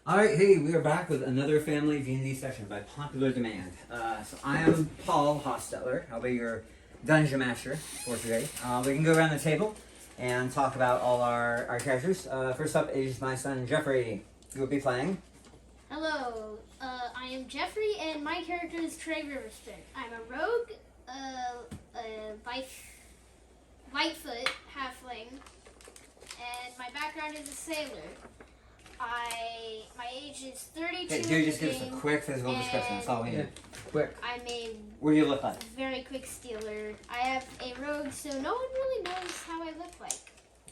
Alright, hey, we are back with another family D&D session by popular demand. So I am Paul Hostettler. I'll be your dungeon master for today. We can go around the table and talk about all our characters. First up is my son Jeffrey. You will be playing. Hello, I am Jeffrey, and my character is Trey Riverspin. I'm a rogue, Whitefoot halfling, and my background is a sailor. My age is 32. Hey, dude, just give us a quick physical description. That's all we need. Quick. I'm a What do you look like? very quick stealer. I have a rogue, so no one really knows how I look like.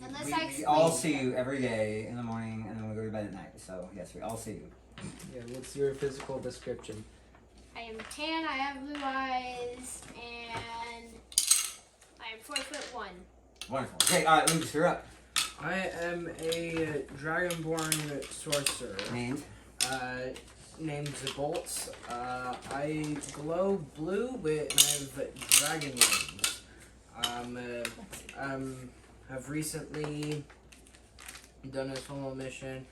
Unless I explain. We all see you every day in the morning, and then we go to bed at night. So, yes, we all see you. Yeah, what's your physical description? I am tan, I have blue eyes, and I am 4'1". Wonderful. Okay, alright, Lucas, you're up. I am a dragonborn sorcerer. Named? Named Zabolt. I glow blue and I have dragon wings. Have recently done a solo mission.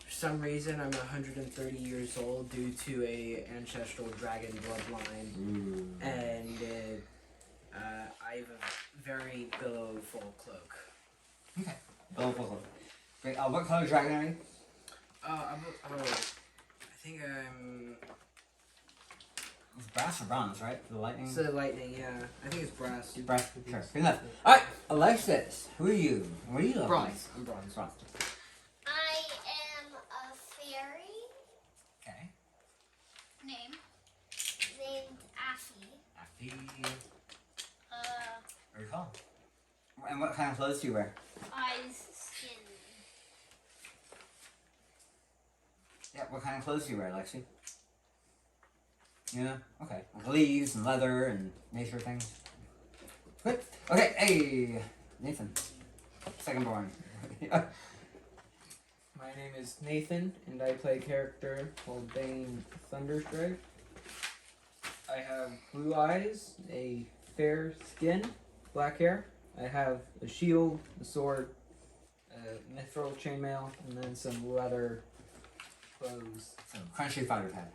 For some reason, I'm 130 years old due to a ancestral dragon bloodline. Ooh. And I have a very billowful cloak. Okay. Great. What color dragon are you? I think I'm... It's brass or bronze, right? For the lightning? It's the lightning, yeah. I think it's brass. Brass. Sure. Good enough. Alright, Alexis. Who are you? What do you look Bronze. like? I'm bronze. Bronze. I am a fairy Okay. named Affy. Very cool. And what kind of clothes do you wear? Eyes, skin. Yeah, what kind of clothes do you wear, Lexi? Yeah? Okay. Like leaves and leather and nature things. Good. Okay, hey, Nathan. Second born. My name is Nathan, and I play a character called Bane Thundercrash. I have blue eyes, a fair skin, black hair. I have a shield, a sword, a mithril chainmail, and then some leather clothes. So, crunchy fighter pad.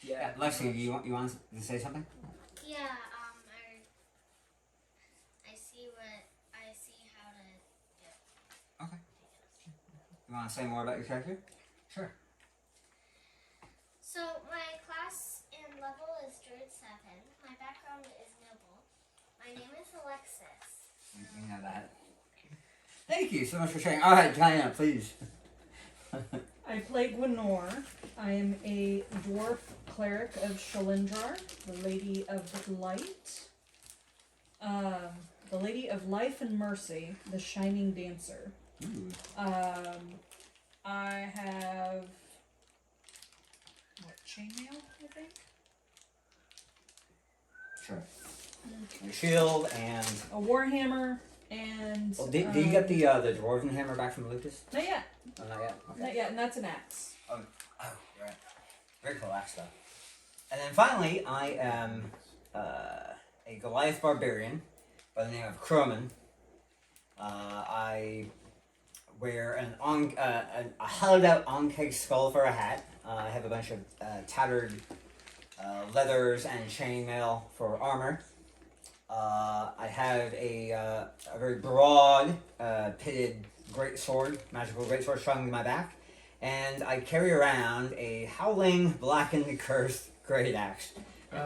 Yeah, Lexi, you want to say something? Yeah, I see how to do. Okay. You want to say more about your character? Sure. So my class and level is Druid 7. My background is noble. My name is Alexis. We know that. Thank you so much for sharing. Alright, Diana, please. I play Gwenor. I am a dwarf cleric of Shalindrar, the Lady of Light. The Lady of Life and Mercy, the Shining Dancer. Ooh. I have chainmail, I think. Sure. Your shield and... A warhammer and. Well, did you get the Dwarven hammer back from Lucas? Not yet. Oh, not yet? Okay. Not yet, and that's an axe. Oh, you're right. Very cool axe, though. And then finally, I am a Goliath barbarian by the name of Croman. I wear a hollowed-out on-keg skull for a hat. I have a bunch of tattered leathers and chainmail for armor. I have a very broad, pitted greatsword, magical greatsword strung to my back, and I carry around a howling, blackened, cursed great axe.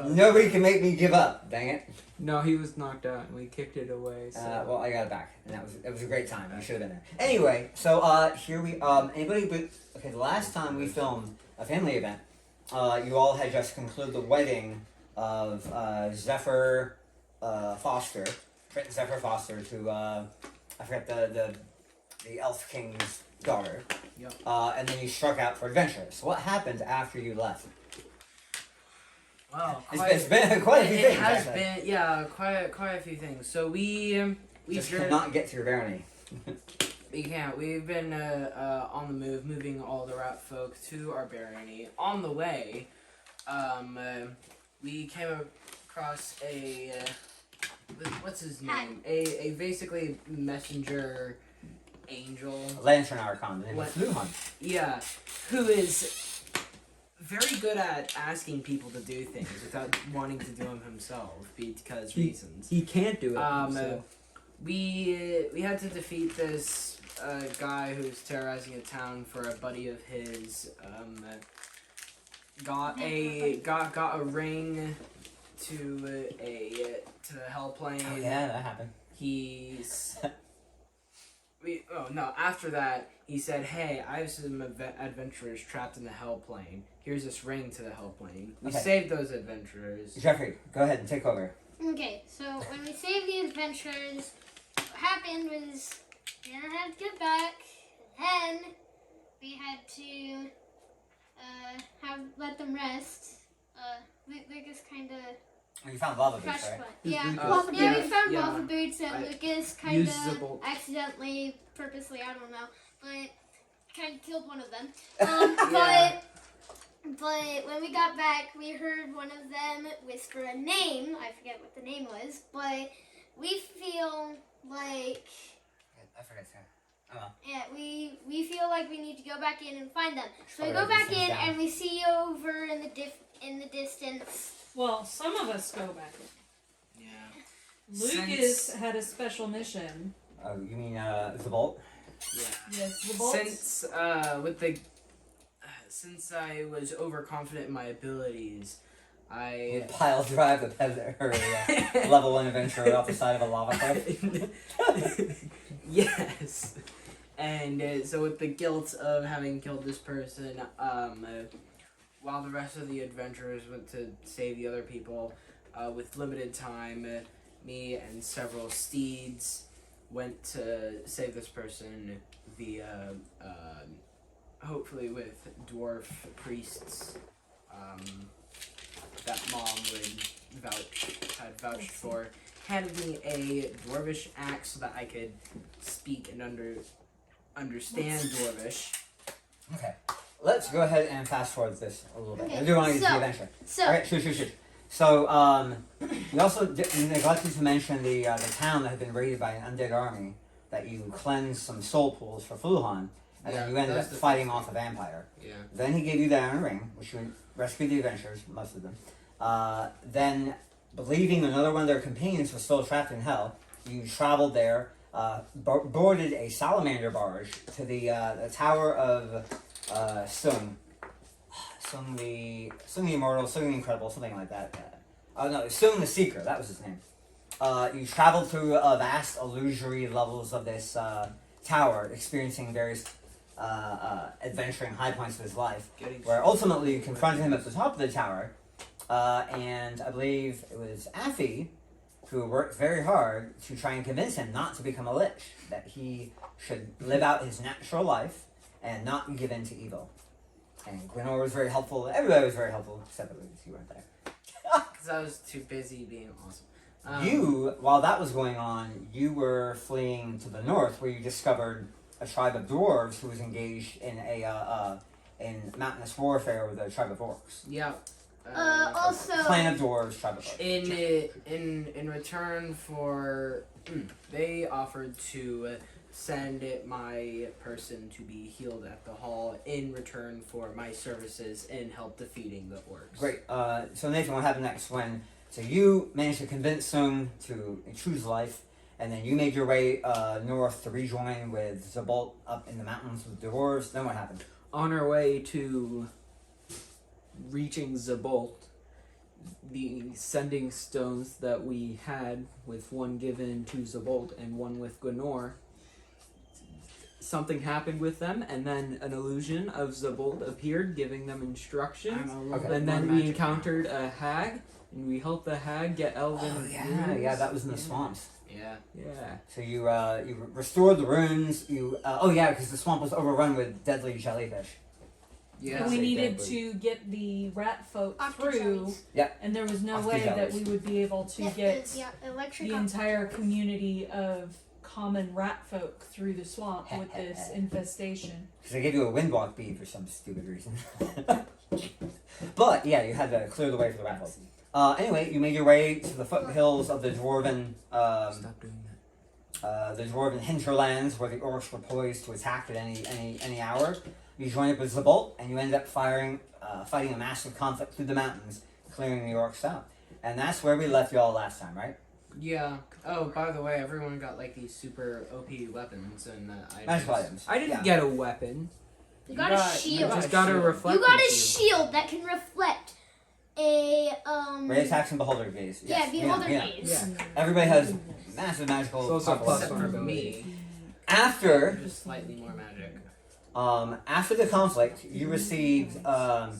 Nobody can make me give up, dang it. No, he was knocked out and we kicked it away. So. Well, I got it back, and it was a great time. You should have been there. Anyway, so here we the last time we filmed a family event, you all had just concluded the wedding of Zephyr Foster, Trenton Zephyr Foster, to I forget the Elf King's daughter. Yep. And then you struck out for adventure. So what happened after you left? Well, It's been quite a few things. It has actually. been, yeah, quite a few things. So we just cannot get to your barony. We can't. We've been on the move, moving all the rat folk to our barony. On the way, we came across a what's his name? A basically messenger angel. Lantern Archon, and What? Fluhan. Yeah, who is very good at asking people to do things without wanting to do them himself because reasons. He can't do it. So we had to defeat this guy who's terrorizing a town for a buddy of his. Got a ring to the hell plane. Oh, yeah, that happened. After that, he said, "Hey, I have some adventurers trapped in the hell plane. Here's this ring to the hell plane." We Okay. saved those adventurers. Jeffrey, go ahead and take over. Okay, so when we saved the adventurers, what happened was we had to get back. Then we had to let them rest. Lucas kind of You found lava boots, crushed right? one. Is Yeah, Lucas- we found yeah. lava boots and I Lucas kind used of Zabolt. accidentally, purposely, I don't know, but kind of killed one of them. Yeah. But when we got back, we heard one of them whisper a name. I forget what the name was, but we feel like I forget to. yeah, we feel like we need to go back in and find them. So we Should go probably write back these in things down. and we see over in the distance. Well, some of us go back in. Yeah. Lucas Since- had a special mission. Oh, you mean Zabolt? Yeah. Yes, the bolts. Since I was overconfident in my abilities, I Pile drive the peasant or level 1 adventurer off the side of a lava cliff. yes. And so with the guilt of having killed this person, while the rest of the adventurers went to save the other people, with limited time, me and several steeds went to save this person via, hopefully with dwarf priests, that Mom had vouched for, handed me a dwarvish axe so that I could speak and understand dwarvish. Okay. Let's go ahead and fast forward this a little bit. Okay, I do want to get to so- the adventure. So Alright, shoot. So, you also neglected to mention the town that had been raided by an undead army, that you cleansed some soul pools for Fluhan, and then you ended up fighting off a vampire. Yeah. Then he gave you the iron ring, which you rescued the adventurers, most of them. Then, believing another one of their companions was still trapped in hell, you traveled there, boarded a salamander barge to the tower of Sung the Immortal, Sung the Incredible, something like that. Sung the Seeker, that was his name. You traveled through vast illusory levels of this tower, experiencing various adventuring high points of his life, where ultimately you confronted him at the top of the tower, and I believe it was Affy who worked very hard to try and convince him not to become a lich, that he should live out his natural life and not give in to evil. And Glenore was very helpful, everybody was very helpful, except for Lucas, you weren't there. Because I was too busy being awesome. While that was going on, you were fleeing to the north, where you discovered a tribe of dwarves who was engaged in in mountainous warfare with a tribe of orcs. Yeah. also Clan of dwarves, tribe of orcs. In return for, they offered to send my person to be healed at the hall in return for my services in help defeating the orcs. Great. So Nathan, what happened next? So you managed to convince Sung to choose life, and then you made your way north to rejoin with Zabolt up in the mountains with the dwarves. Then what happened? On our way to reaching Zabolt, the sending stones that we had, with one given to Zabolt and one with Gwenor, something happened with them, and then an illusion of Zabolt appeared, giving them instructions. Okay. And then we encountered a hag, and we helped the hag get elven runes. Yeah, that was in the swamps. Yeah. Yeah. So you restored the runes. Because the swamp was overrun with deadly jellyfish. Yeah. And we Say needed deadly. to get the rat folk through, Octojellies. Yeah. and there was no Octojellies. way that we would be able to get electric the entire community of common rat folk through the swamp with this infestation. Because they gave you a windwalk bead for some stupid reason. But yeah, you had to clear the way for the raffle. Anyway, you made your way to the foothills of the Dwarven. Stop doing that. the dwarven hinterlands where the orcs were poised to attack at any hour. You join up with Zabolt, and you end up fighting a massive conflict through the mountains, clearing the orcs out. And that's where we left y'all last time, right? Yeah. Oh, by the way, everyone got like these super OP weapons and items. Magical items. I didn't Yeah. get a weapon. You got a shield. I just got a reflecting You got a shield. shield that can reflect a Ray attacks and beholder gaze. Yeah, Yes. beholder yeah. gaze. Yeah. Everybody has massive magical. So it's a powerful plus weapons. one for me. After Just slightly more magic. after the conflict, you received a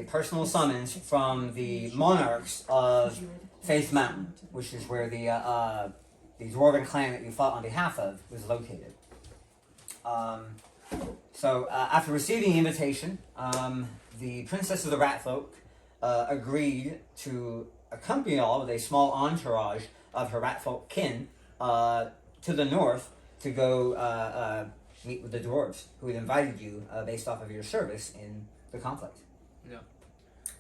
personal summons from the monarchs of Faith Mountain, which is where the Dwarven clan that you fought on behalf of was located. So after receiving the invitation, the princess of the Ratfolk agreed to accompany y'all with a small entourage of her Ratfolk kin to the north to go meet with the dwarves who had invited you based off of your service in the conflict. Yeah.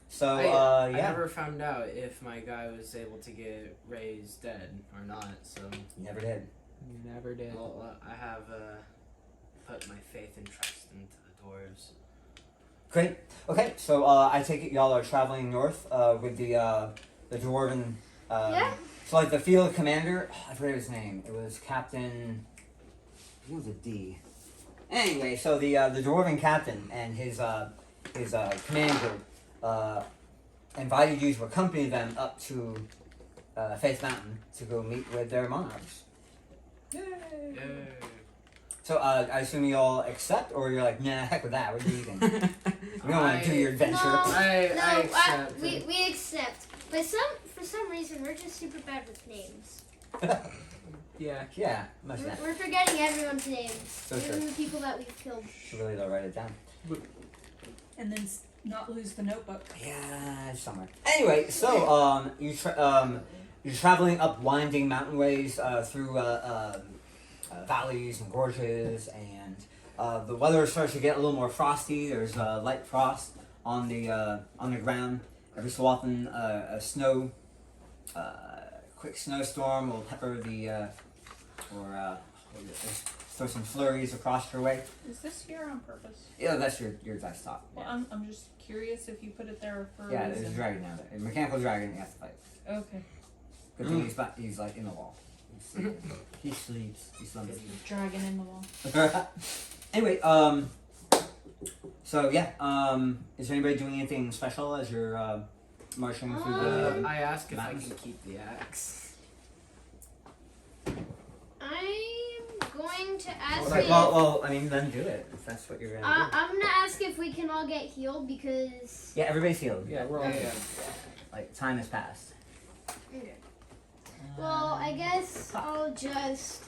So I yeah, never found out if my guy was able to get raised dead or not, so you never did. never did. Well, I have put my faith and trust into the dwarves. Great. Okay, so I take it y'all are traveling north with the dwarven. Yeah. So like the field commander, I forget his name. It was Captain. I think it was a D. Anyway, so the dwarven captain and his command group invited you to accompany them up to Faith Mountain to go meet with their monarchs. Yay. So I assume you all accept, or you're like, nah, heck with that. We're leaving. We don't want to do your adventure. No. I accept. we accept. But for some reason, we're just super bad with names. Yeah. Yeah, much of that. We're forgetting everyone's names. So Even true. the people that we've killed. Should really though write it down. And then not lose the notebook. Yeah, it's somewhere. Anyway, so you're traveling up winding mountain ways through valleys and gorges, and the weather starts to get a little more frosty. There's light frost on the ground. Every so often, a quick snowstorm will pepper throw some flurries across your way. Is this here on purpose? Yeah, that's your desktop. Well, Yeah, I'm just curious if you put it there for yeah a there's a reason. dragon down there. A mechanical dragon you have to fight. Okay. Good thing he's like in the wall. He sleeps. He slumbers. Dragon in the wall. Anyway, so yeah, is anybody doing anything special as you're marching through the? I ask if I mountains? can keep the axe. I'm going to ask Right, if well, I mean, then do it if that's what you're gonna do. I'm gonna ask if we can all get healed because. Yeah, everybody's healed. Yeah, we're all Okay. good. Like time has passed. Okay. Well, I guess I'll just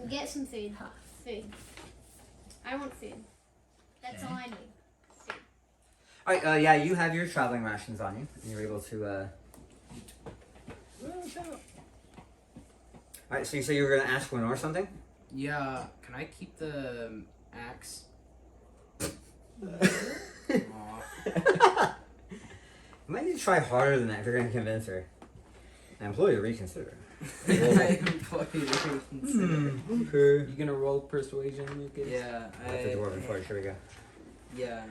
get some food. Food. I want food. That's all I need. Food. All right, yeah, you have your traveling rations on you, and you're able to. All right, so you say you were gonna ask Lenore something. Yeah, can I keep the axe? Aw. You might need to try harder than that if you're gonna convince her. I implore you to reconsider. I employ you to reconsider. Okay. You gonna roll persuasion, Lucas? Yeah, That's the dwarven forge. Here we go. Yeah.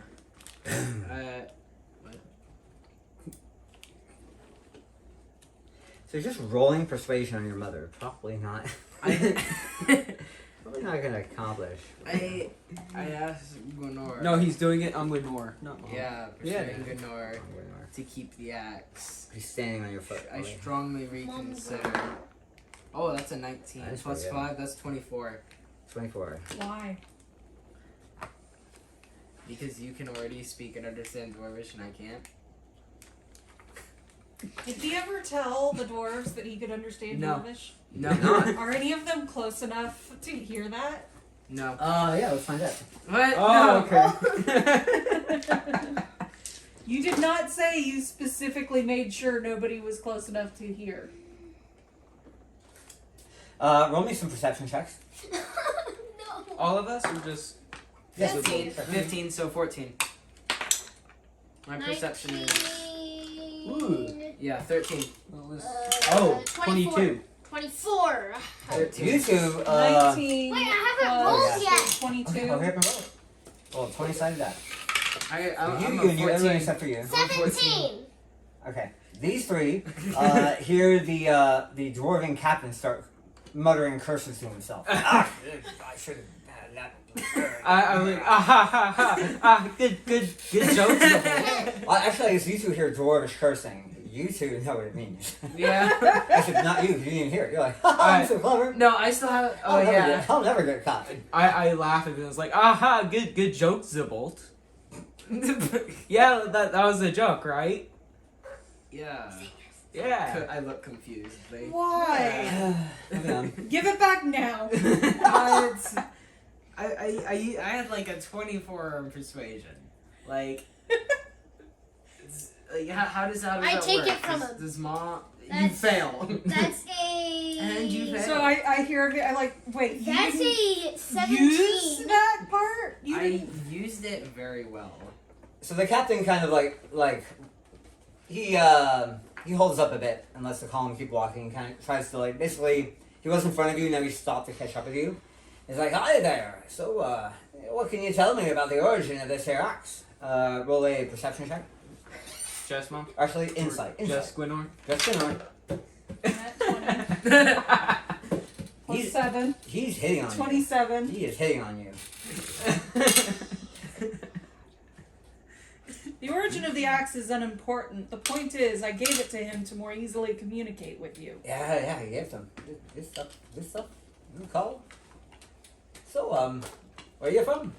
So you're just rolling persuasion on your mother. Probably not. Probably not gonna accomplish. I asked Gunor. No, he's doing it on Lenore, not Mom. Yeah, Yeah. persuading Gunor to keep the axe. He's standing on your foot. I strongly reconsider. Oh, that's a 19. That's Plus pretty good. 5, that's 24. 24. Why? Because you can already speak and understand Dwarvish and I can't. Did he ever tell the dwarves that he could understand No. Dwarvish? No, Not. Are any of them close enough to hear that? no. Yeah, let's find out. What? Oh, No. okay. You did not say you specifically made sure nobody was close enough to hear. Roll me some perception checks. No. All of us, or just? Yes, 15. 15, so 14. My perception is. 19. Ooh. Yeah, 13. What was? Oh, 24. 22. 24. 13. You two, 19. Wait, I haven't plus rolled yet. 22. okay, well, here, roll it. Well, 20 sided die. I'm You a and you, 14. everyone except for you. 17. Okay. These three hear the dwarven captain start muttering curses to himself. I should have had that. I'm like, ah ha ha ha, good jokes. Well, actually, I guess you two hear dwarvish cursing. You two know what it means. Yeah. Actually, not you. You didn't even hear it. You're like, I'm so clever. No, I still have. Oh I'll never yeah. get, I'll never get caught. I laugh and it's like, aha, good joke, Zabolt. Yeah, that was a joke, right? Yeah. Yeah. I look confused. Why? Moving on. Give it back now. It's, I had like a 24 on persuasion. Like, how does that? I that take work? it from does, him. Does mom? You That's- fail. That's a. And you fail. So I hear of it. I like wait. You That's didn't a 17. use that part. You I didn't. used it very well. So the captain kind of like he holds up a bit and lets the column keep walking. Kind of tries to like basically he was in front of you, now he stopped to catch up with you. He's like, "Hi there. So what can you tell me about the origin of this here axe?" Roll a perception check. Just mom. Actually, insight. Just Gwynor. Just in Plus 7. He's hitting on 27. you. He is hitting on you. The origin of the axe is unimportant. The point is, I gave it to him to more easily communicate with you. Yeah, he gave them. This stuff. You call. So, where you from?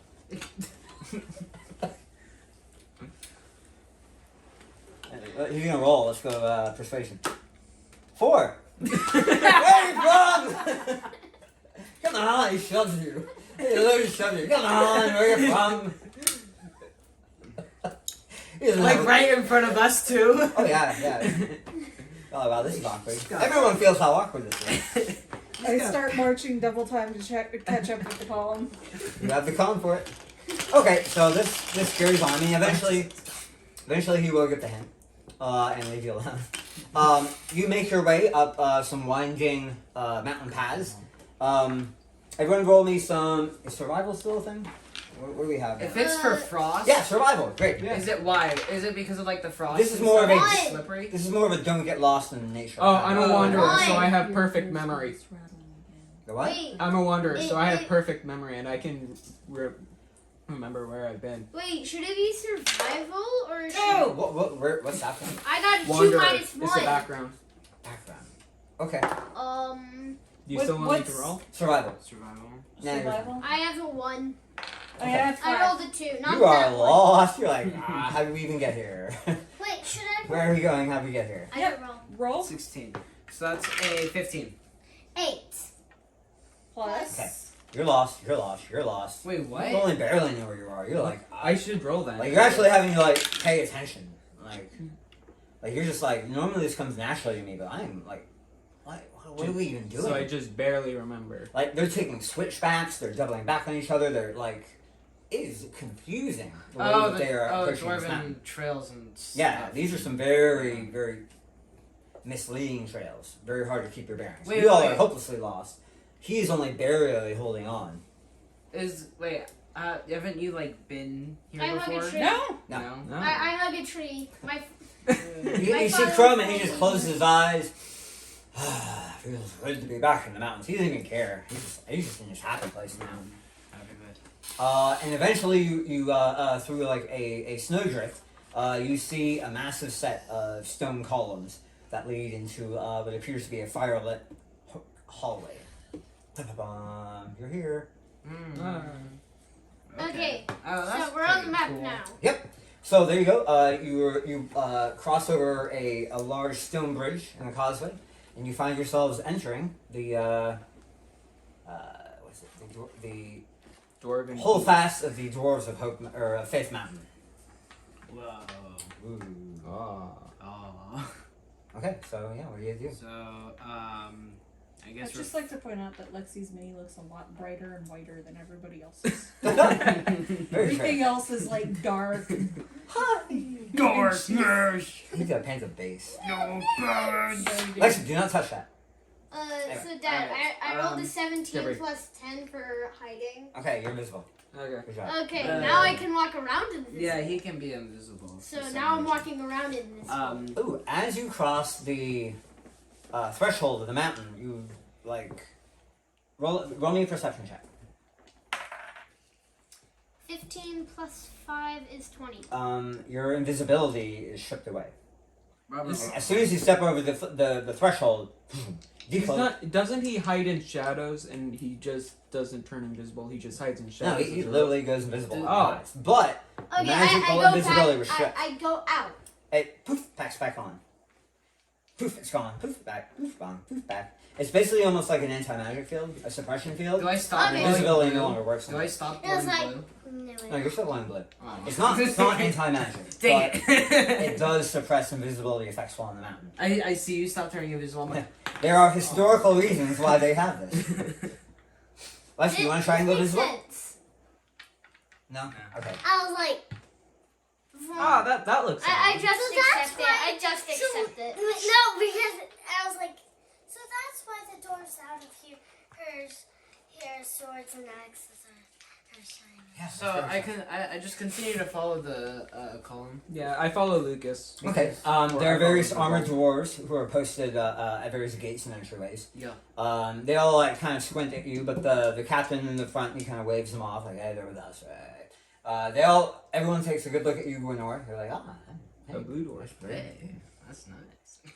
He's gonna roll. Let's go, persuasion. 4. Where are you from? Come on, he shoves you. He literally shoves you. Come on, where you from? He doesn't Like have a- right in front of us too. Oh yeah. Oh wow, this is awkward. Everyone feels how awkward this is. I start marching double time to catch up with the column. You have the con for it. Okay, so this carries on. I mean, eventually he will get the hint, and leave you alone. You make your way up some winding mountain paths. Everyone roll me some. Is survival still a thing? What do we have? If it's for frost, Yeah, survival. Great. Is it why? Is it because of like the frost? This is and more stuff? of a- It's slippery. This is more of a don't get lost in nature. Oh, I'm a wanderer, Why? so I have perfect memory. The what? Wait, I'm a wanderer, so I have It- perfect memory, and I can remember where I've been. wait, should it be survival or should No! What's happening? I got a 2 Wanderer minus is the 1. background. Background. Okay. Do you What- still want me to what's- roll? Survival. Survival. Nah, you're fine. Survival? I have a 1. I have I 5. rolled a 2. Not You are that one. lost. You're like, how did we even get here? Wait, should I? Where are we going? How did we get here? I Yep. can roll. Roll 16. So that's a 15. 8. plus. Okay. You're lost. You're lost. You're lost. Wait, You what? only barely know where you are. You're like, I should roll then. like you're actually having to like pay attention. Like you're just like normally this comes naturally to me, but I'm like, what are we even doing? So I just barely remember. Like they're taking switchbacks. They're doubling back on each other. They're like, it is confusing the way that they are approaching this mountain. Dwarven trails and stuff. Yeah, these are some very, very misleading trails. Very hard to keep your bearings. Wait, You all are wait. hopelessly lost. He's only barely holding on. Haven't you like been here I hug a before? tree. No! No. No. I hug a tree. My You My see father Crumb and he told just me- closes his eyes. Feels good to be back in the mountains. He doesn't even care. He's just in his happy place now. And eventually, you through like a snowdrift, you see a massive set of stone columns that lead into what appears to be a firelit hallway. Ba-ba-bum. You're here. Ah. Okay, Oh, that's so we're on the pretty map cool. now. So there you go. You cross over a large stone bridge and a causeway, and you find yourselves entering the what's it? The Dwarven. holdfast of the dwarves of Hope or Faith Mountain. Whoa. Ooh. Ah. Oh. Okay, so yeah, what do you do? So, I I'd guess just like to point out that Lexi's mini looks a lot brighter and whiter than everybody else's. Very Everything true. else is like dark. Darkness. He's got paint of base. No birds. Lexi, do not touch that. So Dad, I rolled a 17 Jeffrey. plus 10 for hiding. Okay, you're invisible. Okay. Good job. Okay, now I can walk around invisible. Yeah, he can be invisible. So for some now I'm reason. walking around invisible. Ooh, as you cross the threshold of the mountain, you roll me a perception check. 15 plus 5 is 20. Your invisibility is stripped away. Robert, As soon as you step over the threshold, He's default. not, doesn't he hide in shadows and he just doesn't turn invisible? He just hides in No, shadows. he literally goes invisible. when he Oh. hides. But Okay, magical I go invisibility back. restrict. I go out. It poof, packs back on. Poof, it's gone. Poof, back. Poof, gone. Poof, back. It's basically almost like an anti-magic field, a suppression field. do I stop Okay. glowing Invisibility blue? no longer works. Do I stop It was glowing like blue? No, you're still glowing blue. Oh. It's not anti-magic, Dang but it. it does suppress invisibility effects while on the mountain. I see you stop turning invisible. I'm like, There are historical reasons why they have this. Leslie, you want to try and go Makes invisible? sense. No? Okay. I was like, Ah, that looks. I nice. just So that's accept it. why- I just accept it. No, because I was like, so that's why the dwarves out of here, her swords and axes are shining. Yeah, so I just continue to follow the column. Yeah, I follow Lucas. Okay. because- There are or I various follow armored Zebolt. dwarves who are posted at various gates and entryways. Yeah. They all like kind of squint at you, but the captain in the front, he kind of waves them off like, "Hey, they're with us." Right? Everyone takes a good look at you, Gwenor. They're like, "Ah, hey, A blue dwarf. Hey, that's nice.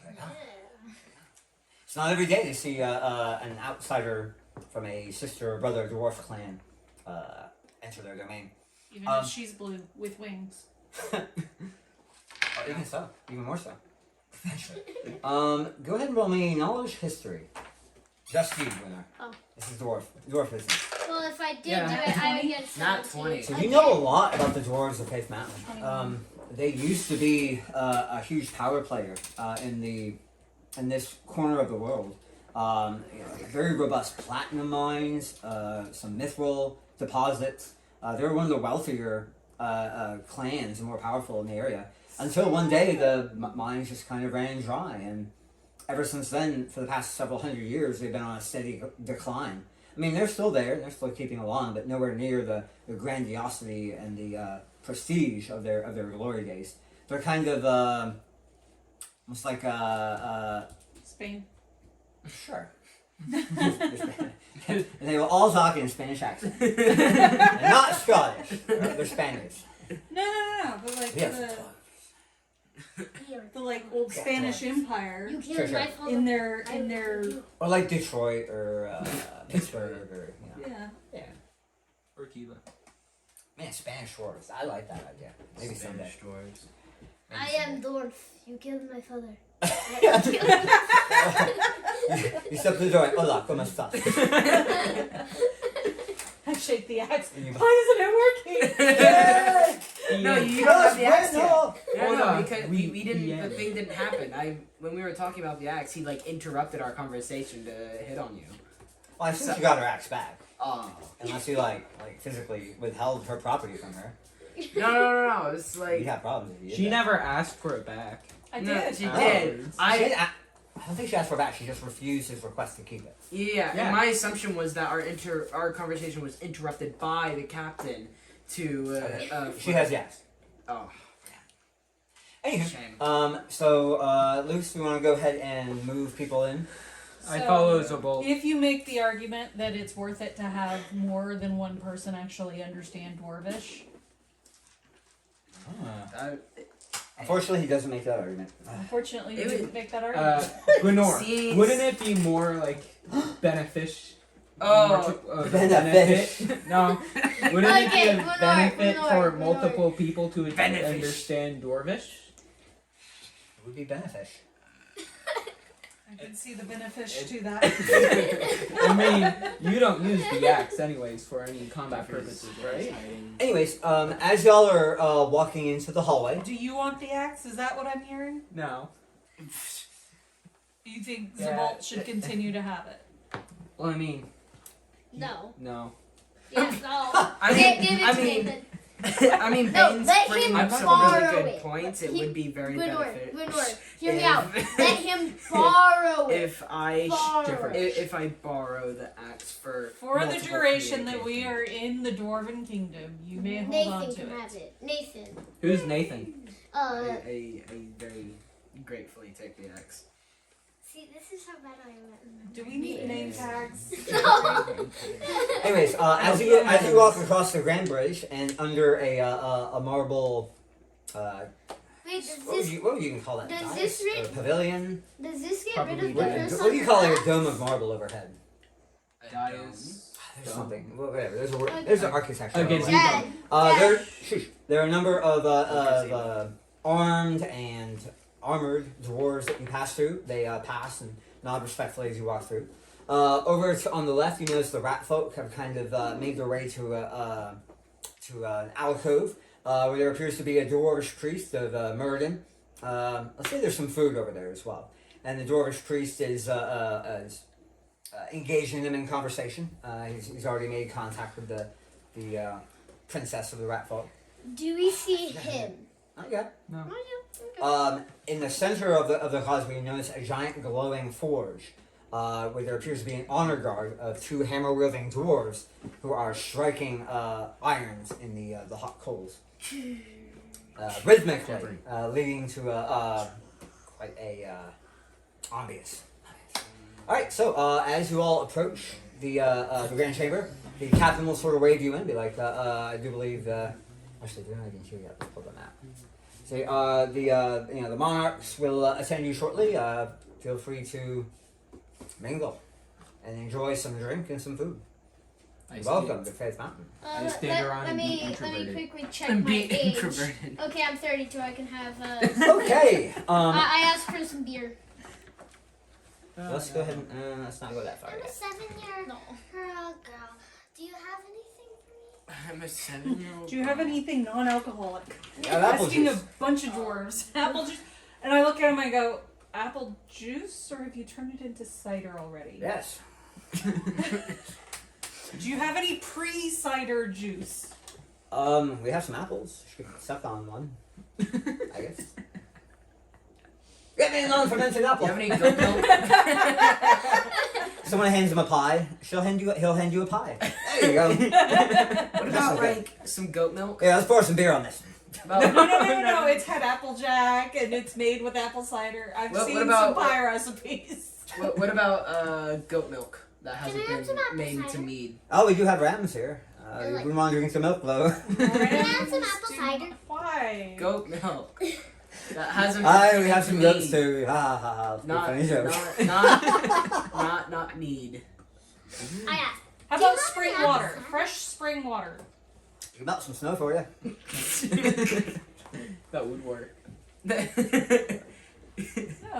It's not every day to see an outsider from a sister or brother dwarf clan enter their domain." Even if she's blue with wings. Even so, even more so. Go ahead and roll me knowledge history. Just you, Gwenor. Oh. This is dwarf business. Well, if I did Yeah. do it, I would get a Not 17. 20. So you know a lot about the dwarves of Faith Mountain. They used to be a huge power player in this corner of the world. Very robust platinum mines, some mithril deposits. They were one of the wealthier clans and more powerful in the area. Until one day the mines just kind of ran dry, and ever since then, for the past several hundred years, they've been on a steady decline. I mean, they're still there, they're still keeping along, but nowhere near the grandiosity and the prestige of their glory days. They're kind of almost like Spain. sure. And they will all talk in Spanish accent. And not Scottish. They're Spaniards. No. But like Yes. the like old Spanish Empire You Sure, killed sure. my father. in their Or like Detroit or Pittsburgh or, yeah. Yeah. Or Cuba. Man, Spanish dwarves. I like that idea. Maybe someday. Spanish dwarves. I am dwarf. You killed my father. You step to the door. Hola, ¿cómo estás? I shake the axe. And you Why isn't it working? No, you don't have the axe yet. Bueno. Hold No, on. because We- we didn't. yeah. The thing didn't happen. When we were talking about the axe, he like interrupted our conversation to hit on you. Well, I think she got her axe back. Oh. Unless you like physically withheld her property from her. No. It's You'd like have problems if you did She that. never asked for it back. I no, did. she Oh. did. She didn't I don't think she asked for it back. She just refused his request to keep it. Yeah, Yeah. and my assumption was that our conversation was interrupted by the captain to She has the axe. oh Anywho, shame. so Luce, we want to go ahead and move people in. I So, follow Zebolt. If you make the argument that it's worth it to have more than one person actually understand Dwarvish, Unfortunately, he doesn't make that argument. unfortunately, you It didn't make that argument. Gwenor, See- wouldn't it be more like beneficial? Oh. Benefit. No. Wouldn't it be Okay, a Gwenor, benefit Gwenor, for Gwenor. multiple people to Benefish. understand Dwarvish? It would be beneficial. I can see the benefish to that. I mean, you don't use the axe anyways for any combat purposes, right? Anyways, as y'all are walking into the hallway, Do you want the axe? Is that what I'm hearing? No. You think Yeah. Zebolt should continue to have it? Well, I mean, No. no. Yes, no. I mean, Give it I to mean, Nathan. I mean, No, Bane's let bringing him up some borrow really good it. points. It would be very beneficial. Gwenor, hear me out. Let him borrow it. If I Borrow it. if I borrow the axe for For the multiple duration that we communication. are in the Dwarven Kingdom, you may hold Nathan on to can it. have it. Nathan. Who's Nathan? I very gratefully take the axe. See, this is how bad I am. Do we need name tags? No. Anyways, as you walk across the Grand Bridge and under a marble, Wait, does what this would you even call that? does Dais? this Or ring- pavilion? does this get Probably rid of the What, curse what do you on call the like a back? dome of marble overhead? Dias. There's something. Well, whatever. There's an architecture. Okay, overlay. Dead. There are a number of armed and armored dwarves that you pass through. They pass and nod respectfully as you walk through. On the left, you notice the rat folk have kind of made their way to an alcove where there appears to be a dwarvish priest of Muradin. Let's say there's some food over there as well. And the dwarvish priest is engaging them in conversation. He's already made contact with the princess of the rat folk. Do we see him? Okay. No. In the center of the causeway, you notice a giant glowing forge, where there appears to be an honor guard of two hammer-wielding dwarves who are striking irons in the hot coals, rhythmically, leading to quite a ambience. All right, so as you all approach the grand chamber, the captain will sort of wave you in, and be like, "I do believe." Actually, they're not even here yet. Let's pull them out. So the monarchs will attend you shortly. Feel free to mingle and enjoy some drink and some food. Welcome to Faith Mountain. I stand around let and be me introverted. quickly check And my be age. introverted. Okay, I'm 32. I can have. Okay. I asked for some beer. Let's go ahead and let's not go that far I'm a yet. 7-year No. girl. Do you have anything for me? I'm a 7-year-old. Do you have anything non-alcoholic? Apple Asking juice. a bunch of dwarves. Apple juice. And I look at him and I go, apple juice? Or have you turned it into cider already? Yes. Do you have any pre-cider juice? We have some apples. You could suck on one. I guess. Get me a non-fermented Do apple. you have any goat milk? Someone hands him a pie. He'll hand you a pie. There you go. What about like some goat milk? Yeah, let's pour some beer on this. About, No. It's had Applejack and it's made with apple cider. I've What seen about- some pie recipes. what about goat milk that hasn't Can I have some been apple made into cider? mead? Oh, we do have rams here. I You like- wouldn't want to drink some milk though. Can I have some apple cider? Why? Goat milk that hasn't. Aye, been we have some made into goats mead. too. Ha ha ha. Not, Funny joke. not mead. I asked. How Do you about have spring an water? apple cider? Fresh spring water. We can melt some snow for you. That would work. No,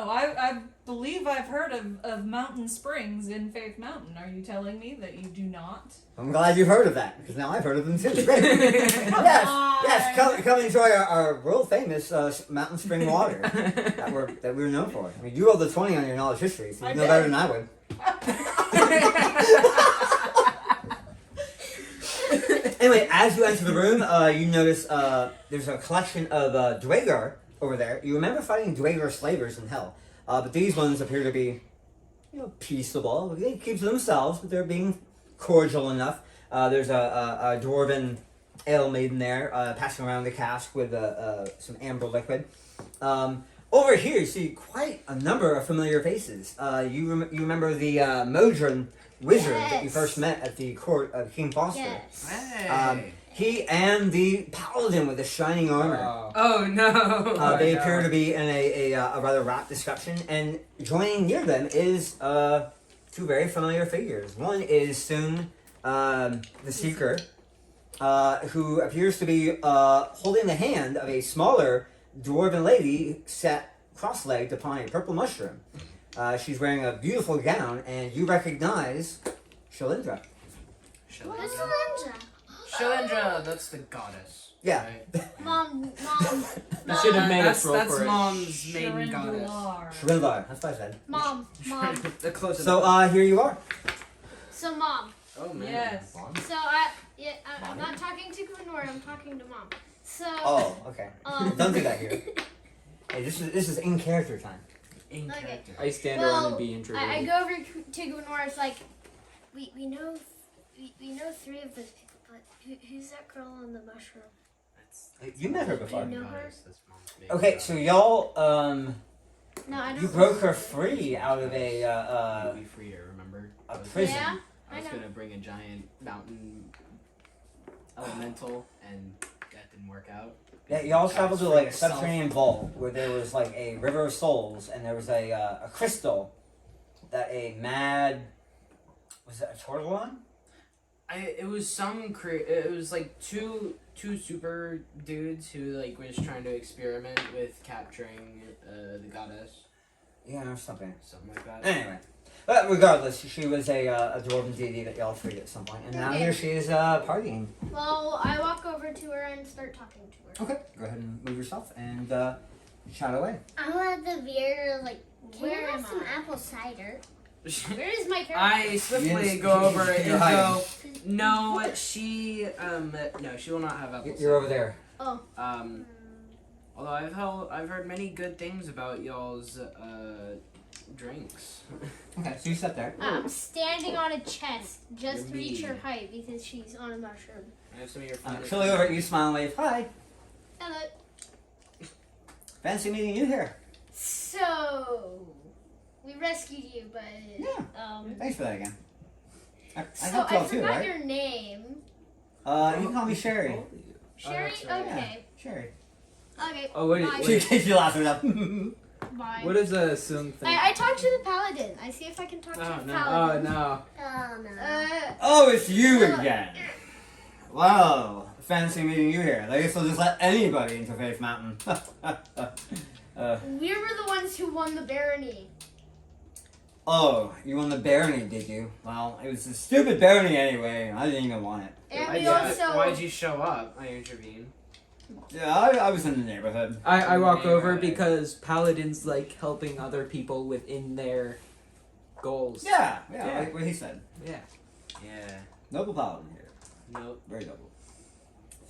I believe I've heard of mountain springs in Faith Mountain. Are you telling me that you do not? I'm glad you've heard of that, because now I've heard of them too. Great. Yes, come enjoy our world famous mountain spring water that we're known for. I mean, you rolled a 20 on your knowledge history, so you I know did. better than I would. Anyway, as you enter the room, you notice there's a collection of Dwagar over there. You remember fighting Dwagar slavers in Hell, but these ones appear to be, peaceable. They keep to themselves, but they're being cordial enough. There's a Dwarven ale maiden there, passing around the cask with some amber liquid. Over here, you see quite a number of familiar faces. You remember the Modron wizard that you Yes. first met at the court of King Foster. Yes. Hey. He and the paladin with the shining armor. Oh no. They appear to be in a rather rapt discussion, and joining near them is two very familiar figures. One is Soon, the Seeker, who appears to be holding the hand of a smaller dwarven lady sat cross-legged upon a purple mushroom. She's wearing a beautiful gown, and you recognize Shalindra. What's Shalindra. Linda? Shalindra, that's the goddess. Yeah. Right? Mom. I should have made That's us roll that's for it. mom's maiden goddess. Sharindalar. Shalindra, that's what I said. Mom. The close So, here you are. So, Mom. Oh man. Yes. So, Yeah, I'm not talking to Glenora. I'm talking to Mom. So. Oh, okay. Don't do that here. Hey, this is in character time. In Okay. character. I stand around and be introverted. I go over to Glenora. It's like, we know three of those people, but who's that girl on the mushroom? You met her before. Do you know her? Okay, so y'all No, I don't. you broke her free out of a We freed her, remember? a prison. Yeah. I was I know. gonna bring a giant mountain elemental, and that didn't work out. Yeah, y'all traveled to like a Yourself. subterranean vault where there was like a river of souls, and there was a crystal that a mad was it a turtle on? It was it was like two super dudes who like was trying to experiment with capturing the goddess, Yeah, or something. something like that. Anyway, but regardless, she was a dwarven deity that y'all freed at some point, and now Okay. here she is partying. Well, I walk over to her and start talking to her. Okay, go ahead and move yourself and shout away. I want the beer, like, can Where you have am some I? apple cider? Where is my character? I swiftly Yes. go over You're and hiding. go, no, she will not have apple You're over there. Oh. Although I've heard many good things about y'all's drinks. Okay, so you sit there. I'm standing on a chest just to You're reach her mean. height because she's on a mushroom. I have some of your finest. She'll look over at you, smile and wave. Hi, Hello. fancy meeting you here. So, we rescued you, but Yeah. Thanks for that again. I So helped I y'all too, forgot right? your name. You can call me Sherry. Sherry. that's right. Okay. Sherry. Okay. Oh, what, Bye. She laughs it up. Bye. what does a Sung thing? I talked to the paladin. I see if I can talk to Oh, the no. Oh paladin. no. Oh, no. Oh, it's you again. Wow, fancy meeting you here. I guess they'll just let anybody into Faith Mountain. We were the ones who won the barony. Oh, you won the barony, did you? Well, it was a stupid barony anyway. I didn't even want it. And Why'd we you- also. Why'd you show up? I intervened. Yeah, I was in the neighborhood. I walk over Right. because paladins like helping other people within their goals. Yeah, Yeah. like what he said. Yeah. Yeah. Noble paladin here. Nope. Very noble.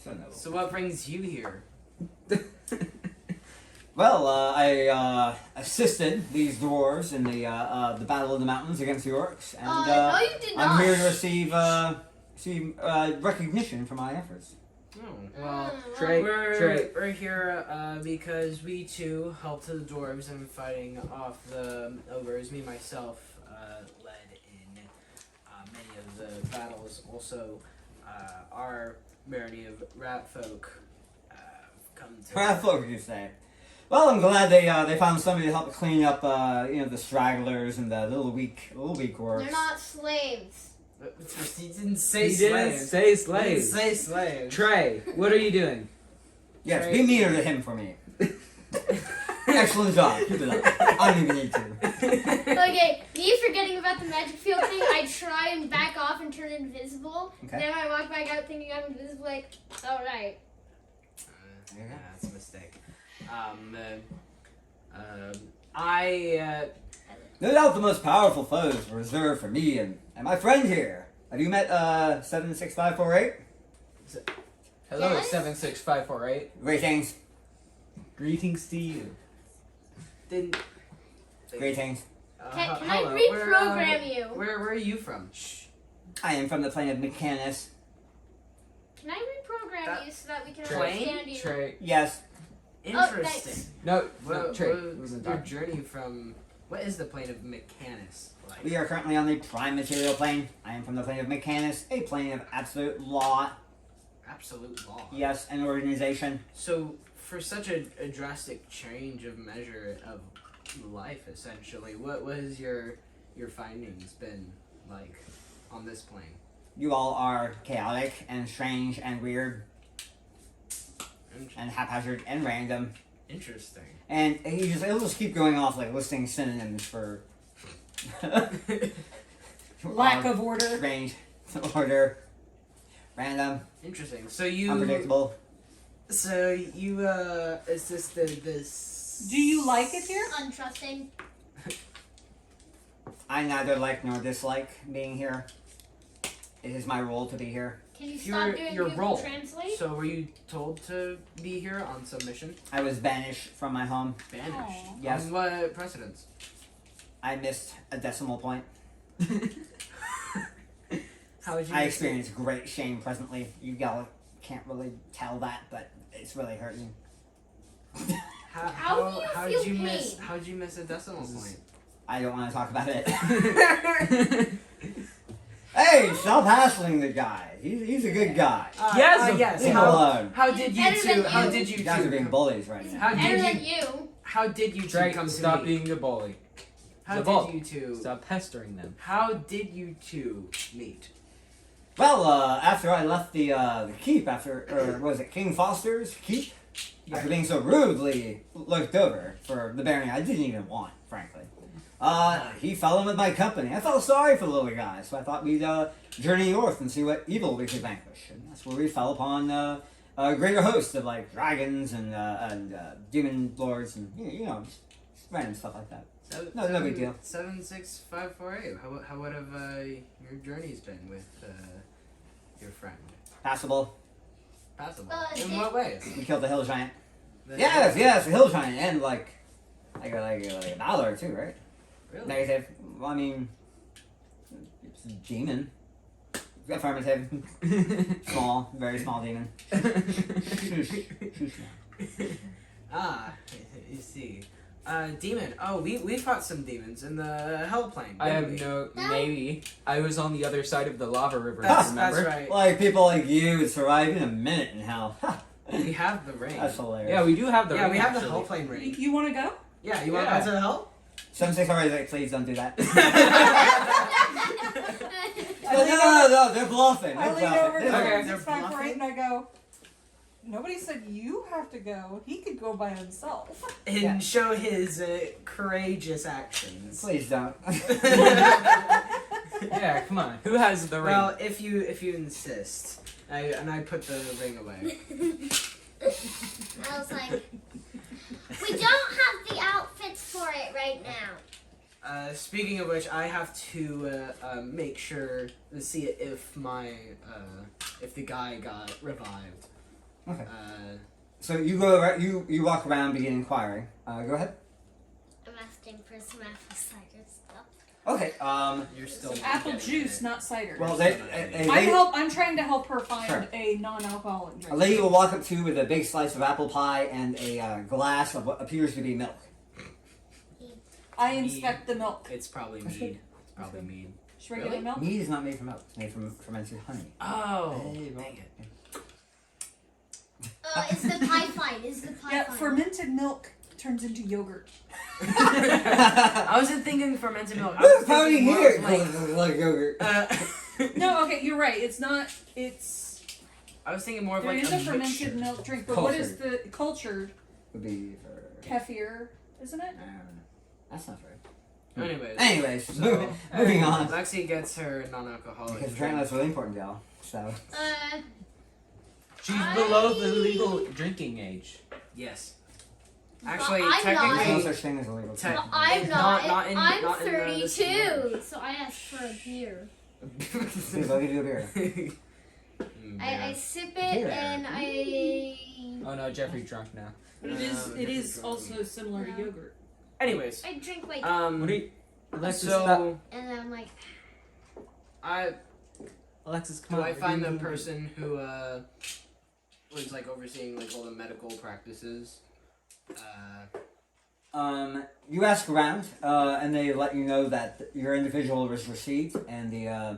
So noble. So what brings you here? Well, I assisted these dwarves in the Battle of the Mountains against the orcs, and no, you did not. I'm here to receive recognition for my efforts. Oh, well, Trey, we're here because we too helped the dwarves in fighting off the ogres. Me myself led in many of the battles. Also, our barony of rat folk come to. Rat folk, you say? Well, I'm glad they found somebody to help clean up the stragglers and the little weak orcs. They're not slaves. He didn't say He didn't slaves. say He slaves. didn't say slaves. Trey, what are you doing? Yes, be meaner to him for me. Excellent job. Keep it up. I don't even need to. Okay, me forgetting about the magic field thing, I try and back off and turn invisible. Okay. Then I walk back out thinking I'm invisible, like, alright. There you go. Yeah, that's a mistake. I No doubt the most powerful foes were reserved for me and my friend here. Have you met 76548? Hello, Yes? 76548. Greetings. Greetings to you. didn't. Greetings. Can hello, I reprogram you? Where are you from? I am from the plane of Mechanus. Can I reprogram That- you so that we can Plane? understand you? Trey. Yes. Interesting. No, What, no, Trey. what wasn't your talking. journey from? What is the plane of Mechanus like? We are currently on the prime material plane. I am from the plane of Mechanus, a plane of absolute law. Absolute law. Yes, an organization. So for such a drastic change of measure of life, essentially, what has your findings been like on this plane? You all are chaotic and strange and weird and haphazard and random. Interesting. And he'll just keep going off like listing synonyms for Lack of order. strange, order, random, Interesting. So you. unpredictable. So you is this this? Do you like it here? Untrusting. I neither like nor dislike being here. It is my role to be here. Can you Your- stop doing your Google role. Translate? So were you told to be here on some mission? I was banished from my home. Banished. Aw. Yes. On what precedence? I missed a decimal point. How would you? I miss it? experienced great shame presently. You all can't really tell that, but it's really hurting. How do you how feel did you miss? pain? How did you miss a decimal point? I don't want to talk about it. Hey, stop hassling the guy. He's a good guy. Yes, yes. Leave him How, alone. how did you Better than two? How you. did you You guys are two? being bullies right He's now. How better did than you? you. How did you two Drake, come stop to meet? being a bully. How Zaval. did you two? Stop pestering them. How did you two meet? Well, after I left the keep, or was it King Foster's keep? After being so rudely looked over for the barony I didn't even want, frankly. He fell in with my company. I felt sorry for the little guy, so I thought we'd journey north and see what evil we could vanquish. And that's where we fell upon a greater host of like dragons and demon lords and you know just random stuff like that. No big deal. 76548. How would have your journeys been with your friend? Passable. Passable. it- In what ways? We killed the hill giant. The- Yes, the hill giant, and like a dollar or two, right? Really? Negative. Well, I mean, it's a demon. Affirmative. Small, very small demon. Ah, you see. Demon. Oh, we fought some demons in the hell plane. I have didn't we? no. Maybe I was on the other side of the lava river. That's remember? right. Like people like you would survive in a minute in hell. We have the ring. That's hilarious. Yeah, we do have the. Yeah, ring, we have the actually. hell plane ring. You want to go? Yeah, you want Yeah. to go to hell? 76 please don't do that. I lean no, they're bluffing. I They're lean bluffing. over to Okay, the they're 658 and I go, nobody said you have to go. He could go by himself. And Yeah. show his courageous actions. Please don't. Yeah, come on. Who has the ring? Well, if you insist, I put the ring away. I was like, we don't have the outfits for it right now. Speaking of which, I have to make sure to see if my if the guy got revived. Okay. So you go around, you walk around, begin inquiring. Go ahead. I'm asking for some apple cider stuff. Okay. You're still Apple getting juice, it. not cider. Well, I'm trying to help her find Sure. a non-alcoholic drink. a lady will walk up to you with a big slice of apple pie and a glass of what appears to be milk. I inspect the milk. It's probably mead. It's probably mead. Just regular Really? milk. Mead is not made from milk. It's made from fermented honey. Oh, Hey, well. dang it. It's the pie fight. It's the pie Yeah, fight. fermented milk turns into yogurt. I wasn't thinking fermented milk. I Who's was pouting thinking more here? of, Like yogurt. No, okay, you're right. It's not. It's I was thinking more of there like is a mixture. fermented milk drink, but what is the cultured Would be for. kefir? Isn't it? I don't know. That's not right. Anyways, Anyways, so, moving on. Lexi gets her non-alcoholic. Because apparently that's really important, y'all. So. She's below the legal drinking age. Yes. Actually, I'm There's no technically, such thing as illegal. Tech- Well, I'm Not- not. not in- I'm not in the 32, so I asked for a beer. Please, I'll give you a beer. I sip it Beer. and I. Oh no, Jeffrey's drunk now. But it is also similar to yogurt. Anyways, I drink like. What do you, Alexis? stop. so And I'm like. Alexis, come do on. I we're find the doing- person who was like overseeing like all the medical practices? You ask around, and they let you know that your individual was received, and they're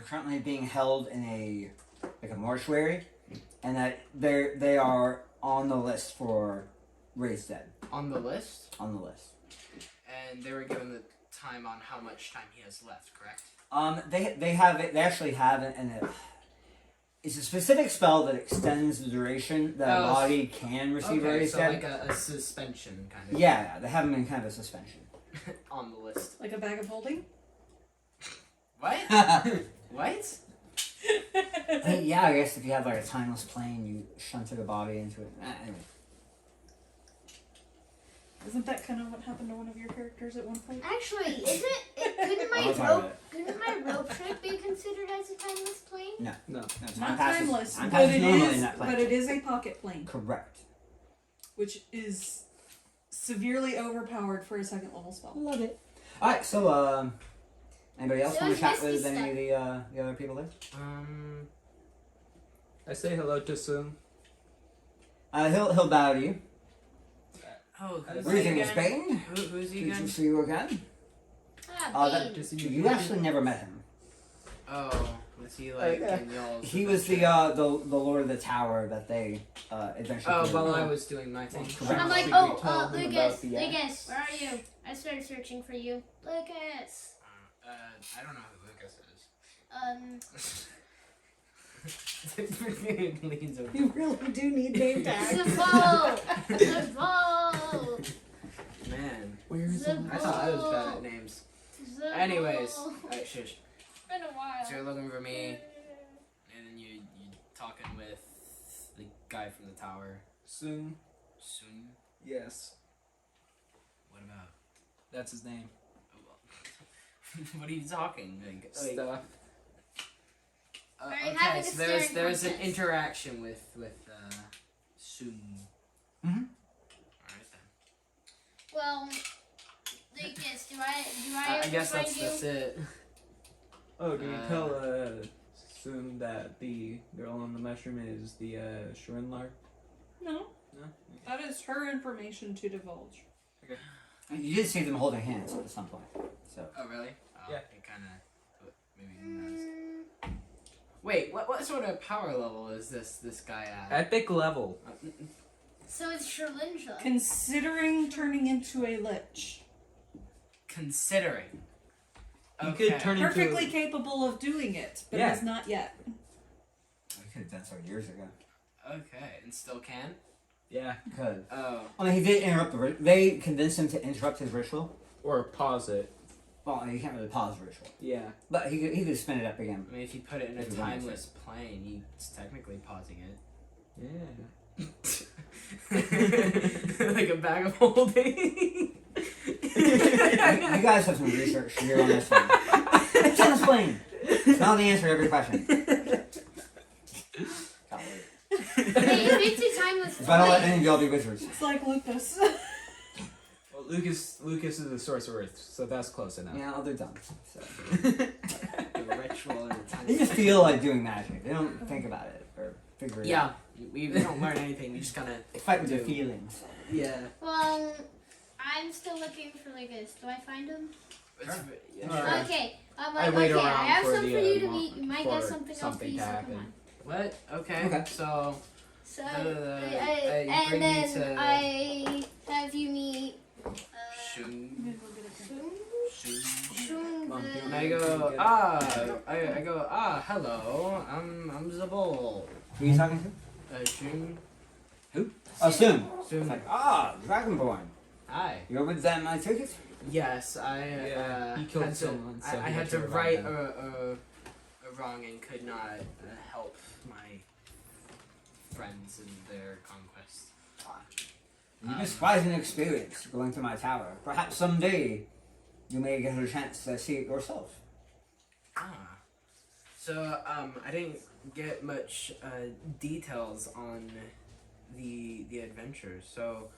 currently being held in a mortuary, and that they are on the list for raised dead. On the list, On the list. and they were given the time on how much time he has left. Correct. They have it. They actually have it, and it's a specific spell that extends the duration that a Oh, body can receive Okay, raised so dead. like a suspension kind of. Yeah, they have them in kind of a suspension. On the list. Like a bag of holding? What? What? Yeah, I guess if you have like a timeless plane, you shunted a body into it. Anyway. Isn't that kind of what happened to one of your characters at one point? Actually, couldn't my rope trick be considered as a timeless plane? No. No. No, Not passes- timeless, time but passes it normally is. in that plane. But it is a pocket plane, Correct. which is severely overpowered for a second level spell. Love it. Alright, so, anybody else So want to it's chat with risky any of the other people there? I say hello to Soon. He'll bow to you. Oh, who's What do you he think, Miss again? Payton? Who's he Good to again? see you again. Ah, That, beans. you actually never met him. Oh, was he like yeah. in y'all's He was the Lord of the Tower that they eventually. Oh, killed. while I was doing my thing. Correct. I'm like, We oh, told him Lucas, about the Lucas, where are you? I started searching for you. Lucas. I don't know who Lucas is. Leans over. You really do need name tags. Zabol! Zabol! Man, Where is Zabol! I thought I was bad at names. Zabol! Anyways, shush. It's been a while. So you're looking for me, and then you talking with the guy from the tower. Soon? Soon. Yes. What about? That's his name. Oh, well. What are you talking? Like, Stuff. Are you okay, having a so there's staring an contest? interaction with Soon. Mhm. Alright then. Well, Lucas, do I I ever guess find that's you? it. Oh, do you tell Soon that the girl on the mushroom is the Schwindler? No, No? that is her information to divulge. You did see them holding hands at some point. So Oh really? Oh, Yeah. It kind of maybe didn't notice. Wait, what sort of power level is this guy at? Epic level. So it's Sherlinja. Considering turning into a lich. Considering. You Okay. could turn Perfectly into capable of doing it, but Yeah. has not yet. I could have done so years ago. Okay, and still can? Yeah. Could. Oh. I mean, he did interrupt the. They convinced him to interrupt his ritual. Or pause it. Well, you can't really pause the ritual, Yeah. but he could spin it up again. I mean, if you put it in a If you want to. timeless plane, he's technically pausing Yeah. it. Like a bag of holding. You guys have some research here on this one. It's unexplained. It's not the answer to every question. Hey, if it's a timeless If I don't let plane, any of y'all be wizards. It's like lupus. Well, Lucas is a sorcerer, so that's close enough. Yeah, they're dumb. So. The ritual and the They timeless. just feel like doing magic. They don't think about it or figure it Yeah, out. we don't learn anything. We just kind of. They fight with their Do. feelings. Yeah. well, I'm still looking for Lucas. Do I find him? Alright. Okay. I'm I like, wait okay, I around have for some the, for you to mo- eat. You might for get something else for something you, to so happen. come on. What? Okay. Okay. So. So, And and bring me then to- I have you meet Shun. Shun. Shun Come on, the- dude. I go, hello, I'm Zabol. Who are you talking to? Shun. Oh, Soon. It's Shun. like, Dragonborn. Hi. You're with them, my ticket? Yes, Yeah, he killed had to, someone, so I he had had to to right revive a wrong and could not help my friends in their conquest. You despise an experience going to my tower. Perhaps someday you may get a chance to see it yourself. Ah. So, I didn't get much details on the adventure. So,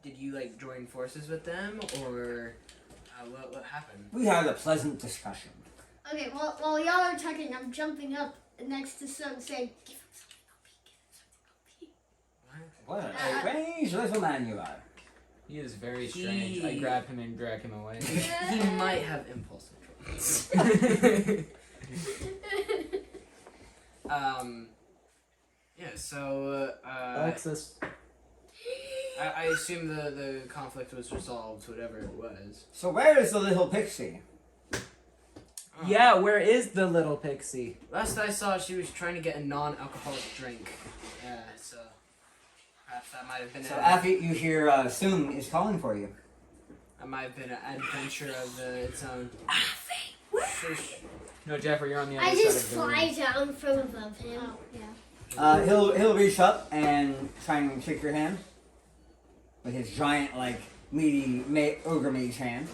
did you like join forces with them, or what happened? We had a pleasant discussion. Okay, well, while y'all are talking, I'm jumping up next to Sung saying, give him something, What? What a strange little man you are. He is very strange. I grab him and drag him away. He might have impulse control. Yeah. So, Alexis. I assume the conflict was resolved, whatever it was. So where is the little pixie? Oh. Yeah, where is the little pixie? Last I saw, she was trying to get a non-alcoholic drink. So perhaps that might have been So after you hear Soon is calling for you. that might have been an adventure of its own. Shush. No, Jeffrey, you're on the other I side just of the room. fly down from above him. Oh, yeah. He'll reach up and try and shake your hand. with his giant, like, meaty ogre mage hand.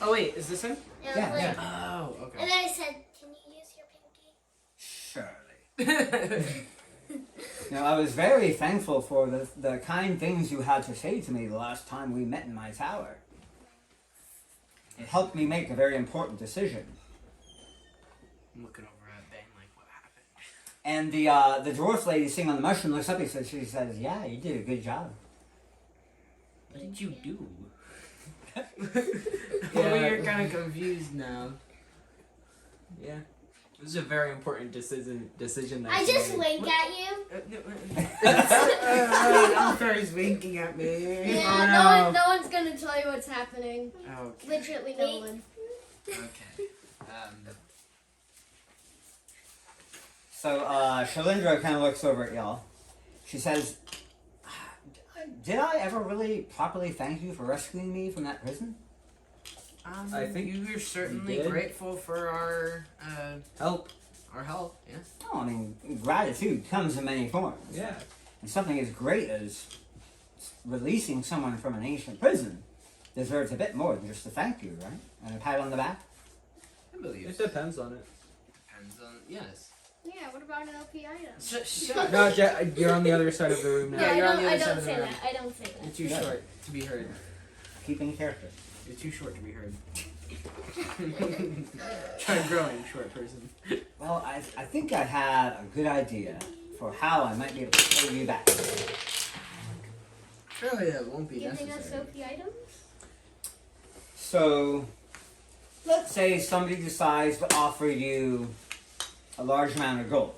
Oh wait, is this him? Yeah, Yeah, like, Oh, And okay. then I said, can you use your pinky? Surely. I was very thankful for the kind things you had to say to me the last time we met in my tower. It helped me make a very important decision. I'm looking over at Ben like, what happened? And the dwarf lady sitting on the mushroom looks up and she says, "Yeah, you did a good job." What did you do? Yeah. You're kind of confused now. Yeah. This is a very important decision that I you just made. wink at you. Alfred's winking at me. Yeah, no one's gonna tell you what's happening. Okay. Literally no one. Okay. So Shalindra kind of looks over at y'all. She says, "Did I ever really properly thank you for rescuing me from that prison?" I think you were certainly you did. grateful for our help. help. Yeah. Oh, I mean, gratitude comes in many forms. Yeah. And something as great as releasing someone from an ancient prison deserves a bit more than just a thank you, right? And a pat on the back. I believe. It depends on it. Depends on yes. Yeah, what about an LP item? Shut. No, you're on the other side of the room now. Yeah, I you're on don't, the I other side don't of the say room. that. I don't say You're that. too Yeah. short to be heard. Keeping character. You're too short to be heard. Try growing, short person. Well, I think I have a good idea for how I might be able to pay you back. Surely that won't be Giving us necessary. OP items? So, let's say somebody decides to offer you a large amount of gold.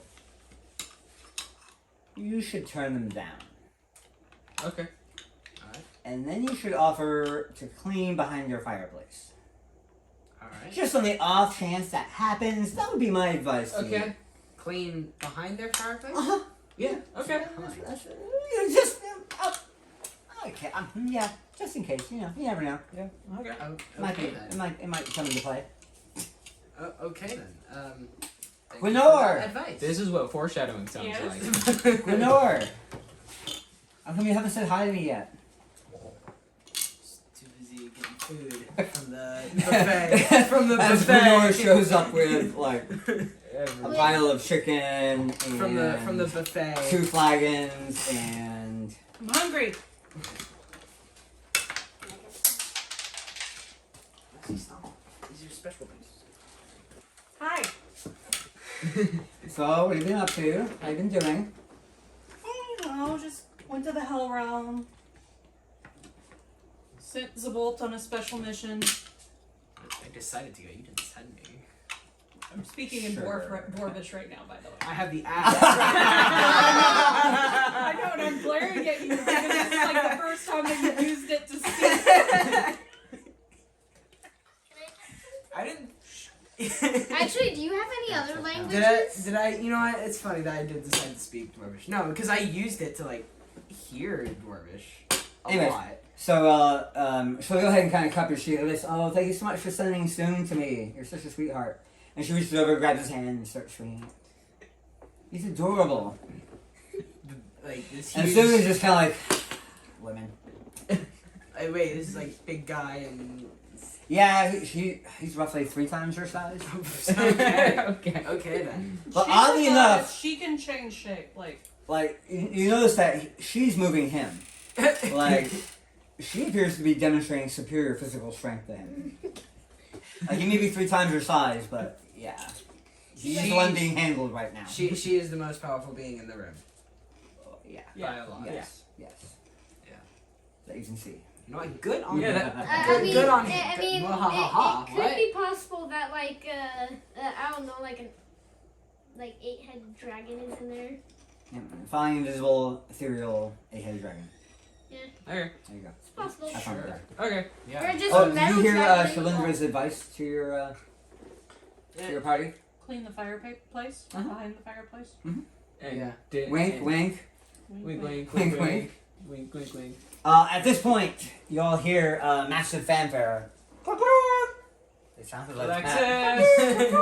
You should turn them down. Okay. And then you should offer to clean behind your fireplace. Alright. Just on the off chance that happens, that would be my advice to you. Okay. Clean behind their fireplace? Uh-huh. Yeah. Okay. Just, okay, yeah, just in case, you never know. Yeah. Okay. It might come into play. Okay then. Thank Gwenor! you for that advice. This is what foreshadowing sounds Yes. like. Lenore! How come you haven't said hi to me yet? Too busy getting food from the buffet. From the As buffet. Lenore shows up with, like, a Every- pile of chicken and From the buffet. 2 flagons and... I'm hungry. These are special ones. Hi. So, what have you been up to? How you been doing? Oh, just went to the Hell Realm. Sent Zabolt on a special mission. I decided to go. You didn't send me. I'm speaking in Sure. Dwarvish right now, by the way. I have the app. I know, and I'm glaring at you because it's like the first time that you used it to speak. I didn't. Actually, do you have any other Did I- languages? Did I? You know what? It's funny that I did decide to speak Dwarvish. No, because I used it to like hear Dwarvish a Anyways. lot. So, she'll go ahead and kind of cup your sheet of this. "Oh, thank you so much for sending Soon to me. You're such a sweetheart." And she reaches over, grabs his hand, and starts swinging it. He's adorable. Like this And huge. Soon is just kind of like, women. Wait, this is like big guy and. Yeah, he's roughly 3 times her size. okay. Okay. Okay then. But She's oddly a enough, goddess. She can change shape. like, you notice that she's moving him. Like, she appears to be demonstrating superior physical strength to him. Like, he may be 3 times her size, but yeah. He's the one being handled right now. She is the most powerful being in the room. Yeah. By a lot. Yes. Yes. Yeah. That you can see. No, good on Yeah, you. that- Good on him. I mean, Well, ha, ha, ha. it could What? be possible that like I don't know, like an 8-headed dragon is in there. Yeah, flying, invisible, ethereal, 8-headed dragon. Okay. There you go. It's possible. I found it there. Okay. Yeah. Or just Oh, a did metal you hear dragon. Shalindra's advice to your party? Clean the fireplace Uh-huh. behind the fireplace. And Yeah. Wink, wink. Wink, wink, Wink, wink, wink. Wink, wink, wink. At this point, y'all hear a massive fanfare. It sounded like that.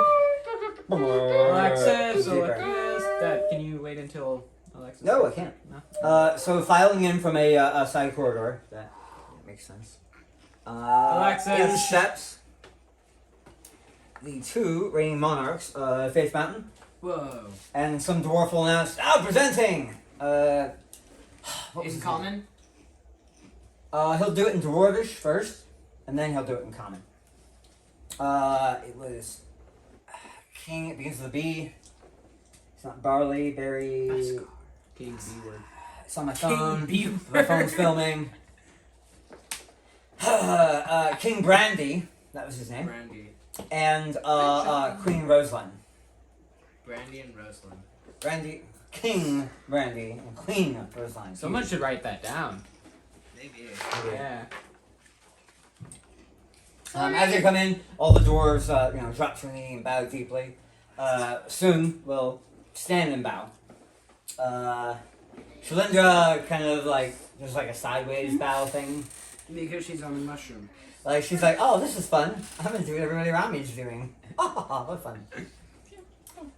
Alexis! Alexis! Deeper. Alexis! Dad, can you wait until Alexis? No, I can't. No. So filing in from a side corridor. That makes sense. Alexis. In steps the two reigning monarchs, Faith Mountain, Whoa. and some dwarf will announce, now presenting! What was In his common? name? He'll do it in Dwarvish first, and then he'll do it in common. It was King, it begins with a B. It's not barley, berry. King B word. It's on my phone. B. My phone's filming. King Brandy, that was his name. Brandy. And Queen Rosalind. Brandy and Rosalind. Brandy, King Brandy, and Queen Rosalind. Someone should write that down. Maybe. Yeah. As you come in, all the dwarves, drop to their knee and bow deeply. Soon will stand and bow. Shalindra kind of like, there's like a sideways bow thing. Because she's on a mushroom. Like, she's like, oh, this is fun. I'm gonna do what everybody around me is doing. What fun.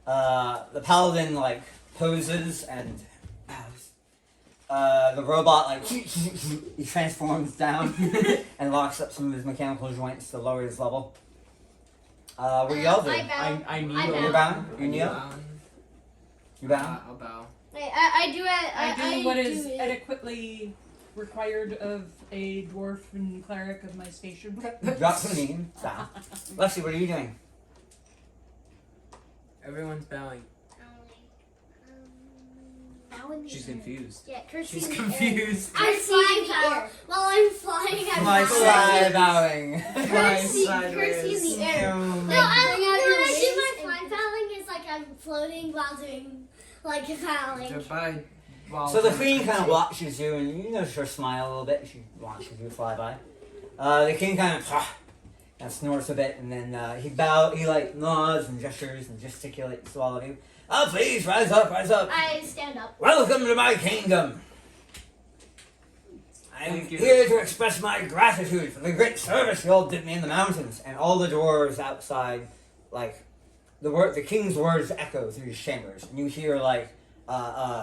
The paladin, like, poses and bows. The robot, like, he transforms down and locks up some of his mechanical joints to lower his level. What do y'all do? I bow. I need I a bow. You bow? You kneel? You bow? I'll bow. I do it. I do what is adequately required of a dwarf and cleric of my station. Drop to the knee and bow. Lexi, what are you doing? Everyone's bowing. She's confused. Yeah, Kirsty She's in the air. confused. I'm flying bow. While I'm flying, I'm Fly bowing. Fly bowing. Kirsty sideways. in the air. No, Bring out your when I wings do my and- fly bowing, it's like I'm floating while doing like a bowling. Goodbye. So the queen kind of watches you, and you notice her smile a little bit. She watches you fly by. The king kind of snorts a bit, and then he like nods and gestures and gesticulates to all of you. Oh, please rise up, rise up. I stand up. Welcome to my kingdom. I'm Thank you. here to express my gratitude for the great service you all did me in the mountains. And all the dwarves outside, like, the king's words echo through his chambers. And you hear, like,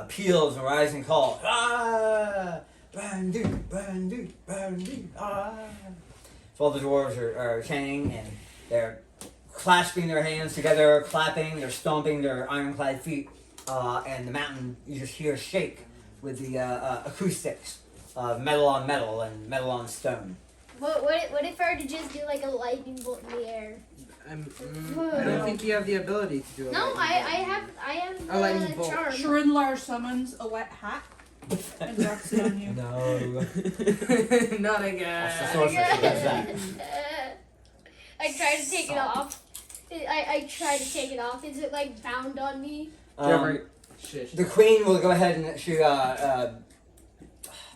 peals and rising calls. Ah! Brandy, brandy, brandy, ah! So all the dwarves are chanting, and they're clasping their hands together, clapping, they're stomping their ironclad feet, and the mountain, you just hear shake with the acoustics of metal on metal and metal on stone. What if I were to just do like a lightning bolt in the air? I don't think you have the ability to do it. No, I have A lightning the bolt. charm. Shrindlar summons a wet hat and drops it on you. No. Not again. That's the sorceress who does that. I try to take it off. I try to take it off. Is it like bound on me? Shish. The queen will go ahead and she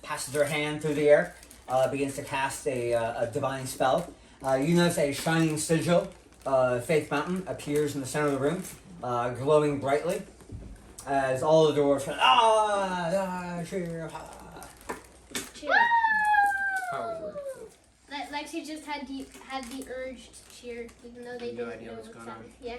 passes her hand through the air, begins to cast a divine spell. You notice a shining sigil, Faith Mountain, appears in the center of the room, glowing brightly, as all the dwarves cheer, Cheer. Power word. Lexi just had the urge to cheer, even though they No didn't idea know what's what going sound. on. Yeah.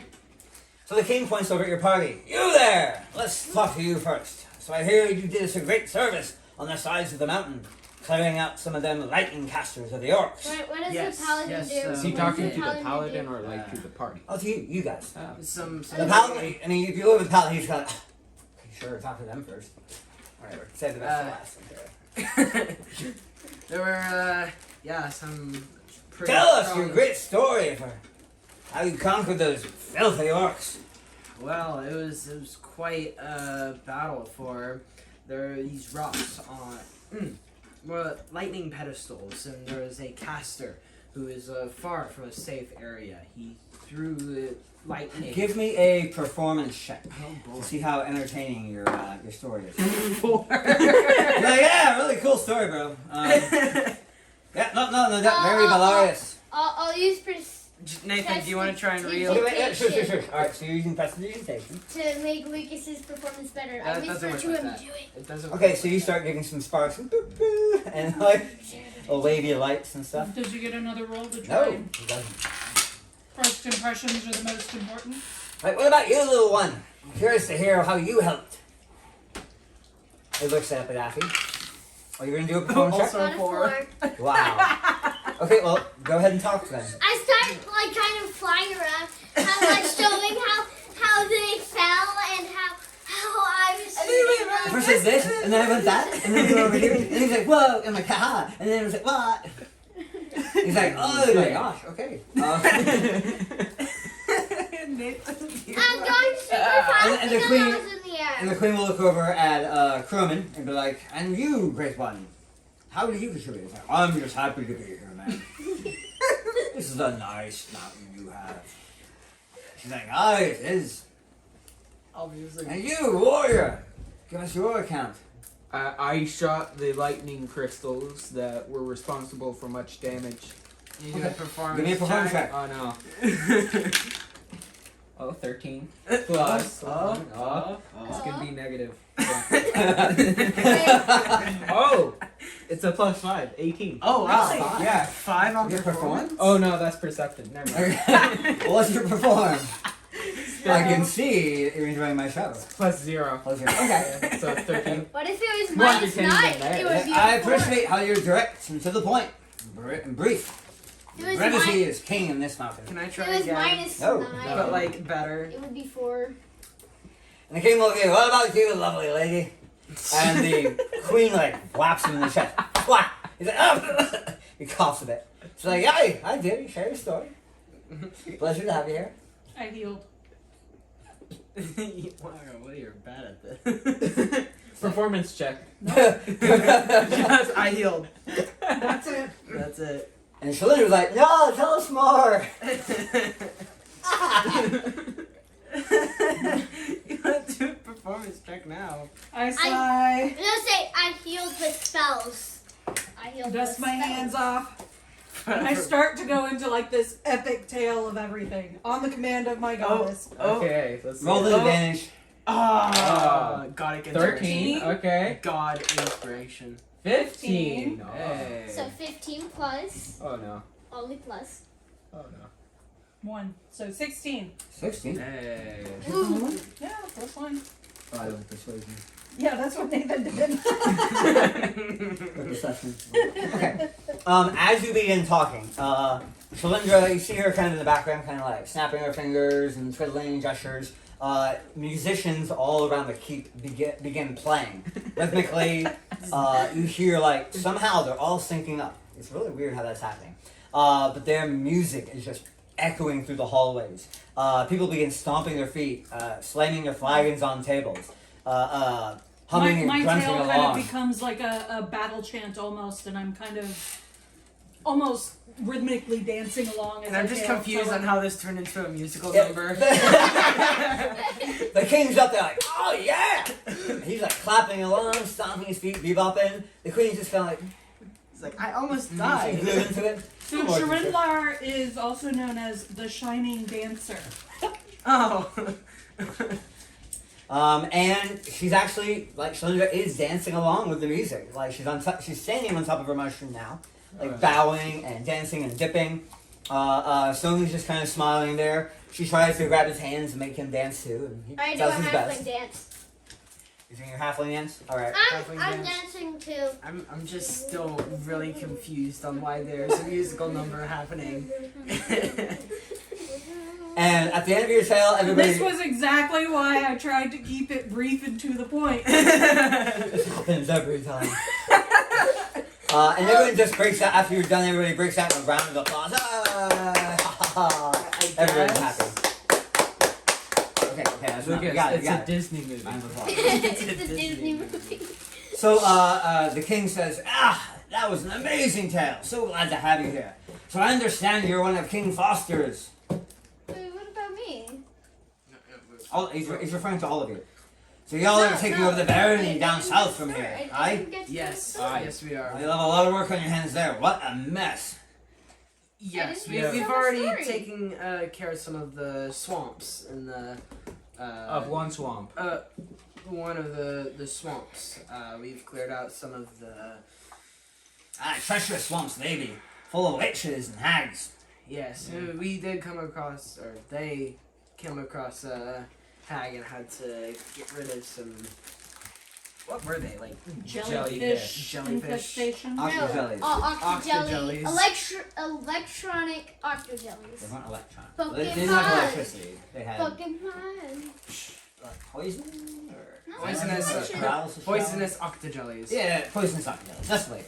So the king points over at your party. You there! Let's talk to you first. So I hear you did us a great service on the sides of the mountain, clearing out some of them lightning casters of the orcs. What does Yes, the paladin yes, do? Is he What talking does to the do? paladin or like to the party? Oh, to you guys. Oh. Some The paladin, I mean, if you live with the paladin, he's got, okay, sure, talk to them first. Alright, save the best for last. There were, some pretty Tell us strong- your great story for how you conquered those filthy orcs. Well, it was quite a battle for there are these rocks on lightning pedestals, and there was a caster who is far from a safe area. He threw the lightning. Give me a performance check Oh to see how entertaining your story is. boy. 4. You're like, yeah, really cool story, bro. Yeah, no, very hilarious. I'll use Nathan, do you want to try and reel? Okay, wait, yeah, sure. Alright, so you're using prestidigitation. to make Lucas's performance better. That I doesn't whisper work to like him, that. do it. It doesn't. Okay, so you start getting some sparks and boop, boop, and like a wavy lights and stuff. Does you get another roll to try? No, it doesn't. First impressions are the most important. Like, what about you, little one? I'm curious to hear how you helped. It looks up at Daffy. Oh, you're gonna do a performance check? Also Got a 4. 4. Wow. Okay, well, go ahead and talk to them. I started like kind of flying around, like showing how they fell and how I was. First it's this, and then I went that, and then we go over here, and he's like, whoa, and I'm like, haha, and then it was like, what? He's like, oh my gosh, okay. I'm going super fast and the because queen- I was in the air. And the queen will look over at Crewman and be like, and you, Great One, how do you contribute? He's like, I'm just happy to be here, man. This is a nice mountain you have. She's like, oh, it is. Obviously. And you, warrior, give us your account. I shot the lightning crystals that were responsible for much damage. You do a performance. Give me a performance check. Oh no. Oh, 13. Plus. It's gonna be negative. Oh! It's a plus 5. 18. Oh wow. Nice. Yeah, 5 on Your performance. Oh no, that's perceptive. Never mind. What's your perform? I can see you're enjoying my show. Plus 0. Pleasure. Okay. Yeah, so 13. What if it was More minus pretend 9? than that. It would be I a 4. appreciate how you're direct and to the point. And brief. It was, Brevity is king in this mountain. Can I it try was again? minus No. 9. But like better. It would be 4. And the king will go, what about you, lovely lady? And the queen, like, whaps him in the chest. Whack! He's like, oh! He coughs a bit. She's like, hey, I did. You share your story. Pleasure to have you here. I healed. Wow, you're bad at this. Performance check. Just, I healed. That's it. That's it. And Shalini was like, no, tell us more. You want to do a performance check now. I I'm sigh. gonna say I healed with spells. I healed Dust with my spells. hands off. And I start to go into like this epic tale of everything on the command of my goddess. Oh. Okay, let's see. Roll the Oh. advantage. Oh, God, 13. Okay. God inspiration. 15. Hey. So 15 plus. Oh no. Only plus. Oh no. 1. So 16. 16. Hey. Ooh. Yeah, plus 1. Oh, I don't persuasion. Yeah, that's what Nathan did. Perception. Okay. As you begin talking, Shalindra, you see her kind of in the background, kind of like snapping her fingers and twiddling gestures. Musicians all around the keep begin playing rhythmically. You hear like somehow they're all syncing up. It's really weird how that's happening. But their music is just echoing through the hallways. People begin stomping their feet, slamming their flagons on tables, humming my and grunting tale kind of along. becomes like a battle chant almost, and I'm kind of almost rhythmically dancing along. As And I'm I just tale, confused so on how this turned into a musical Yeah. number. The king's up there like, oh yeah! He's like clapping along, stomping his feet, bebopping. The queen's just kind of like, It's like, I almost she died. glued into it. So Sharindlar is also known as the Shining Dancer. Oh. And she's actually like Shalindra is dancing along with the music. Like she's standing on top of her mushroom now, like bowing and dancing and dipping. Sony's just kind of smiling there. She tries to grab his hands and make him dance too, and he I do a does his halfling best. dance. You doing your halfling dance? All right. Halfling I'm dance. dancing too. I'm just still really confused on why there's a musical number happening. And at the end of your tale, everybody. This was exactly why I tried to keep it brief and to the point. This happens every time. And everyone just breaks out after you're done. Everybody breaks out in a round of applause. Everyone's happy. Okay, that's Look not, you at got it. it's You got a it. Disney movie. Round of applause. It's the Disney movie. So the king says, that was an amazing tale. So glad to have you here. So I understand you're one of King Foster's. Wait, what about me? He's referring to all of you. So y'all are taking over the barony down south from here, aye? Yes. Aye. Yes, we are. You'll have a lot of work on your hands there. What a mess. Yes, didn't hear we've the already story. taken care of some of the swamps and the Of one swamp. one of the swamps. We've cleared out some of the Treacherous swamps, maybe. Full of witches and hags. yes. We did come across, or they came across a hag and had to get rid of some what were they like? Jellyfish Jellyfish. infestation. Octojellies. Octojelly. Octojellies. Electronic octojellies. They weren't electron. Pokemon. They didn't have electricity. They had Pokemon. poison or No, Poisonous, it's paralysis. Poisonous octojellies. Yeah, poisonous octojellies. That's the way.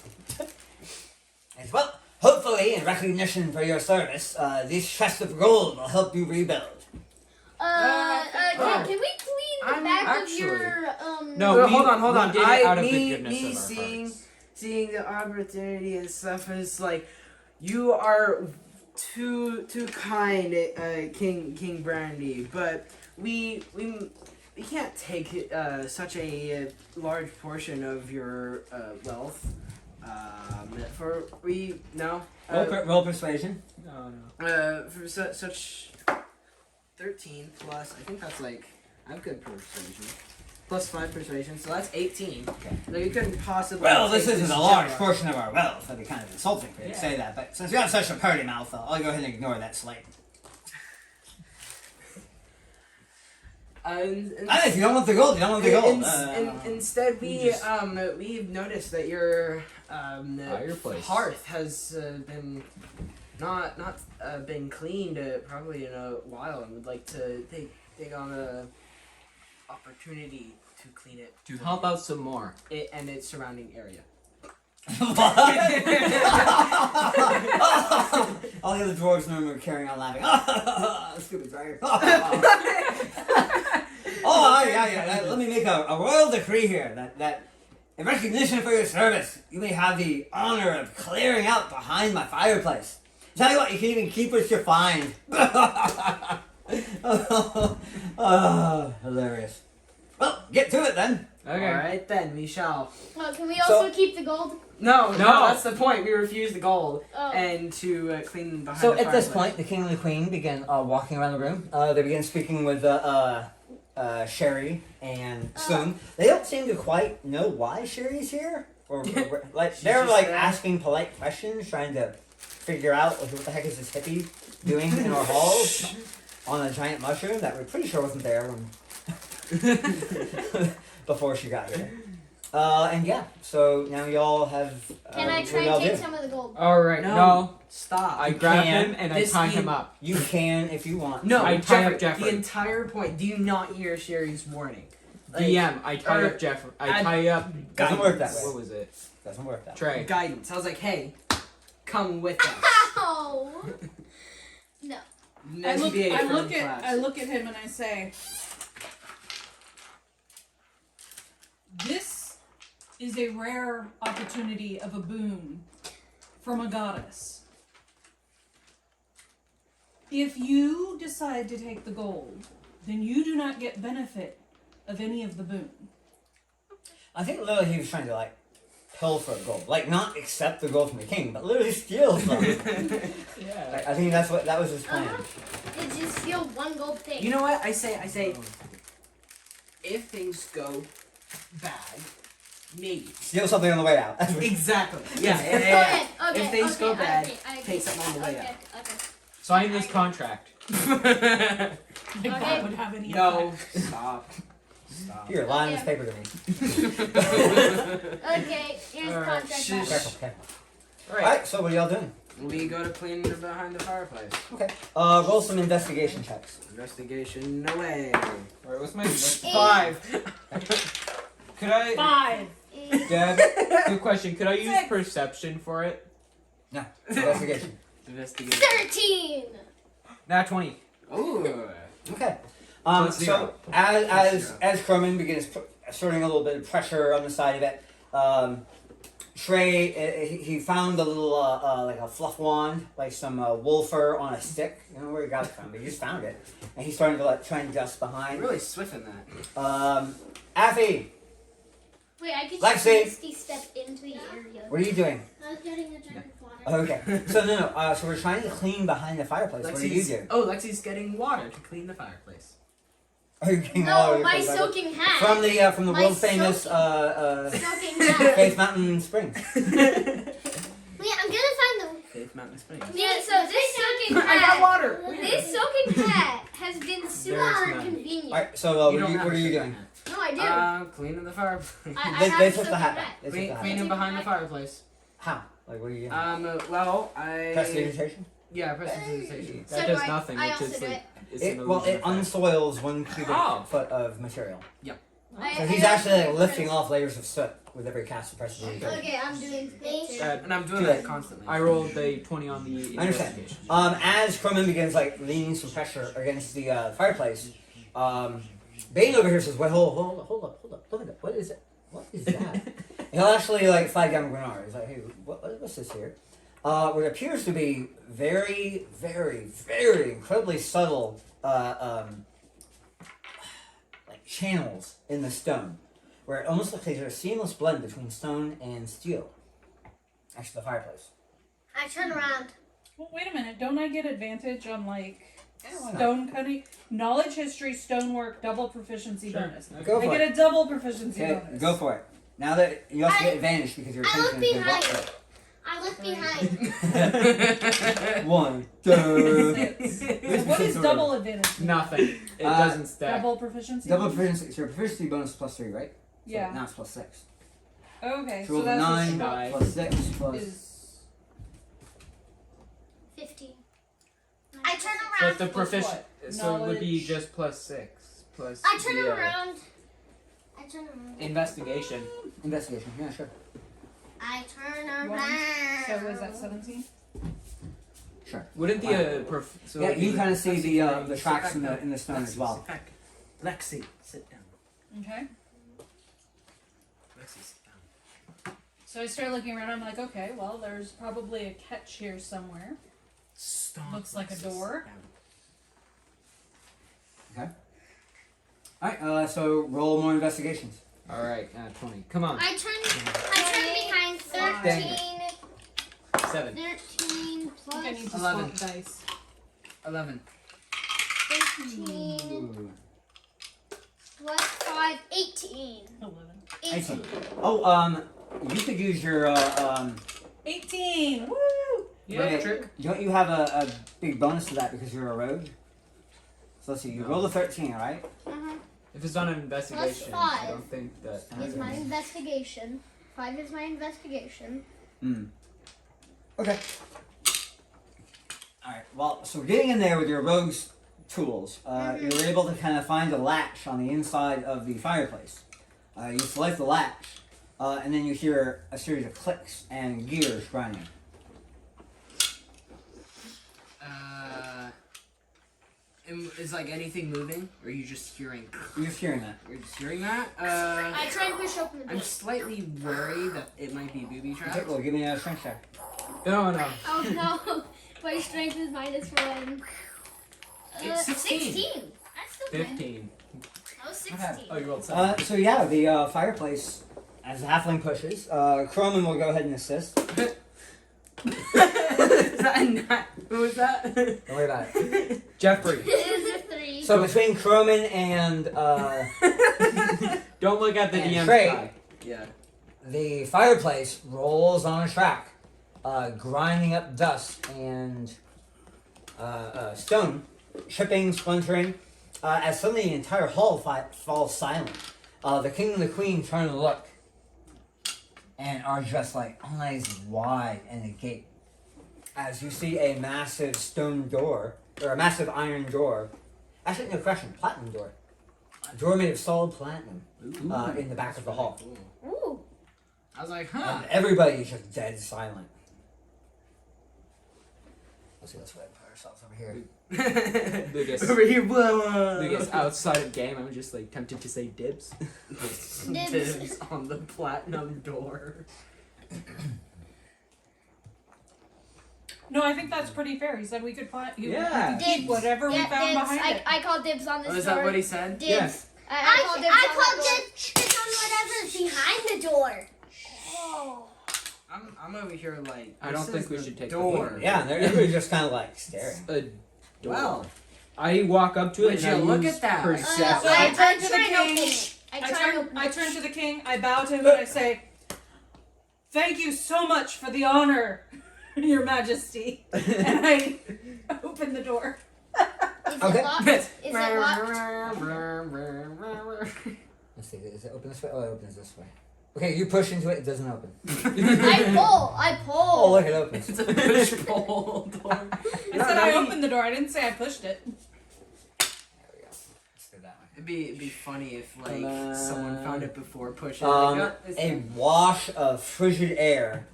As well, hopefully, in recognition for your service, this chest of gold will help you rebuild. Can we clean the I'm back actually- of your No, Well, we- hold on. we did it out of the me goodness of our seeing hearts. seeing the opportunity and stuff is like, you are too kind, King Brandy, but we can't take such a large portion of your wealth. For we no. Roll persuasion. Oh, no. For such 13 plus, I think that's like, I have good persuasion. Plus 5 persuasion, so that's 18. Okay. So you couldn't possibly. Well, this take isn't a large gem. portion of our wealth. That'd be kind of insulting for you to say that. But since you have such a purty mouth, I'll go ahead and ignore that slight. If you don't want the gold, you don't want the gold. Instead, we've noticed that your Fireplace. hearth has been not been cleaned probably in a while, and would like to take on the opportunity to clean it To help out some more. and its surrounding area. All the other dwarves in the room are carrying on laughing. Stupid dragon. Yeah. Let me make a royal decree here that in recognition for your service, you may have the honor of clearing out behind my fireplace. Tell you what, you can even keep what you find. Hilarious. Well, get to it then. Okay. All right, then we shall. Can we also keep the gold? No, No. that's the point. We refuse the gold Oh. and to clean behind. So the at this fireplace. point, the king and the queen begin walking around the room. They begin speaking with Sherry and Soon. They don't seem to quite know why Sherry's here, or like She's they're just like there. asking polite questions, trying to figure out like, what the heck is this hippie doing in our halls on a giant mushroom that we're pretty sure wasn't there when before she got here. And yeah, so now y'all have. Can I what try y'all and take do? some of the gold? Alright, No. no. Stop. I grab can. him and I This tie is- him up. You can if you want. No, I tie up Jeffrey. The entire point. Do you not hear Sherry's warning? Like, DM, I tie or- up Jeffrey. I add- tie up. Doesn't work that way. What was it? Doesn't work that way. Trey. guidance. I was like, hey, come with us. Ow! No. I look, SBA I for look the at class. I look at him and I say, "This is a rare opportunity of a boon from a goddess. If you decide to take the gold, then you do not get benefit of any of the boon." I think literally he was trying to like pilfer gold, like not accept the gold from the king, but literally steal some. Yeah. I think that was his plan. Did you steal one gold thing? You know what? I say, if things go bad, maybe. Steal something on the way out. That's what- Exactly. Yeah. Okay, okay, If things okay, go bad, I agree. take something on the way okay, out. Okay. Sign this contract. Like Okay. that would have any No. effect. Stop. Stop. Here, line this Okay. paper to me. Okay, here's Alright, contract shush. back. Careful, careful. Alright. Alright, so what are y'all doing? We go to clean behind the fireplace. Okay. Roll some investigation checks. Investigation away. Alright, what's my invest- 5. Could I 5. Dad, good question. Could I use 6. perception for it? No. Investigation. Investigation. 13! Nah, 20. Ooh. Okay. So it's So zero. as Croman begins asserting a little bit of pressure on the side of it, Trey he found a little like a fluff wand, like some wool fur on a stick. I don't know where he got it from, but he just found it, and he's starting to like try and dust behind. Really swift in that. Affy, Wait, I could Lexi. just misty step into the area. what are you doing? I was getting a drink of water. Okay. So no. So we're trying to clean behind the fireplace. What do you do? Lexi's getting water to clean the fireplace. Are you getting No, water my from the- soaking hat. from the My world famous soaking hat. Faith Mountain Springs. Wait, I'm gonna find the. Faith Mountain Springs. Yeah, so this soaking I got hat. water. This soaking hat has been super There's none. convenient. Alright, so You don't what have are a you soaking doing? hat. No, I do. Cleaning the fireplace. I They have took a the hat hat. back. They took Clean, the hat cleaning back. behind the fireplace. How? Like, what are you doing? Well, I. Prestidigitation? Yeah, prestidigitation. So That do does I. nothing. I It's also just do like it. it's It, an well, illusion it effect. unsoils 1 cubic Oh. foot of material. I- So I he's also actually do lifting press- off layers of soot with every cast of prestidigitation. Okay, I'm doing it too. And I'm doing Do that it. constantly. I rolled a 20 on the I understand. investigation. As Croman begins like leaning some pressure against the fireplace, Bane over here says, "Wait, hold up, look at that. What is it? What is that?" He'll actually like flag down Grenard. He's like, "Hey, what's this here?" What appears to be very, very, very incredibly subtle like channels in the stone, where it almost looks like there's a seamless blend between stone and steel. Next to the fireplace. I turn around. Well, wait a minute. Don't I get advantage on like why not? stone cutting, knowledge, history, stonework, double proficiency Sure. bonus? Go I for it. get a double proficiency Okay, bonus. go for it. Now that you also get I- advantage because your I look attention has been brought behind. to I look behind. it. 1, 2. Six. So what is double advantage? Nothing. It Uh, doesn't stack. Double proficiency. Double bonus? proficiency. So your proficiency bonus is +3, right? So Yeah. now it's +6. Okay. So roll So the that's 9 nine. plus 6 plus. is 15. I turn But around. the Plus proficient, what? so it would be Knowledge. just +6 plus. I turn the, around. I turn around. Investigation. Investigation. Yeah, sure. I turn One. around. So was that 17? Sure. Wouldn't the so Yeah, you kind of see the Sit tracks back in the down. in the stone as well. Sit back. Lexi, sit down. Okay. Lexi, sit down. So I start looking around. I'm like, okay, well, there's probably a catch here somewhere. Stop. Looks like a Lexi, door. sit down. All right. So roll more investigations. All right, 20. Come on. I turn behind 13. 7. 13 I think I need plus to 11. swap dice. 11. 15 Ooh. plus 5, 18. 11. 18. Oh, you could use your 18! Woo! Yeah, Wait, trick. Don't you have a big bonus to that because you're a rogue? So let's see. You rolled a 13, all right? Uh-huh. If it's on an investigation, I five. don't think that. Is my investigation. 5 is my investigation. Okay. Alright, well, so getting in there with your rogue's tools, you're able to kind of find a latch on the inside of the fireplace. You select the latch, and then you hear a series of clicks and gears grinding. Is like anything moving, or are you just hearing? You're just hearing that. You're just hearing that? I try and push open the door. I'm slightly worried that it might be booby trapped. Okay, well, give me a strength check. No, no. Oh no, my strength is -1. It's 16. 16. That's still good. 15. Oh, 16. Oh, you rolled 7. So yeah, the fireplace, as the halfling pushes, Croman will go ahead and assist. Is that a nat? Who was that? Don't worry about it. Jeffrey, It is a 3. So between Croman and don't look at the And DM Trey. sky. Yeah. the fireplace rolls on a track, grinding up dust and stone, chipping, splintering, as suddenly the entire hall falls silent. The king and the queen turn to look and are just like eyes wide and agape as you see a massive stone door, or a massive iron door. Actually, no, correction, platinum door. A door made of solid platinum in the back of the hall. Cool. Ooh. I was like, huh. And everybody is just dead silent. Let's see, let's put ourselves over here. Lucas. Over here, blah, blah. Lucas, outside of game, I'm just like tempted to say dibs. Dibs on the platinum door. No, I think that's pretty fair. He said we could find Yeah. we could keep whatever we Yeah, found dibs. behind it. I call dibs on this Oh, is door. that what he said? Dibs. Yes. I call dibs on that called door. it on whatever's behind the door. Oh. I'm over here like. I don't this think is we the should take the door. door. Yeah, and everybody's just kind of like staring. A door. Well, I walk up to it Would and I you look use at that? perception. So I turn to the try and open king. it. I I try and turn, open I it. turn to the king. I bow to him and I say, "Thank you so much for the honor, Your Majesty." And I open the door. Is Okay. it locked? Is it locked? Let's see. Is it open this way? Oh, it opens this way. Okay, you push into it. It doesn't open. I pull. Oh, look, it opens. It's a push pull door. I said I opened the door. I didn't say I pushed it. There we go. Let's do that one. It'd be funny if someone found it before pushing. A wash of frigid air.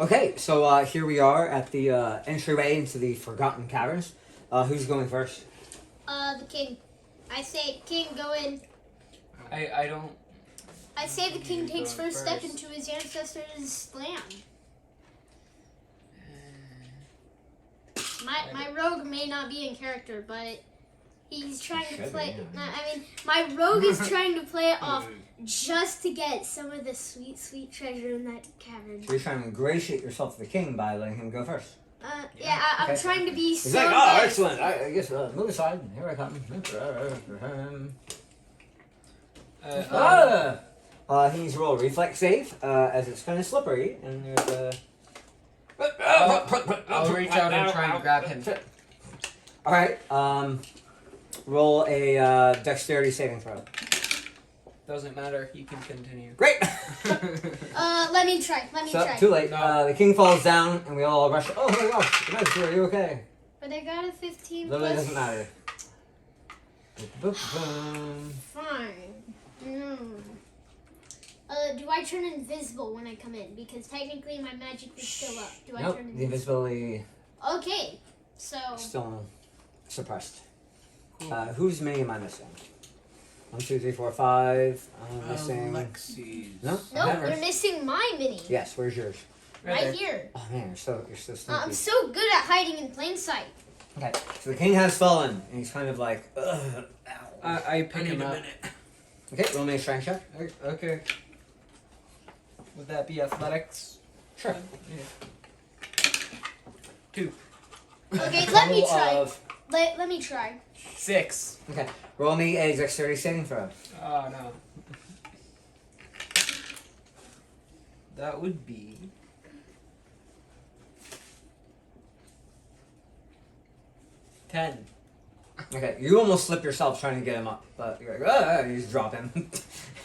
Okay, so here we are at the entryway into the Forgotten Caverns. Who's going first? The king. I say, king, go in. I don't. I say the king You takes going first step first. into his ancestors' land. My rogue may not be in character, but he's trying to Should play. be, I mean, my rogue is trying to play it off just to get some of the sweet, sweet treasure in that cavern. So you're trying to ingratiate yourself to the king by letting him go first. I'm Okay. trying to be He's so like, oh, good. excellent. I guess move aside. Here I come. He needs to roll a reflex save, as it's kind of slippery, and there's a... I'll reach out and try and grab him. Alright, roll a dexterity saving throw. Doesn't matter. You can continue. Great! Let me try. So, too late. No. The king falls down, and we all rush. Oh my gosh, Master, are you okay? But I got a 15 Literally plus. doesn't matter. Fine. Do I turn invisible when I come in? Because technically my magic is still up. Do I Nope, turn the invisible? invisibility Okay. So. still suppressed. Whose mini am I missing? 1, 2, 3, 4, 5. I'm missing. Lexi's. No? No, Okay. you're missing my mini. Yes, where's yours? Right here. Oh man, you're so sneaky. I'm so good at hiding in plain sight. Okay, so the king has fallen, and he's kind of like, ugh, ow. I pick him up. Okay, roll me a strength check. Okay. Would that be athletics? Sure. Okay, let me Total try. of- Let me try. 6. Okay, roll me a dexterity saving throw. Oh no. That would be 10. Okay, you almost slip yourself trying to get him up, but you're like, ah, you just drop him.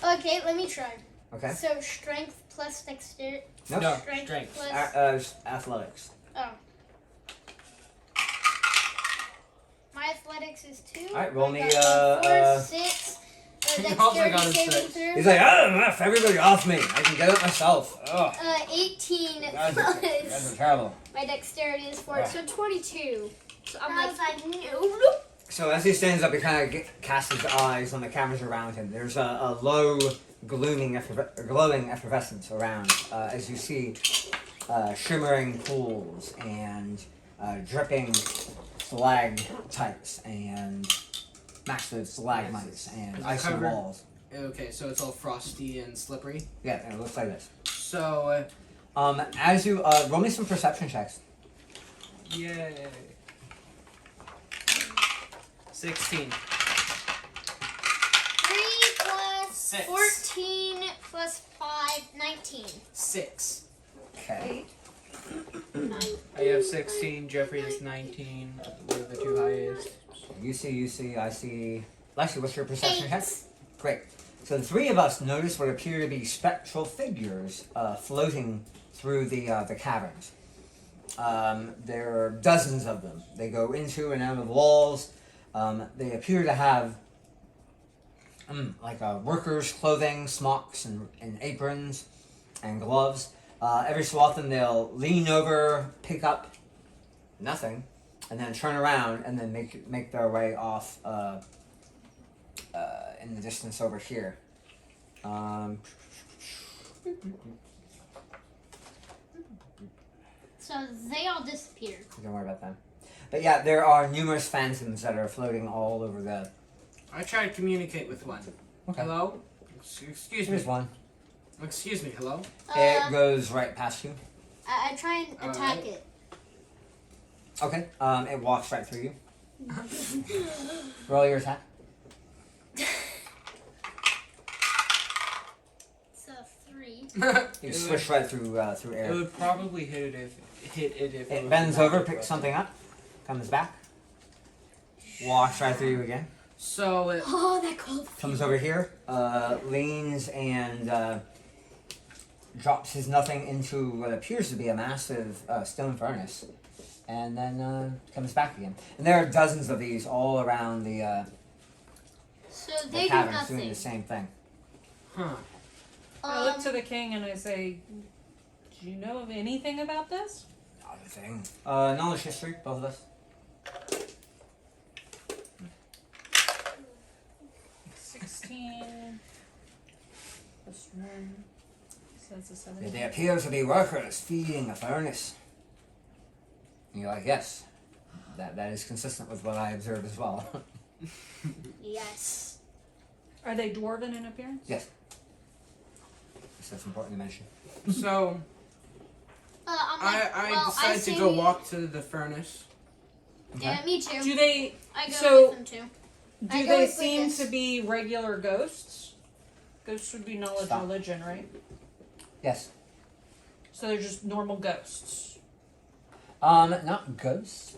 Okay, let me try. Okay. So strength plus dexterity. Nope. No, Strength plus. Athletics. Oh. My athletics is 2. Alright, roll me, I got 4, 6. You also got Dexterity a saving 6. throw. He's like, ah, everybody off me. I can get it myself. Ugh. 18 You guys plus. are terrible. My dexterity is 4, Right. so 22. So I'm I like, was like, no. So as he stands up, he kind of casts his eyes on the cameras around him. There's a low, glowing effervescence around as you see shimmering pools and dripping stalactites and massive stalagmites and Is it icy covered? walls. Okay, so it's all frosty and slippery. Yeah, and it looks like this. So, As you roll me some perception checks. Yay. 16. 3 plus 6. 14 plus 5, 19. 6. Okay. I have 16. Jeffrey is 19. We're the two highest. You see, I see. Lexi, what's your perception check? 8. Great. So the three of us notice what appear to be spectral figures floating through the caverns. There are dozens of them. They go into and out of walls. They appear to have workers' clothing, smocks and aprons and gloves. Every so often they'll lean over, pick up nothing, and then turn around and then make their way off in the distance over here. So they all disappeared. Don't worry about them. But yeah, there are numerous phantoms that are floating all over the... I tried to communicate with one. Okay. Hello? Excuse me. Here's one. Excuse me, hello? It goes right past you. I try and attack it. Okay. It walks right through you. Roll your attack. It's a 3. You swish right through It air. would probably hit it if It was bends a over, magic picks weapon. something up, comes back. walks right through you again. So Oh, that cold. Comes over here, leans and drops his nothing into what appears to be a massive stone furnace, and then comes back again. And there are dozens of these all around the So they do caverns doing nothing. the same thing. huh. I look to the king and I say, "Do you know of anything about this?" Not a thing. Knowledge history, both of us. 16 plus 1. So that's a 7. They appear to be workers feeding a furnace. And you're like, yes, that is consistent with what I observed as well. Yes. Are they dwarven in appearance? Yes. So that's important to mention. So I'm like, I well, decide say, to go walk to the furnace. Yeah, me too. Do they I go so- with them too. do I go they with seem this. to be regular ghosts? Ghosts would be knowledge Stop. religion, right? Yes. So they're just normal ghosts. Not ghosts.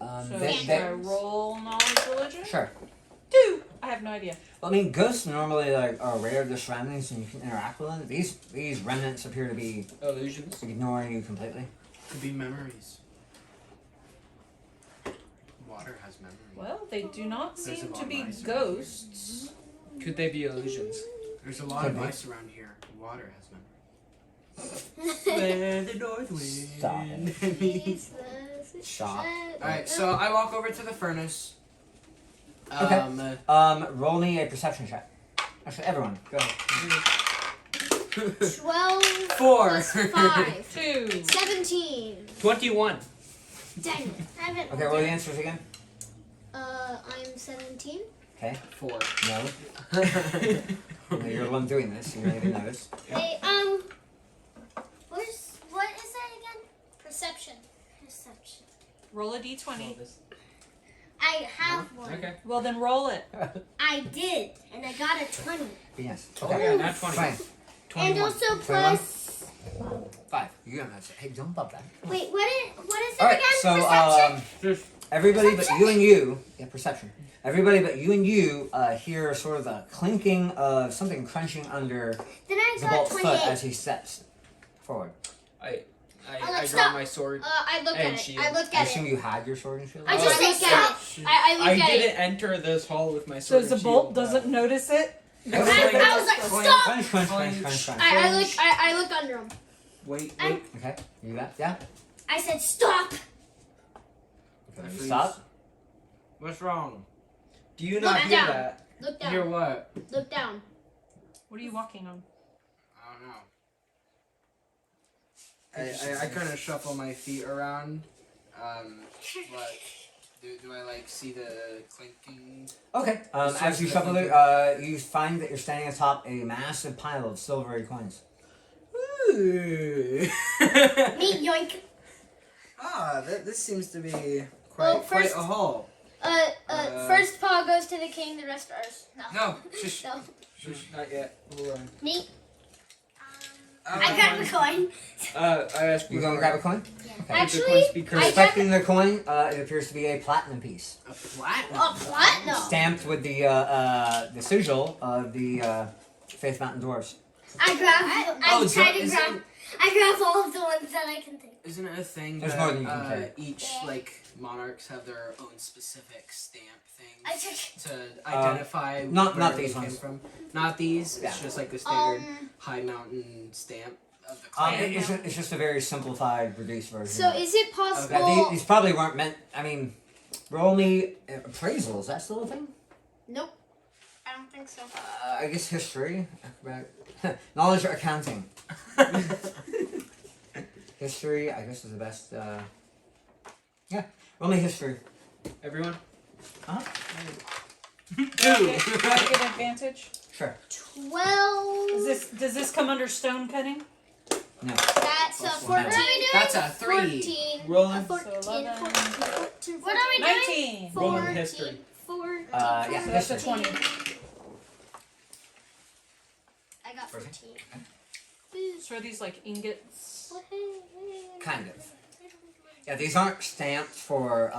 So they, should they, I roll knowledge religion? sure. Do I have no idea. Well, I mean, ghosts normally like are aware of their surroundings and you can interact with them. These remnants appear to be Illusions. ignoring you completely. Could be memories. Water has memories. Well, they do not There's seem a lot to of be ice around ghosts. Could they be illusions? There's a lot Could of be. ice around here. Water has memories. Where the north wind. Stop it. Stop. Alright, so I walk over to the furnace. Okay. Roll me a perception check. Actually, everyone, go ahead. 12 4. plus 5. 2. 17. 21. Dang it. I haven't. Okay, what are the answers again? I'm 17. Okay. 4. No. No, you're the one doing this. You don't even notice. Hey, what is that again? Perception. Perception. Roll a d20. I have one. Okay. Well, then roll it. I did, and I got a 20. Yes. Oh Okay. yeah, not 20. Fine. 21. And also plus. 5. You got that. Hey, don't bump that. Wait, what is it All right. again? So, Perception? Just everybody but you and you. Yeah, perception. Everybody but you and you hear sort of the clinking of something crunching under Then I the got bolt's foot 28. as he steps forward. I draw my sword. I look And at it. shield. I look I at assume it. you had your sword and shield. I just Oh, look at it. I I look at didn't it. enter this hall with my So sword. the and bolt shield, doesn't notice it. I was like, stop! Crunch, crunch, crunch, crunch, crunch. I look under him. Wait, I'm- wait. Okay, you got yeah. I said, stop! Okay, Freeze. stop. What's wrong? Do you Look not hear down. that? Look Hear down. what? Look down. What are you walking on? I don't know. I kind of shuffle my feet around. But do I like see the clinking? Okay. Besides As you the shuffle thinking. it, you find that you're standing atop a massive pile of silvery coins. Ooh. Me, yoink. This seems to be Well, quite first- a haul. First paw goes to the king, the rest are ours. No, shush. No. Shush, not yet. Hold on. Me. Um, I grabbed a coin. I asked You gonna grab a coin? Actually, Respecting the coin, it appears to be a platinum piece, A platinum. a platinum. stamped with the sigil of the Faith Mountain Dwarves. I Oh, tried to is grab. it- I grabbed all of the ones that I can think. Isn't it a thing There's that more than you can carry. each monarchs have their own specific stamp I things took. to identify not where these they came ones. from? Not these. Yeah. It's just like the standard high mountain stamp of the clan. It's just a very simplified, reduced version. So of it. is it possible? These probably weren't meant. I mean, roll me appraisal. Is that still a thing? Nope. I don't think so. I guess history, knowledge or accounting. History, I guess, is the best. Yeah, roll me history. Everyone? Do I get advantage? Sure. 12. Does this come under stone cutting? No. That's a Plus 14. one. That's a 3. 14. Rolling. A 14. So 11. 14. What are we doing? 19. Rolling 14. history. 14. Yeah, So that's a history. 20. I got 14. So are these like ingots? Kind of. Yeah, these aren't stamped for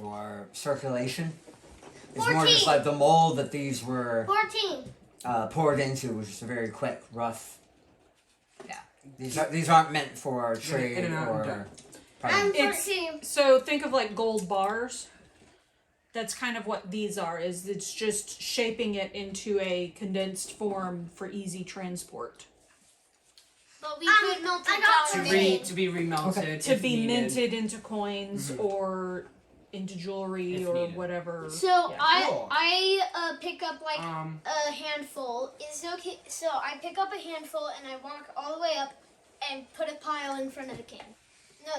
for circulation. It's more 14. just like the mold that these were 14. poured into was just a very quick, rough. Yeah, these aren't meant for trade in and out and or. done. I'm It's- 14. So think of like gold bars. That's kind of what these are. Is it's just shaping it into a condensed form for easy transport. But we could melt I it got down. to and To be remelted. Okay. To if be needed. minted into coins or into jewelry If or needed. whatever. So Yeah. Cool. I pick up like Um, a handful. Is it okay? So I pick up a handful and I walk all the way up and put a pile in front of the king. No,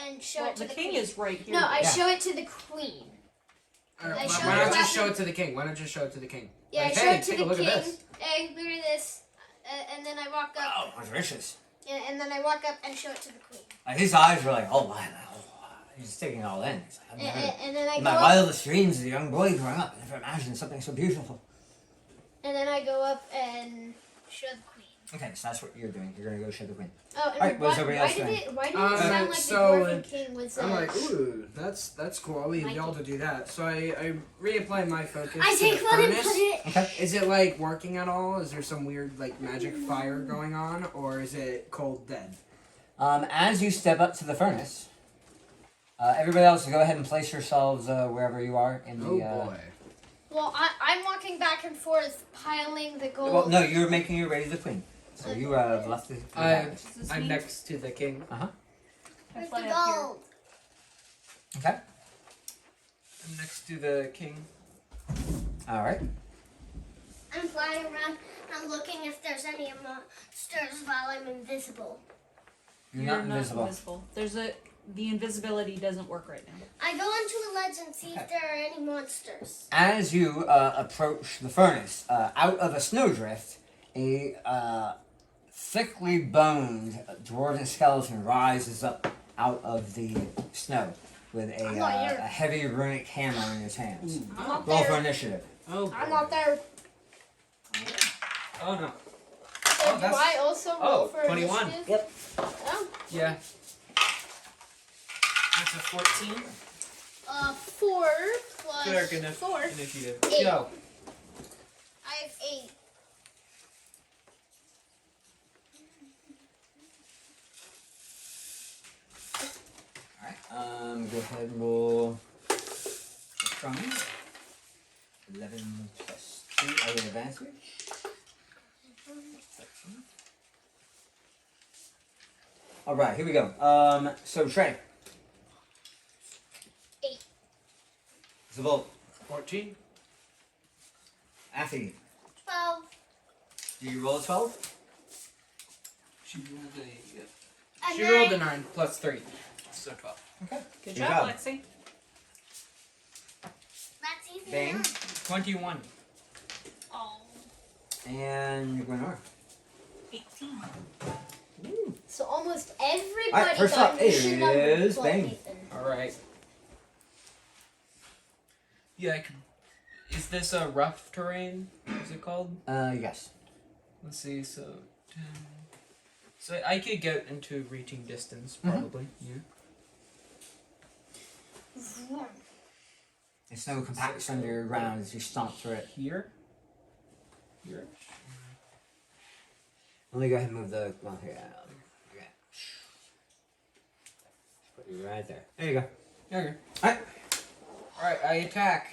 and show Well, it to the the king queen. is right here. No, I Yeah. show it to the queen. I why show not it just to- show it to the king? Why not just show it to the king? Yeah, Like, I show hey, it to take the a look king. at this. Hey, look at this. And then I walk up. Oh, that's vicious. Yeah, and then I walk up and show it to the queen. Like his eyes were like, oh my, he's taking it all in. He's like, I've And, never, and then I in go my up. wildest dreams as a young boy growing up, I never imagined something so beautiful. And then I go up and show the queen. Okay, so that's what you're doing. You're gonna go show the queen. Oh, and Alright, what was everybody why else did saying? it sound like so, the dwarven king was? I'm like, ooh, that's cool. I'll leave Like y'all to do that. So I reapply my focus. I to take the one and furnace. put it. Okay. Is it like working at all? Is there some weird like magic fire going on, or is it cold dead? As you step up to the furnace, everybody else, go ahead and place yourselves wherever you are in the. Oh boy. Well, I'm walking back and forth, piling the gold. Well, no, you're making your way to the queen. So you have left the. I- Does this I'm mean next to the king. I Where's fly the up here? gold? Okay. I'm next to the king. All right. I'm flying around. I'm looking if there's any monsters while I'm invisible. You're not invisible. There's the invisibility doesn't work right now. I go into the ledge and see if there are any monsters. As you approach the furnace, out of a snowdrift, a thickly boned dwarven skeleton rises up out of the snow with I'm not here. a heavy runic hammer in his hands. I'm not Roll for there. initiative. Oh. I'm not there. Oh no. So do that's- I also roll oh, for 21. initiative? Yep. Oh, Yeah. That's a 14. 4 plus Cleric inif- 4. initiative. 8. Go. I have 8. Alright, go ahead and roll the from 11 plus 2 at an advantage. Alright, here we go. So Trey. 8. Zabul. 14. Affy. 12. Do you roll a 12? She rolled a. And She then rolled a 9 plus 3. So 12. Okay. Good Good job, job. Lexi. That's easy. Bang. enough. 21. Oh. And Gwenor. 18. So almost everybody Alright, first got up initial number is but Bane. Nathan. Alright. Yeah, I could. Is this a rough terrain? Is it called? Yes. Let's see, so 10. So I could get into reaching distance, probably. Yeah. The snow compacts under your ground as you stomp through it. Here? Here? Let me go ahead and move the. Well, here. Okay. Put you right there. There you go. Okay. Alright. Alright, I attack.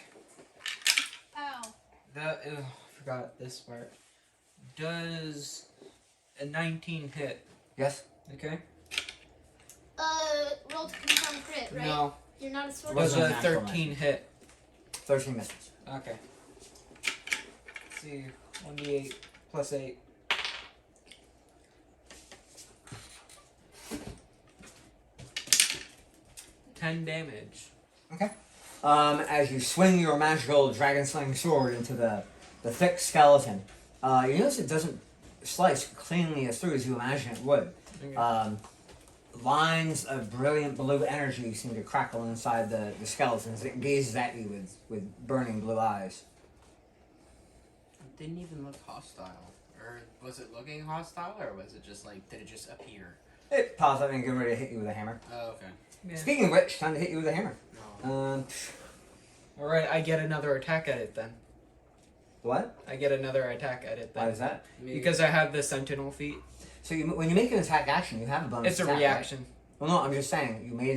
Ow. I forgot this part. Does a 19 hit? Yes? Okay. Roll to confirm crit, right? No. You're not a sword. Does Wasn't a a natural 13 hit? 13 misses. Okay. Let's see. 1d8 plus 8. $10 damage. Okay. As you swing your magical dragon slaying sword into the thick skeleton, you notice it doesn't slice cleanly as through as you imagine it would. Okay. Lines of brilliant blue energy seem to crackle inside the skeleton as it gazes at you with burning blue eyes. It didn't even look hostile. Or was it looking hostile, or was it just like, did it just appear? It pops up and get ready to hit you with a hammer. Oh, okay. Yeah. Speaking of which, time to hit you with a hammer. No. Alright, I get another attack at it then. What? I get another attack at it then. Why is that? Because I have the Sentinel feat. So when you make an attack action, you have a bonus. It's a attack, reaction. Right? Well, no, I'm just saying you made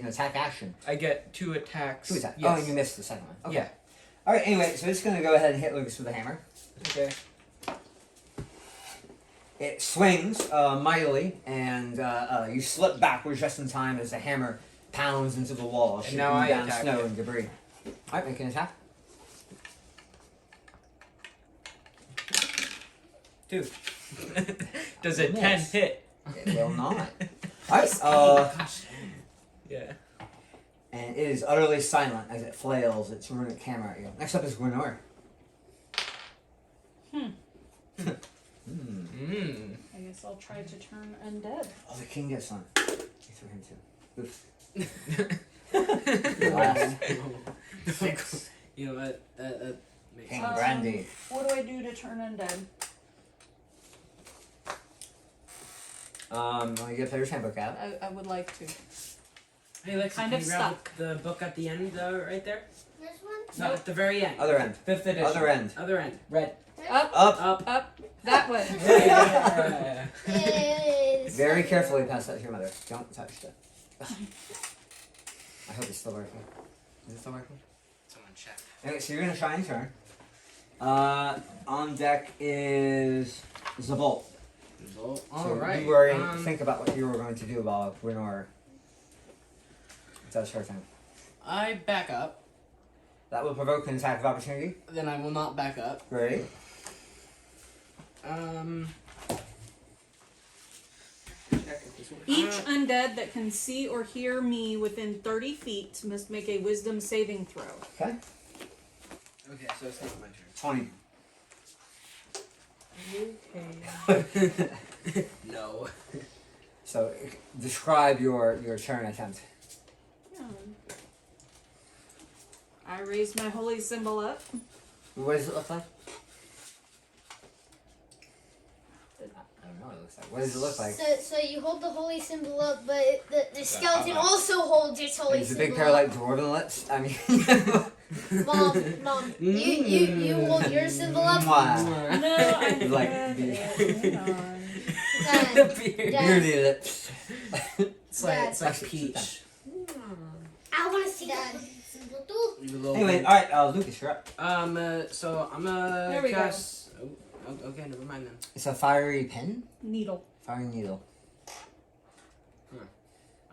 an attack action. I get 2 attacks. 2 attacks. Yes. Oh, and you missed the second one. Okay. Yeah. All right. Anyway, so it's gonna go ahead and hit Lucas with a hammer. Okay. It swings mightily, and you slip backwards just in time as the hammer pounds into the wall, shooting now I down attack snow it. and debris. All right, make an attack. 2. Does a 10 Miss. hit? It will not. All right. Gosh. Yeah. And it is utterly silent as it flails its runic hammer at you. Next up is Gwenor. Mmm. I guess I'll try to turn undead. Oh, the king gets one. You threw him too. Oof. Last. 6. You know what? Makes King sense. Brandy. What do I do to turn undead? When you get player's handbook out. I would like to. Hey, Lex, Kind can of you grab stuck. the book at the end, right there? This one? No, at the very end. Other end. 5th edition. Other end. Other end. Red. Up, Up. Up. that one. Yeah. Is Very carefully pass that to your mother. Don't touch that. I hope it's still working. Is it still working? Someone check. Anyway, so you're gonna try and turn. On deck is Zabolt. Oh, So alright. you were in, think about what you were going to do while Gwenor does her thing. I back up. That will provoke an attack of opportunity. Then I will not back up. Ready? Each undead that can see or hear me within 30 feet must make a wisdom saving throw. Okay. Okay, so it's not my turn. 20. No. So describe your turn attempt. I raise my holy symbol up. What does it look like? I don't know what it looks like. What does it look like? So you hold the holy symbol up, but the skeleton also holds its holy It's a symbol big pair of like up. dwarven lips. I mean, Mom, you hold your symbol up. Mwah. No, I Like have the- it. Hang on. Dad, Beardy lips. It's like, Dad. it's like peach. I want to see that symbol too. You little Anyway, bit. alright, Lucas, you're up. So I'm There we go. cast. Oh, okay, never mind then. It's a fiery pen? Needle. Fiery needle.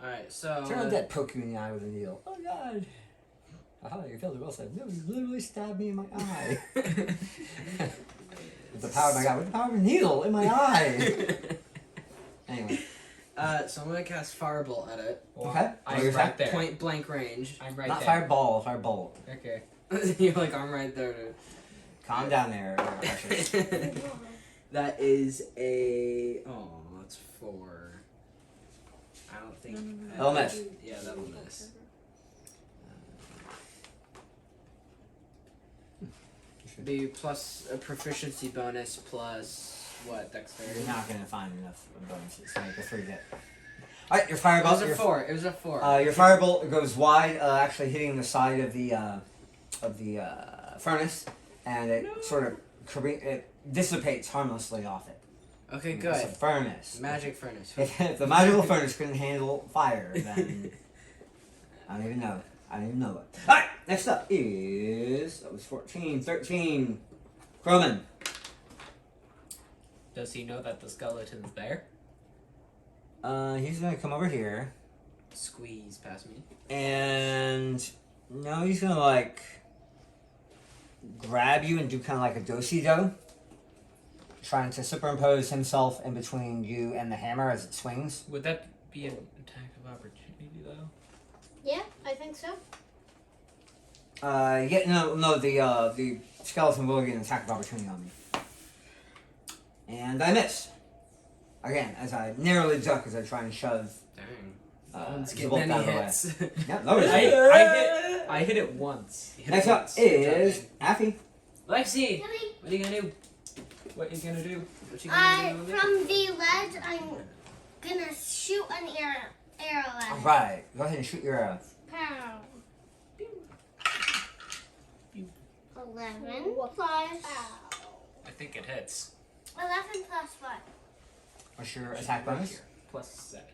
Alright, so. Turn on that, poke you in the eye with a needle. Oh god. Aha, your killer will say, no, you literally stabbed me in my eye. With the power of my god, with the power of a needle in my eye. Anyway. So I'm gonna cast Firebolt at it. Okay. I'm Your right attack? there. Point blank range. I'm right Not there. fireball, firebolt. Okay. You're like, I'm right there. Calm down there, Precious. That is a. Oh, that's 4. I don't think. That'll miss. Yeah, that'll miss. Be plus a proficiency bonus plus what? Dexterity? You're not gonna find enough bonuses to make a 3 hit. Alright, your fireball. It was a 4. It was a 4. Your firebolt goes wide, actually hitting the side of the furnace, and it sort of it dissipates harmlessly off it. Okay, It's good. a furnace. Magic furnace. If the magical furnace couldn't handle fire, then I don't even know. I don't even know it. Alright, next up is that was 14, 13. Croman. Does he know that the skeleton's there? He's gonna come over here, Squeeze past me. and no, he's gonna like grab you and do kind of like a do-si-do, trying to superimpose himself in between you and the hammer as it swings. Would that be an attack of opportunity though? Yeah, I think so. The skeleton will get an attack of opportunity on me, and I miss again as I narrowly duck as I try and shove. Dang. Let's get Zabolt many down the way. hits. Yep, no, it's I hit it once. Next up is Affy. Lexi! Coming. What are you gonna do? What are you gonna do? What you gonna do? From the ledge, I'm gonna shoot an arrow at him. Alright, go ahead and shoot your arrow. Pow. 11 plus I think it hits. 11 plus what? What's your attack bonus? Plus 7.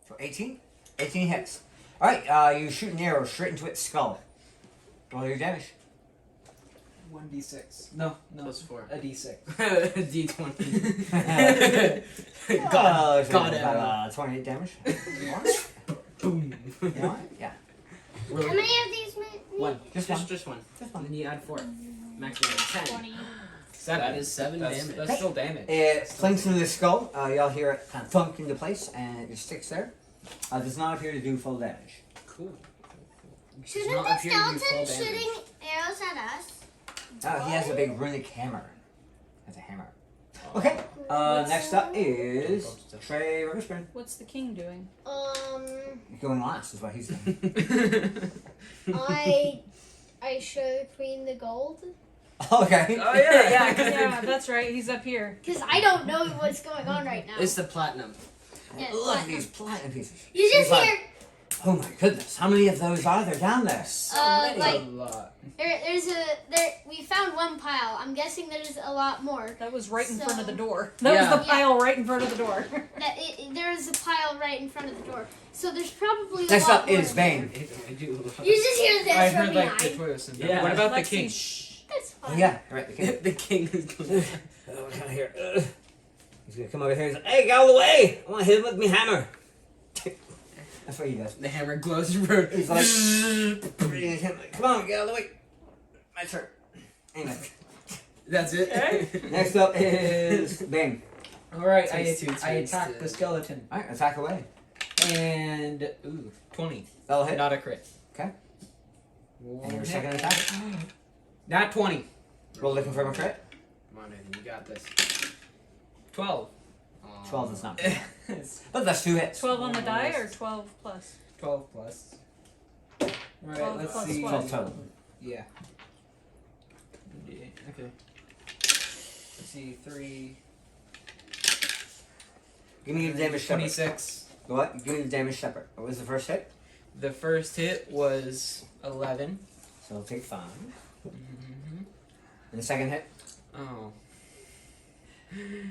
So 18? 18 hits. Alright, you shoot an arrow straight into its skull. Roll your damage. 1d6. No, Plus 4. a d6. D20. God, got it. about 28 damage. You want it? Boom. You want it? Yeah. How many of these One. Just Just one. Just And one. then you add 4. Maximum 10. 20. 7. That is 7 That's, damage. that's still damage. It clinks into the skull. Y'all hear it kind of thunk into place, and it just sticks there. Does not appear to do full damage. Cool. Shouldn't not the appear to do skeleton full damage. shooting arrows at us? He has a big runic hammer. That's a hammer. Okay. Next up is Trey Riversburn. What's the king doing? Going last is what he's doing. I show Queen the gold Okay. Oh yeah, yeah. Yeah, that's right. He's up here. because I don't know what's going on right now. It's the platinum. Yeah, Look at platinum. these platinum pieces. You just He's like, hear. oh my goodness, how many of those are there down there? Like A lot. we found one pile. I'm guessing there's a lot more. That was right in So- front of the door. That Yeah. was the pile right in front of the door. There's a pile right in front of the door. So there's probably a Next lot up more is in there. Bane. I do. You just hear this I from heard like the behind. Toyo symbol. Yeah. What about the Lexi, king? shh. That's Oh fine. yeah, right. The king. The king is going. Oh, come here. He's gonna come over here. He's like, "Hey, get out of the way! I want to hit him with me hammer." That's what he does. The hammer glows in front. He's like, "Come on, get out of the way." My turn. Anyway, That's it. next up is Bane. Alright, Takes two I turns attack to- the skeleton. All right, attack away. And Ooh, 20. That'll hit. Not a crit. And one your hit. second attack. Not 20. Roll to confirm a crit. Come on, Nathan, you got this. 12. 12 is not. But that's 2 hits. 12 on the die or 12 plus? 12 plus. Alright, 12 let's plus see. what? 12 total. Yeah. Okay. Let's see, 3. Give me the damage separate. 26. What? Give me the damage separate. What was the first hit? The first hit was 11. So take 5. Mm-hmm. And the second hit? Oh.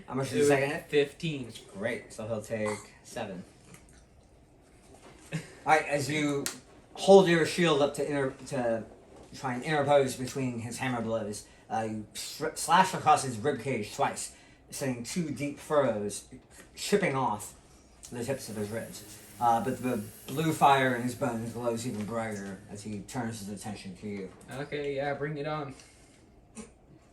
How much is the second hit? 15. Great. So he'll take 7. Alright, as you hold your shield up to try and interpose between his hammer blows, you slash across his ribcage twice, sending 2 deep furrows, chipping off the tips of his ribs. But the blue fire in his bones glows even brighter as he turns his attention to you. Okay, yeah, bring it on.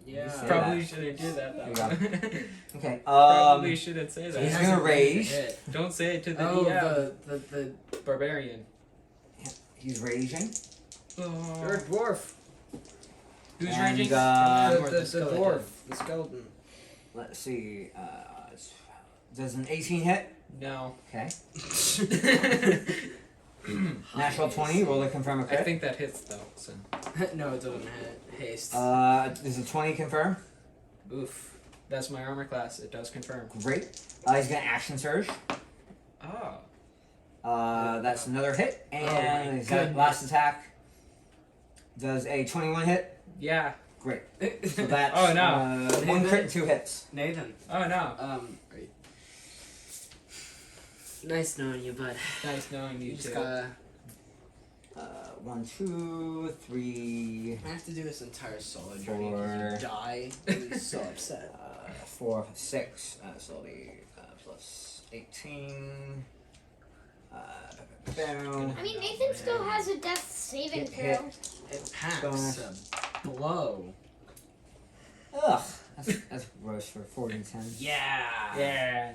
Yeah. Say Probably shouldn't do that There you though. Okay, Probably shouldn't say so he's that. gonna rage. Don't say it to the Oh, DM. the Barbarian. He's raging. You're a Oh. dwarf. Who's And, raging? Or the skeleton. dwarf. The skeleton. Let's see. Does an 18 hit? No. Okay. Natural 20. Roll to confirm a I crit. think that hits though. So. No, it doesn't hit. Haste. Does a 20 confirm? Oof. That's my armor class. It does confirm. Great. He's gonna action surge. Oh. That's another hit. my And his goodness. last attack does a 21 hit. Yeah. Great. So that's Oh, no. 1 crit and 2 hits. Nathan. Oh no. Right. Nice knowing you, bud. Nice knowing you You just too. gotta. 1, 2, 3, I have to do this entire solo journey. Four. If you die, I'll be so upset. 4, 6. So it'll be plus 18. Boom. I mean, Nathan still has a death saving Hit. throw. It packs Bonus. a blow. Ugh. That's gross for 40 and 10. Yeah. Yeah.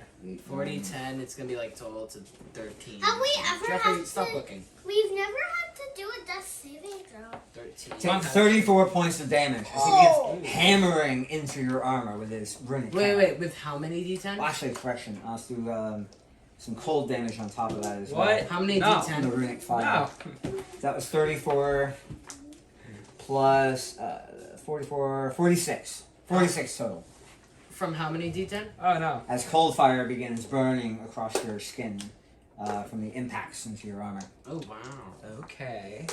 40, 10, it's gonna be like total to 13. Have we ever Jeffrey, had stop to- looking. We've never had to do a death saving throw. 13. Take 34 points of damage as he gets hammering into your armor with his runic hammer. Wait, with how many D10? Well, actually, correction. I'll do some cold damage on top of that as well. What? How many No. From the D10? runic fire. No. That was 34 plus 44, 46. 46 total. From how many D10? Oh no. as cold fire begins burning across your skin from the impacts into your armor. Oh wow. Okay.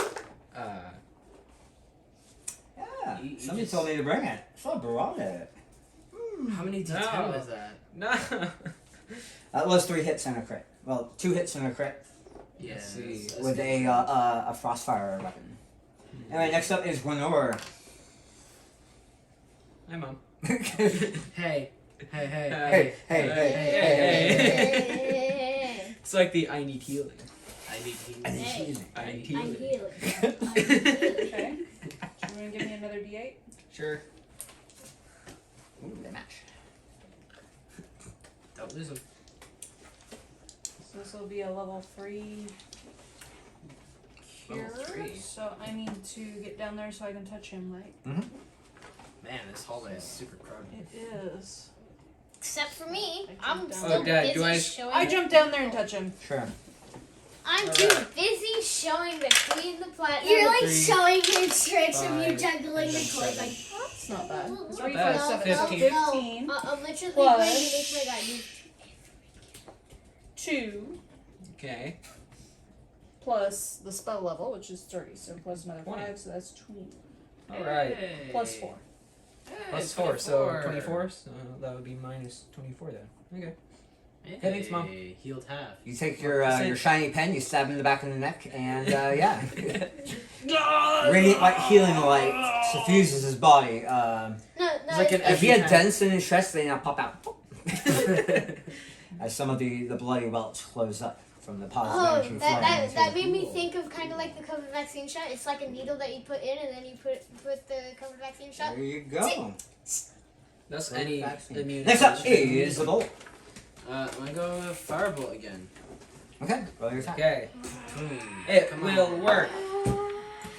Yeah, You somebody just- told me to bring it, so I brought it. How many D10 No. was that? No. That was 3 hits and a crit. Well, 2 hits and a crit Yeah. see. with a frostfire weapon. Anyway, next up is Gwenor. Hi, Mom. hey, Hey. Hey. hey, hey, Hey. It's like the I need healing. I need healing. I need Hey. healing. I need I'm healing. healing. Okay. You want to give me another D8? Sure. Ooh, they match. Don't lose them. So this will be a level 3 cure. Level 3. So I need to get down there so I can touch him, right? Man, this hallway is super crowded. It is. Except for me, I I'm jumped down. still Oh, Dad, busy do I- showing. I jumped down there and touch him. Sure. I'm too busy showing the Queen the Platinum. You're like 3, showing your tricks of you 5, juggling and the then toys. 7. Like, That's not bad. Not 3, bad. 5, 7, 15. 15. I'm literally Plus- going to make my guy do 2 Okay. plus the spell level, which is 30. So plus another 20. 5, so that's 20. All right. Hey. Plus 4. Hey, Plus 4, so 24. So that would be minus 24 then. Okay. Hey, thanks, Mom. Healed half. You take your shiny pen, you stab him in the back of the neck, and yeah. Radiant light healing light suffuses his body. No, It's like an If he had every time- dents in his chest, they now pop out. As some of the bloody welts close up from the positive Oh, energy flowing that into made me think of kind of like the COVID vaccine shot. It's like a needle that you put in, and then you put the COVID vaccine shot. There you go. That's Great any vaccine. immune. Next up is the bolt. I'm gonna go with Firebolt again. Okay, roll your attack. Okay. Boom. It Come will on. work.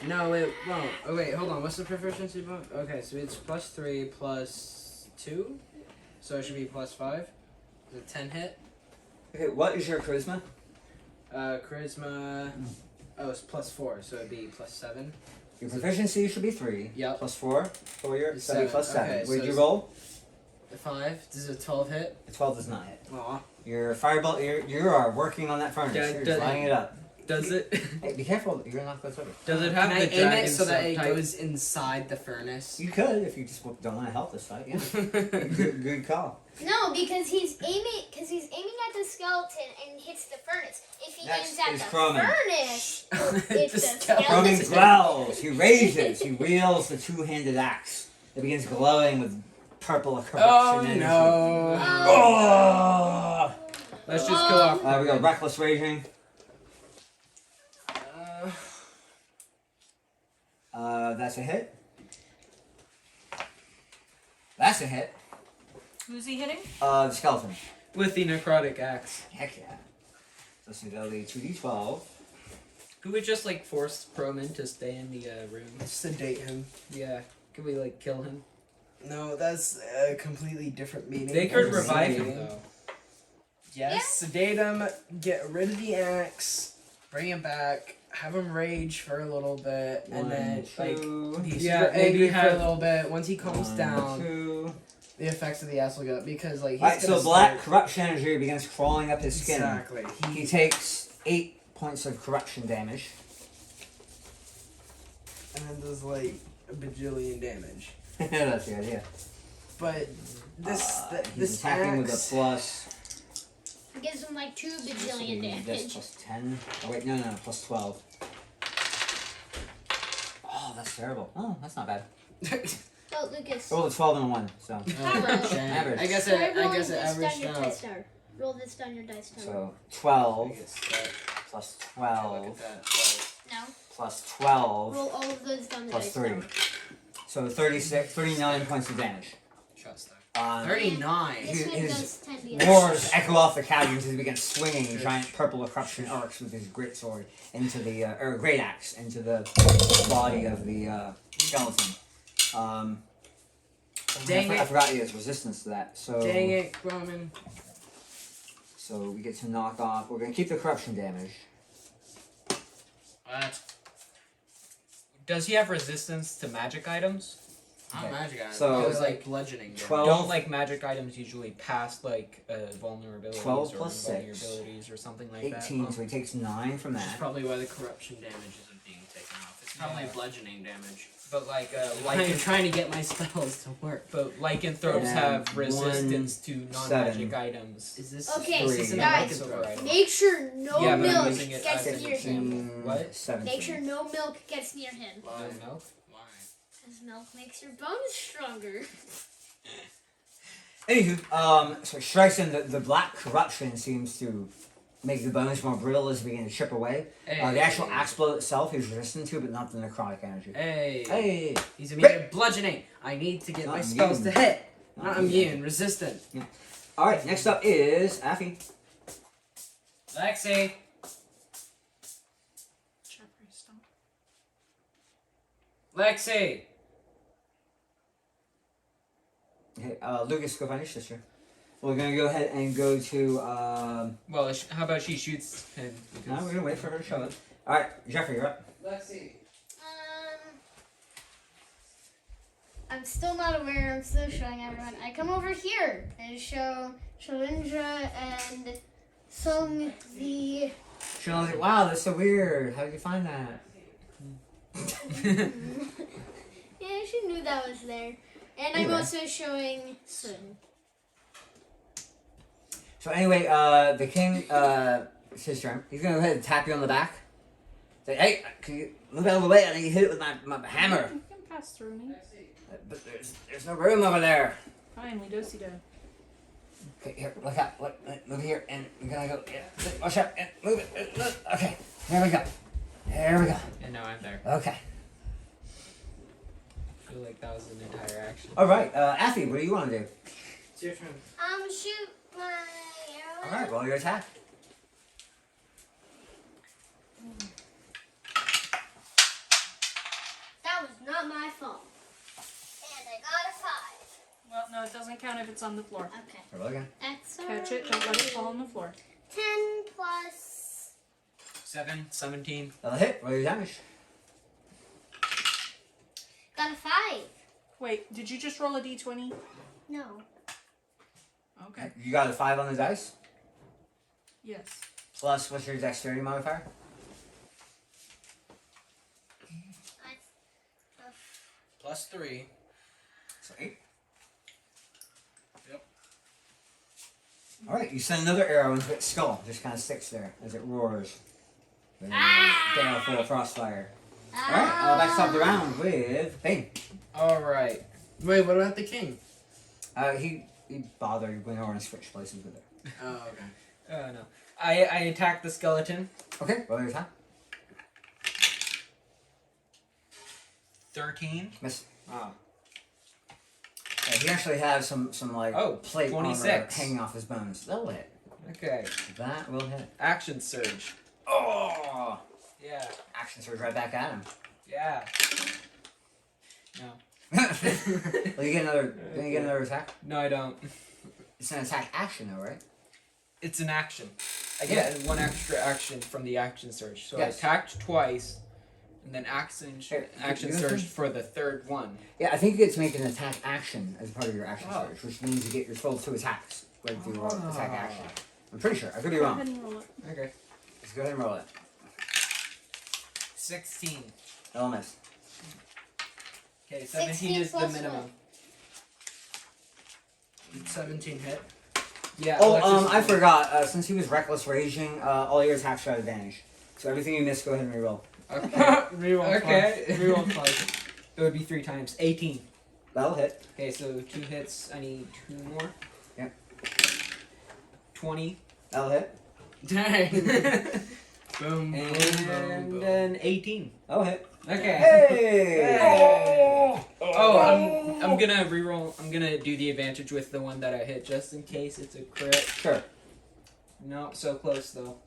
No, it won't. Oh wait, hold on. What's the proficiency bonus? Okay, so it's plus 3 plus 2, so it should be plus 5. Is it 10 hit? Okay, what is your charisma? Charisma. Oh, it's plus 4, so it'd be plus 7. Your proficiency should be 3. Yep. Plus 4 for your It's so that'd be 7. plus 7. Okay, What so did you it's- roll? 5. Does a 12 hit? A 12 does not hit. Aw. Your firebolt, you are working on that furnace. Yeah, You're does- lining it up. Does it? Hey, be careful. You're gonna knock this over. Does it have Can the I aim dragon it so that it subtype? goes inside the furnace? You could if you just don't want to help this fight. Yeah. good call. No, because he's aiming at the skeleton and hits the furnace. If he Next aims at is the Cronin. furnace, The it's the skeleton. Cronin skeleton. growls. He rages. He wields the two-handed axe. It begins glowing with purple corruption Oh energy. no! Oh! Let's just kill off. We got reckless raging. That's a hit. That's a hit. Who's he hitting? The skeleton. With the necrotic axe. Heck yeah. So see, that'll be 2d12. Could we just like force Proman to stay in the room? Sedate him. Yeah. Could we like kill him? No, that's a completely different meaning. They could That's revive insane. him though. Yes, sedate him, get rid of the axe, bring him back, have him rage for a little bit, and then like be Yeah, super maybe angry for a have- little bit. Once he calms 1, down, 2. the effects of the axe will go up because like he's Alright, gonna so black start- corruption energy begins crawling up his skin. Exactly. He takes 8 points of corruption damage. And then does like a bajillion damage. That's the idea. But this He's this attacking with a axe, plus. It gives him like 2 This will bajillion be this damage. plus 10. Oh wait, no, plus 12. Oh, that's terrible. Oh, that's not bad. Oh, Lucas. Roll a 12 and a 1, so. Average. Average. I guess Try it rolling averaged this down your out. dice tower. Roll this down your dice tower. So I 12 guess that, plus look 12 at that. Like, No. plus 12 Roll all of those down the plus dice 3. tower. So 39 points of damage. trust that. 39. This one His does 10 damage. roars echo off the caverns as he begins swinging giant purple corruption arcs with his great sword into the or great axe into the body of the skeleton. Dang I it. forgot he has resistance to that. So Dang it, Roman. So we get to knock off. We're gonna keep the corruption damage. Does he have resistance to magic items? Not magic items. So- it was like bludgeoning. damage. 12. Don't like magic items usually pass like vulnerabilities 12 or plus 6. vulnerabilities or something like 18, that. so he takes 9 from That's that. probably why the corruption damage isn't being taken off. It's probably Yeah. bludgeoning damage. But like I'm trying to get my spells to work. but lycanthropes And have resistance to 1, non-magic 7. items. Is this Okay, Three. This isn't a guys, lycanthrope item. make sure no Yeah, but I'm milk using it gets as near him. 16, What? 17. Make sure no milk gets near him. Why? No milk? Why? Because milk makes your bones stronger. Anywho, so it strikes him that the black corruption seems to make the bones more brittle as they begin to chip away. The actual axe blow itself he's resistant to, but not the necrotic energy. Hey. Hey! He's immune to bludgeoning. I need to get Not my spells to immune. hit. Not immune, resistant. Alright, next up is Affy. Lexi. Jeffrey, stop. Lexi. Okay, Lucas, go find your sister. We're gonna go ahead and go to, Well, how about she shoots him? no, we're gonna wait for her to show up. Alright, Jeffrey, you're up. Lexi. I'm still not aware. I'm still showing everyone. I come over here and show Shalindra and Sung the. She's like, wow, that's so weird. How did you find that? Yeah, she knew that was there. And I'm Anyway. also showing Sun. So anyway, the king, it's his turn. He's gonna go ahead and tap you on the back. Say, hey, can you move out of the way? I need to hit it with my hammer. You can pass through me. But there's no room over there. Fine, we do-si do. Okay, here, look out. Look, move here, and we're gonna go. Yeah, watch out, and move it. Look. Okay, there we go. There we go. And now I'm there. Okay. I feel like that was an entire action. All right, Affy, what do you want to do? It's your turn. Shoot my arrow. All right, roll your attack. That was not my fault. And I got a 5. Well, no, it doesn't count if it's on the floor. Okay. Roll again. That's Catch it, don't let it fall on the floor. 10 plus 7, 17. That'll hit. Roll your damage. got a 5. Wait, did you just roll a d20? no. Okay. You got a 5 on the dice. Yes. Plus, what's your dexterity modifier? +3. So 8. Yep. All right, you send another arrow into its skull. Just kind of sticks there as it roars. Baleful frostfire. All right, back top of the round with Bane. Alright. Wait, what about the king? He bothered when over and switched places with it. Oh, okay. Oh no. I attack the skeleton. Okay, roll your attack. 13. Miss. Oh. Yeah, he actually has some like plate 26. armor hanging off his bones. That'll hit. Okay. That will hit. Action surge. Oh! Yeah. Action surge right back at him. Yeah. No. Well, you get another. Then you get another attack. No, I don't. It's an attack action though, right? It's an action. I get one extra action from the action surge. So Yes. I attacked twice, and then action Here, action you surge listen? for the third one. Yeah, I think you get to make an attack action as part of your action Oh. surge, which means you get your full 2 attacks right through your Ah. attack action. I'm pretty sure. I could be Go wrong. ahead and roll it. Okay. Let's go ahead and roll it. 16. That'll miss. Okay, 17 16 is the plus minimum. 17 hit. Yeah. Oh, Alexis- I forgot. Since he was reckless raging, all your attacks are at advantage. So everything you miss, go ahead and reroll. Okay. Reroll Okay. twice. Reroll twice. It would be 3 times. 18. That'll hit. Okay, so 2 hits. I need 2 more. Yep. 20. That'll hit. Dang. Boom, boom, boom, And boom. then 18. That'll hit. Okay. Hey! Oh, I'm gonna reroll. I'm gonna do the advantage with the one that I hit just in case it's a crit. Sure. No, so close though.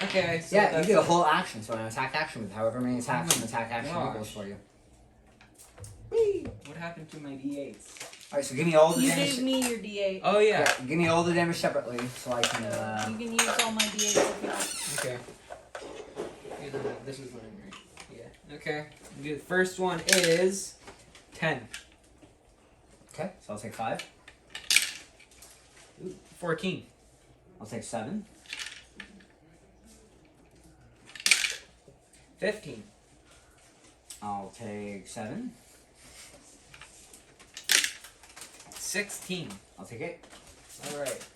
Okay. So Yeah, you that's get a whole action, so an attack action with however many attacks an attack action gosh. equals for you. Whee! What happened to my d8s? Alright, so give me all the You damage. gave me your d8. Oh yeah. Yeah, give me all the damage separately so I can. You can use all my d8s if you want. Okay. This is mine, right? Yeah. Okay. The first one is 10. Okay, so I'll take 5. 14. I'll take 7. 15. I'll take 7. 16. I'll take 8. Alright.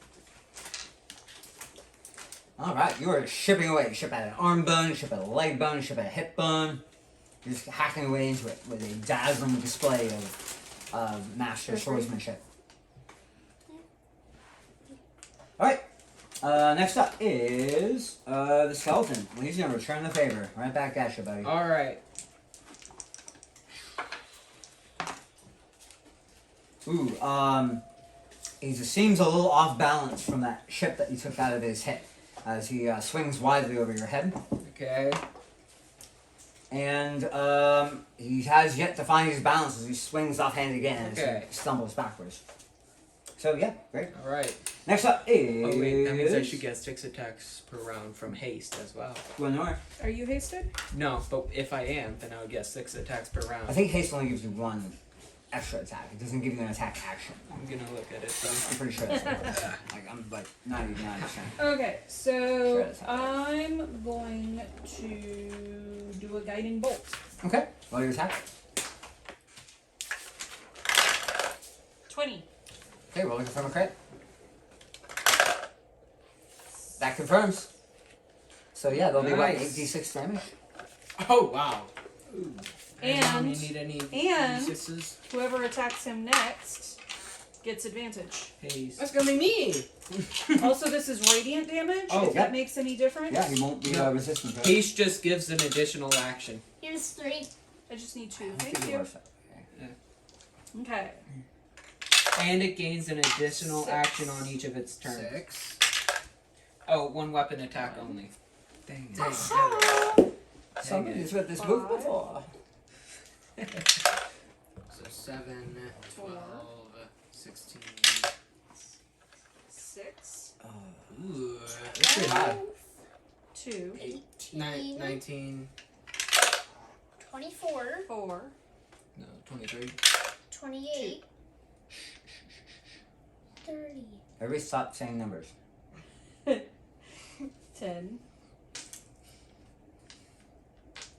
Alright, you are shipping away. You ship at an arm bone, you ship at a leg bone, you ship at a hip bone. You're just hacking away into it with a dazzling display of master swordsmanship. Alright, next up is the skeleton. Well, he's going to return the favor. Right back at you, buddy. Alright. Ooh, he just seems a little off balance from that ship that you took out of his hip as he swings widely over your head. Okay. And he has yet to find his balance as he swings offhand again as Okay. he stumbles backwards. So yeah, great. Alright. Next up is... Oh wait, that means I should get 6 attacks per round from haste as well. Lenore. Are you hasted? No, but if I am, then I would get 6 attacks per round. I think haste only gives you 1 extra attack. It doesn't give you an attack action. I'm gonna look at it though. I'm pretty sure that's like I'm like 99%. Okay, so Sure, that's how I'm going to do a guiding bolt. Okay, roll your attack. 20. Okay, roll to confirm a crit. That confirms. So yeah, there'll be what, Nice. 8d6 damage? Oh wow. And you need any and- D6s? whoever attacks him next gets advantage. Haste. That's gonna be me. Also, this is radiant damage, Oh, if yeah. that makes any difference. Yeah, he won't be No. resistant to it. Haste just gives an additional action. Here's 3. I just need 2. I'll Thank give you. worse. Okay. And it gains an additional 6. action on each of its turns. 6. Oh, 1 weapon attack only. Dang it. Dang. Somebody's with this move before. So 7, 12, 16. 6. Ooh. That's pretty high. 2. 19. 24. 4. No, 23. 28. 30. Everybody stop saying numbers. 10.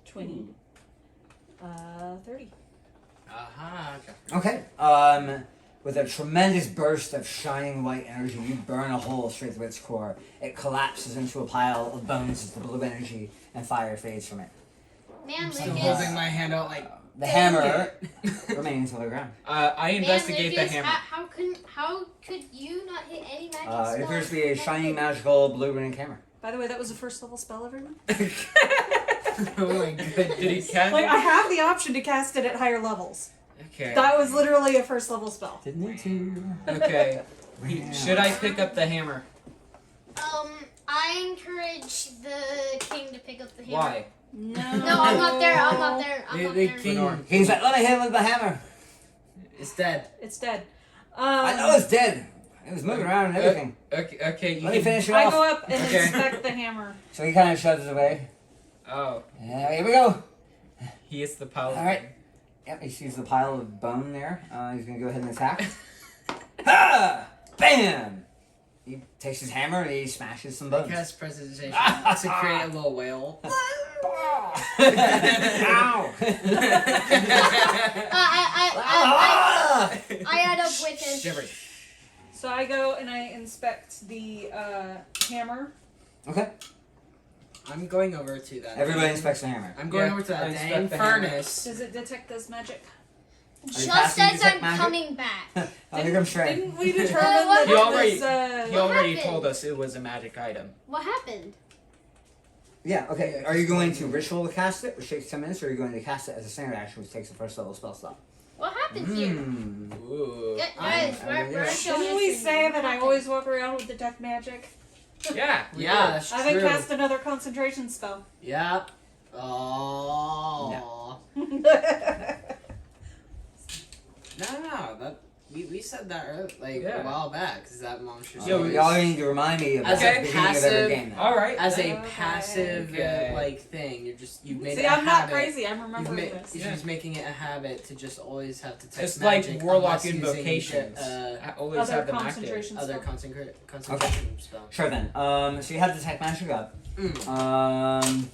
20. 30. Aha. Okay. With a tremendous burst of shining white energy, you burn a hole straight through its core. It collapses into a pile of bones as the blue energy and fire fades from it. Man, I'm still Lucas. holding my hand out like. The Dang hammer remains on the ground. I investigate the Man, Lucas, hammer. how could you not hit any magic It spell? appears to be a shining magical blue ring hammer. By the way, that was a first level spell, everyone. Oh my goodness. Did he cast Like, it? I have the option to cast it at higher levels. Okay. That was literally a first level spell. Didn't need to. Okay. Should I pick up the hammer? I encourage the king to pick up the hammer. Why? No. No, I'm not there. I'm not there. I'm not The there. king He's like, let me hit him with the hammer. is dead. It's dead. I know it's dead. It was moving around and everything. Okay. You Let me can... finish it I off. go up and Okay. inspect the hammer. So he kind of shoves it away. Oh, Here we go. he is the pile. All right. Yep, he sees the pile of bone there. He's gonna go ahead and attack. Ha! Bam! He takes his hammer and he smashes some I bones. cast presentation to create a little whale. Ow! I add up with him. Shivery. So I go and I inspect the hammer. Okay. I'm going over to that. Everybody inspects the hammer. I'm going Yeah, over to I that inspect dang the hammer. furnace. Does it detect this magic? Just passing as detect I'm magic? coming back. I think I'm straight. Didn't we determine what that He already- this, He already happened? told us it was a magic item. What happened? Yeah, okay. Are you going to ritual cast it, which takes 10 minutes, or are you going to cast it as a standard action, which takes the first level spell slot? What happened here? Ooh. Guys, I'm- we're Didn't we say that I always walk around with detect magic? Yeah. we Yeah, did. that's I true. haven't cast another concentration spell. Yep. Oh. No, that We said that like Yeah. a while back. Is that monster? Yo, Y'all need to remind me of As that a at the beginning of every passive- game. Then. All right. As a Okay. passive Okay. like thing, you've made See, it a I'm not habit. crazy. I'm remembering this. She's Yeah. making it a habit to just always have to type It's like magic warlock unless using invocations. the, I always Other have them active. concentration other spell. concentration spell. Sure then. So you have the tech magic up. Mm.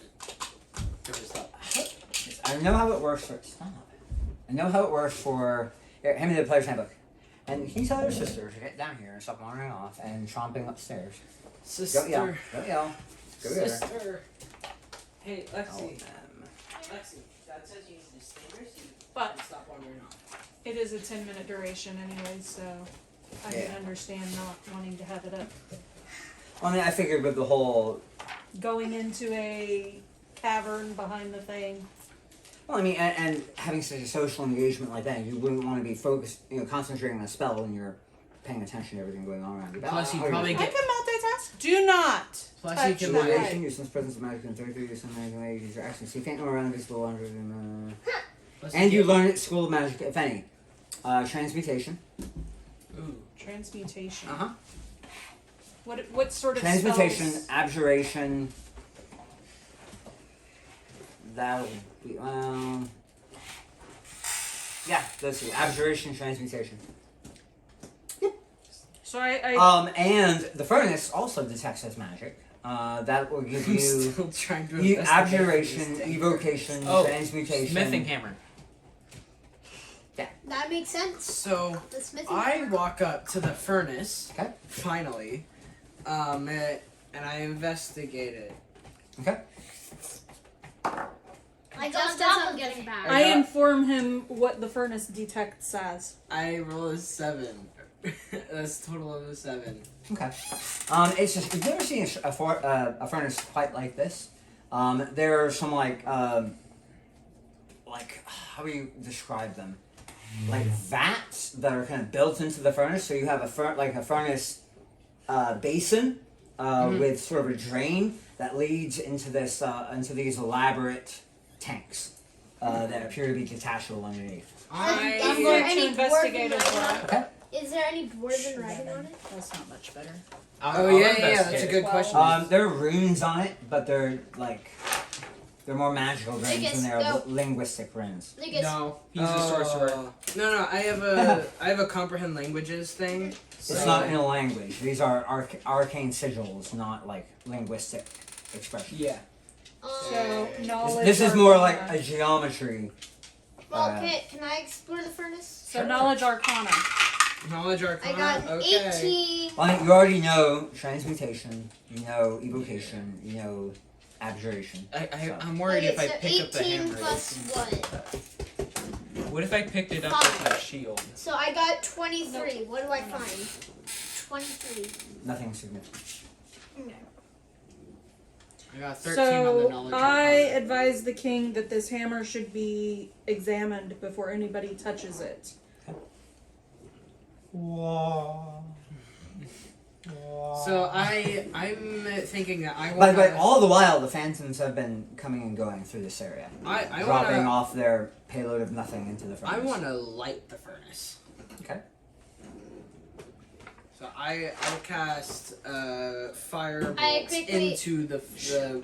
I know how it works for. Stop. I know how it works for. Here, hand me the player's handbook. And can you tell your sister to get down here and stop wandering off and tromping upstairs? Don't yell. Sister. Don't yell. Go there. Sister. Hey, Oh, Lexi. them. Lexi, Dad says you need to stay here so you But can stop wandering off. it is a 10-minute duration anyway, so I can Yeah. understand not wanting to have it up. Well, I mean, I figured with the whole. Going into a cavern behind the thing. Well, I mean, and having such a social engagement like that, you wouldn't want to be focused, concentrating on a spell when you're paying attention to everything going on around you. Plus, you Oh, probably yeah. I get. can multitask. Do not Plus, touch you can that. Motivation, use presence of magic and 33, use some magic way, use your action. So you can't go around invisible under them. Plus And you get- learn at School of Magic, if any. Transmutation. Ooh. Transmutation. Uh huh. What sort of Transmutation, spells? abjuration. That'll be yeah, let's see. Abjuration, transmutation. So I And the furnace also detects as magic. That will give I'm you still trying to investigate abjuration, this thing. evocation, Oh, transmutation. Smithing hammer. That makes sense. So The smithing. I walk up to the furnace. Okay. Finally, and I investigate it. Okay. I Just got stop down. him getting back. I inform him what the furnace detects as. I roll a 7. That's a total of a 7. Okay. It's just you've never seen a furnace quite like this. There are some like how do you describe them? Like vats that are kind of built into the furnace. So you have a furnace basin with sort of a drain that leads into this into these elaborate tanks that appear to be detachable underneath. I'm Is going there to any investigate dwarven as writing well. on it? Okay. Is there any dwarven writing on it? That's not much better. Oh yeah, that's a good question. There are runes on it, but they're more magical runes Lucas, than they're go. linguistic runes. Lucas, No, he's a sorcerer. No, I have a comprehend languages thing. So It's not in a language. These are arcane sigils, not like linguistic expressions. Yeah. So knowledge. This is more arcana. like a geometry. well, can I explore the furnace? So knowledge arcana. knowledge I arcana. got Okay. 18. Well, you already know transmutation, you know evocation, you know abjuration. I'm worried if I so pick up the 18 hammer. plus what? What if I picked it up with my shield? So I got 23. What do I find? 23. Nothing significant. I got 13 on the So knowledge I arcana. advise the king that this hammer should be examined before anybody touches it. So I'm thinking that I By want the way, all the while the phantoms have been coming and going through this area, I dropping wanna off their payload of nothing into the furnace. I want to light the furnace. Okay. So I'll cast firebolt I quickly- into the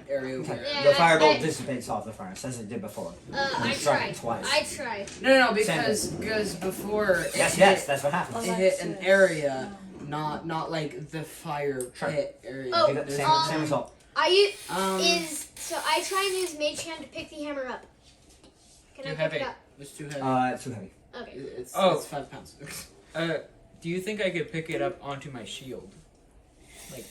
area Okay. where. Yeah, the firebolt I- dissipates off the furnace as it did before. I struck tried. it twice. I tried. No, because before it Yes, hit, that's what happens. it hit an Alexis. area, not like the fire Sure. pit area. Oh, You get the same, um, same result. I Um, I try and use Mage Hand to pick the hammer up. Can Too I pick heavy. it up? it's too heavy. Too heavy. Okay. It's Oh. it's 5 pounds. Do you think I could pick it up onto my shield? Like,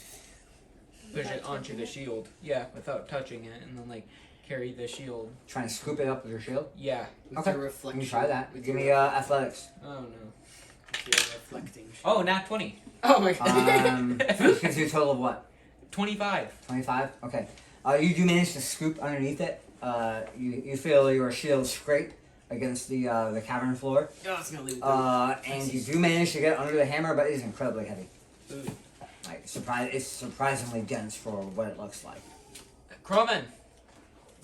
push it onto the shield. Yeah, without touching it, and then like carry the shield. Trying to scoop it up with your shield. Yeah. With Okay. your You reflection. can try that. With Give your- me athletics. Oh no. with your reflecting. Oh, nat 20. Oh my god. This gives you a total of what? 25. 25? Okay. You do manage to scoop underneath it. You feel your shield scrape against the cavern floor. Oh, it's gonna leave. And you do manage to get under the hammer, but it is incredibly heavy. Ooh. Like it's surprisingly dense for what it looks like. Croman,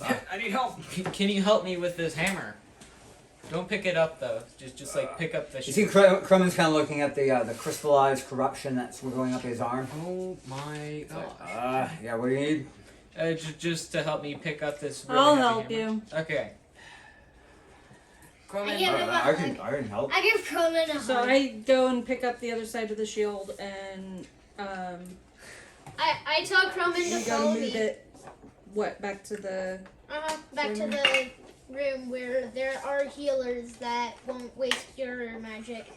I need help. can you help me with this hammer? Don't pick it up though. Just like pick up the. You see, Crumman's kind of looking at the crystallized corruption that's going up his arm. Oh my It's like, gosh. yeah, what do you need? Just to help me pick up this. Really I'll heavy help hammer. you. Okay. I Cronin, give him a I can help. I give Cronin a So hug. I go and pick up the other side of the shield, and I tell Croman to we gotta follow move me. it. What, back to the? Back to the room where there are healers that won't waste your magic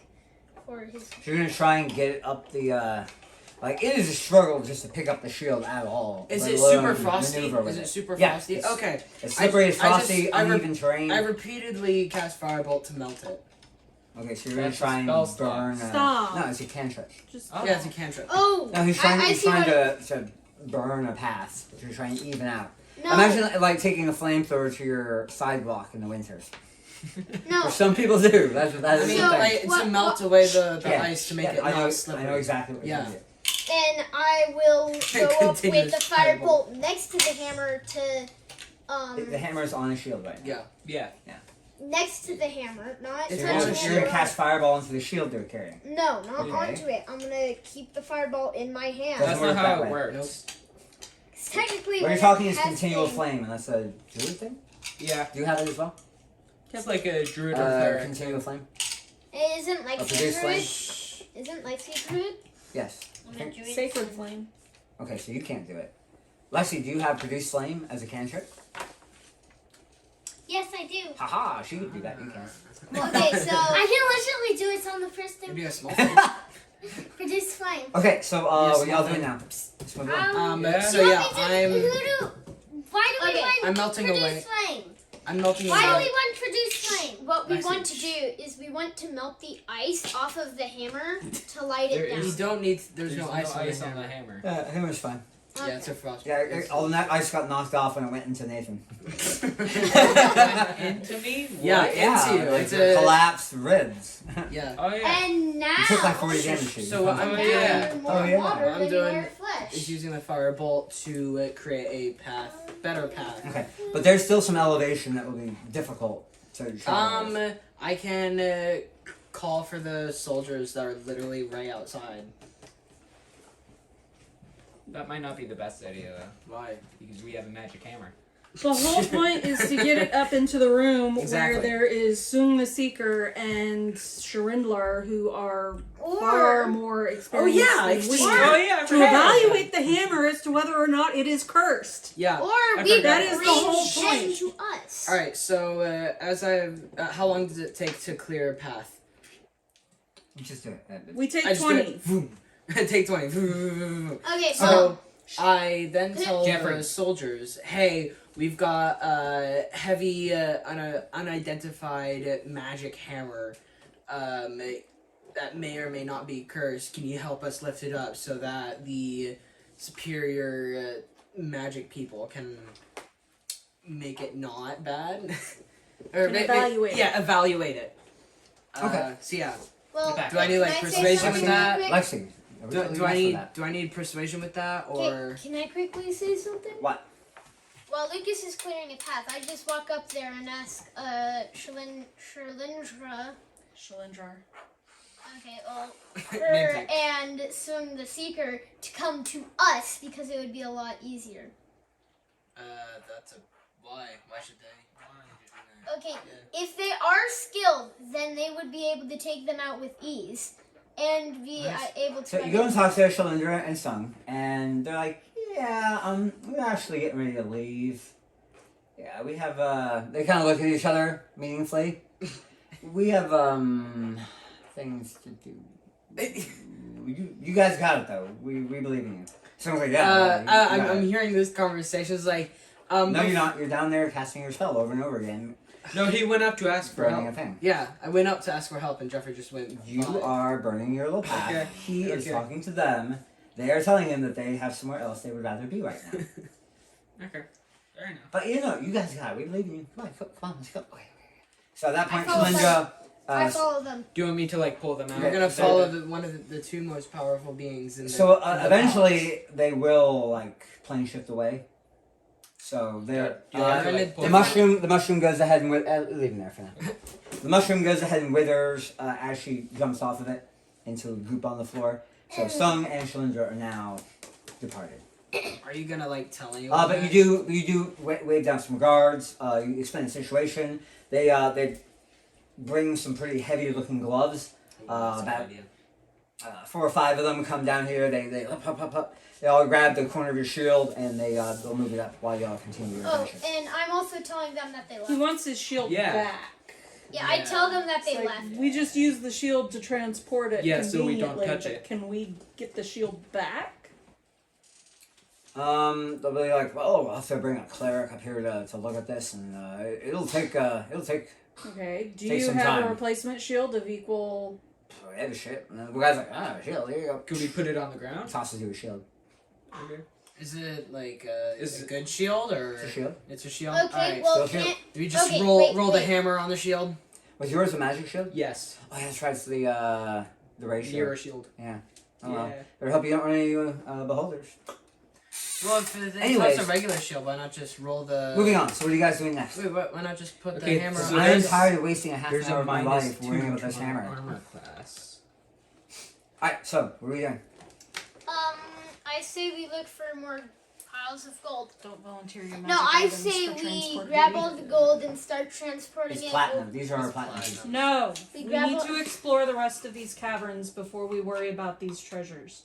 for his. So you're gonna try and get it up the. Like, it is a struggle just to pick up the shield at all. is let it alone super frosty? maneuver with Is it super Yeah, frosty? it's- Okay. It's slippery, it's I just- frosty, I re- uneven terrain. I repeatedly cast firebolt to melt it. Okay, so you're gonna That's a try and spell slot. burn. Stop. No, it's a cantrip. Just Yeah, it's a cantrip. Oh, No, he's trying. I He's see trying what. to burn a path. You're trying to even out. No, Imagine like taking a flamethrower to your sidewalk in the winters. no. Which some people do. That I is mean, the So, thing. like, it's what- to melt away the Yeah, ice to make yeah, it I know, not slippery. I know exactly what Yeah. you do. And I will go up Continuous with the firebolt next to the hammer to, The hammer is on a shield right now. Yeah. Yeah. next to the hammer, not So It's you're on gonna, the you're gonna shield. cast fireball into the shield they're carrying. No, not Okay. onto it. I'm gonna keep the fireball in my hand. Doesn't That's work not how that it way. works. Technically, What when you're talking I'm is continual casting- flame, and that's a druid thing. Yeah. Do you have it as well? It's like a druid or cleric. Continual flame. It isn't like A produce flame. Isn't like druid? Yes. I'm a druid. sacred flame. Okay, so you can't do it. Lexi, do you have produce flame as a cantrip? Yes, I do. Haha, she would do that. You can't. Okay, so I can literally do it on the first thing. Maybe a small thing. Produce flame. Okay, so Yes, what y'all well, doing now? Let's move on. Yeah. So yeah, Why do we Okay, want I'm melting produce away. flame? I'm melting Why do away. we want produce flame? what we Lexi. want to do is we want to melt the ice off of the hammer to light There it down. We don't need. There's no ice on the on the hammer. hammer. Hammer's fine. Yeah, it's a frost. Yeah, all that ice got knocked off when it went into Nathan. Into me? Yeah, What? into you. like It's your a collapsed ribs. yeah. Oh yeah. And now, You took like 40 damage. to you. So what I'm now doing- yeah. you're more Oh, yeah. water What I'm than doing you are flesh. is using the firebolt to create a path, better path. Okay, but there's still some elevation that will be difficult to travel with. I can call for the soldiers that are literally right outside. That might not be the best idea though. Why? Because we have a magic hammer. The whole point is to get it up into the room Exactly. where there is Sung the Seeker and Sharindlar, who are Or far more experienced yeah, than it's we just- are, Oh yeah. I to forgot about that. evaluate the hammer as to whether or not it is cursed. Yeah. or I we forgot. That is the bring whole them point. to us. All right. So as how long does it take to clear a path? Just do it. We take I just 20. do it. Take 20. Okay, so So I then tell Jeffrey. the soldiers, "Hey, we've got a heavy, unidentified magic hammer that may or may not be cursed. Can you help us lift it up so that the superior magic people can make it not bad, or Can evaluate it. Yeah, evaluate it. Okay. So yeah, well, do I need like can I say persuasion with something that? real quick? Lexi, are we Do, really do I messing with need that? do I need persuasion with that Okay, or? can I quickly say something? What? While Lucas is clearing a path, I just walk up there and ask Sharlindra. Shalindrar. Okay, well, Name her tag. and Sung the Seeker to come to us because it would be a lot easier. That's a why. Why should they? Why do Okay, Yeah. if they are skilled, then they would be able to take them out with ease and be Nice. able to. So you go and talk to Shalindra and Sung, and they're like, "Yeah, we're actually getting ready to leave. Yeah, we have They kind of look at each other meaningfully. We have things to do. You guys got it though. We believe in you." Sung's like, "Yeah." you got I'm it." hearing this conversation. It's like, No, you're not. You're down there casting your spell over and over again, No, he went up to ask for burning a help. thing. Yeah, I went up to ask for help, and Jeffrey just went. You "Bye." are burning your little path. Okay. He is Okay. talking to them. They are telling him that they have somewhere else they would rather be right now. Okay. Fair enough. But you know, you guys got it. We believe in you. Come on, let's go. Okay. So at that point, follow Shalindra. I follow them. Do you want me to like pull them out? We're gonna so follow one of the two most powerful beings in the. So in the eventually they will like plane shift away. So there, Do you have to, like, the mushroom goes ahead and leave him there for now. The mushroom goes ahead and withers as she jumps off of it into a goop on the floor. So Sung and Shalindra are now departed. Are you gonna like tell anyone? But you do wave down some guards. You explain the situation. They bring some pretty heavy looking gloves. About 4 or 5 of them come down here. They up. They all grab the corner of your shield and they'll move it up while y'all continue your Oh, adventure. and I'm also telling them that they left. He wants his shield Yeah. back. Yeah, I tell them that It's they like, left. we just use the shield to transport it Yeah, so we don't conveniently, touch but it. Can we get the shield back? They'll be like, well, we'll have to bring a cleric up here to look at this, and it'll take. Okay. Do Take you some have time. a replacement shield of equal? Heavy shit. And then the guy's like, shield, here you go. Could we put it on the ground? Tosses you a shield. Okay. Is it like Is a it- good shield or? It's a shield. It's a shield. Okay, Alright. well, so can't. Do we just okay, roll wait, the wait. hammer on the shield? Was yours a magic shield? Yes. Oh, yeah, that's right. It's the raise shield. Mirror shield. Yeah. Oh, well. Yeah. Better hope you don't run any beholders. Well, if it's Anyways. a regular shield, why not just roll the? Moving on. So what are you guys doing next? Wait, why not just put Okay, the hammer so on? I'm there's- tired of wasting a half There's an hour a of my minus life 2 worrying about to this my hammer. armor class. Alright, so what are we doing? I say we look for more piles of gold. Don't volunteer your magic No, I items say for we transport grab duty. all the gold and start transporting It's it. platinum. These are our platinum. platinum. No, We we grab need all- to explore the rest of these caverns before we worry about these treasures.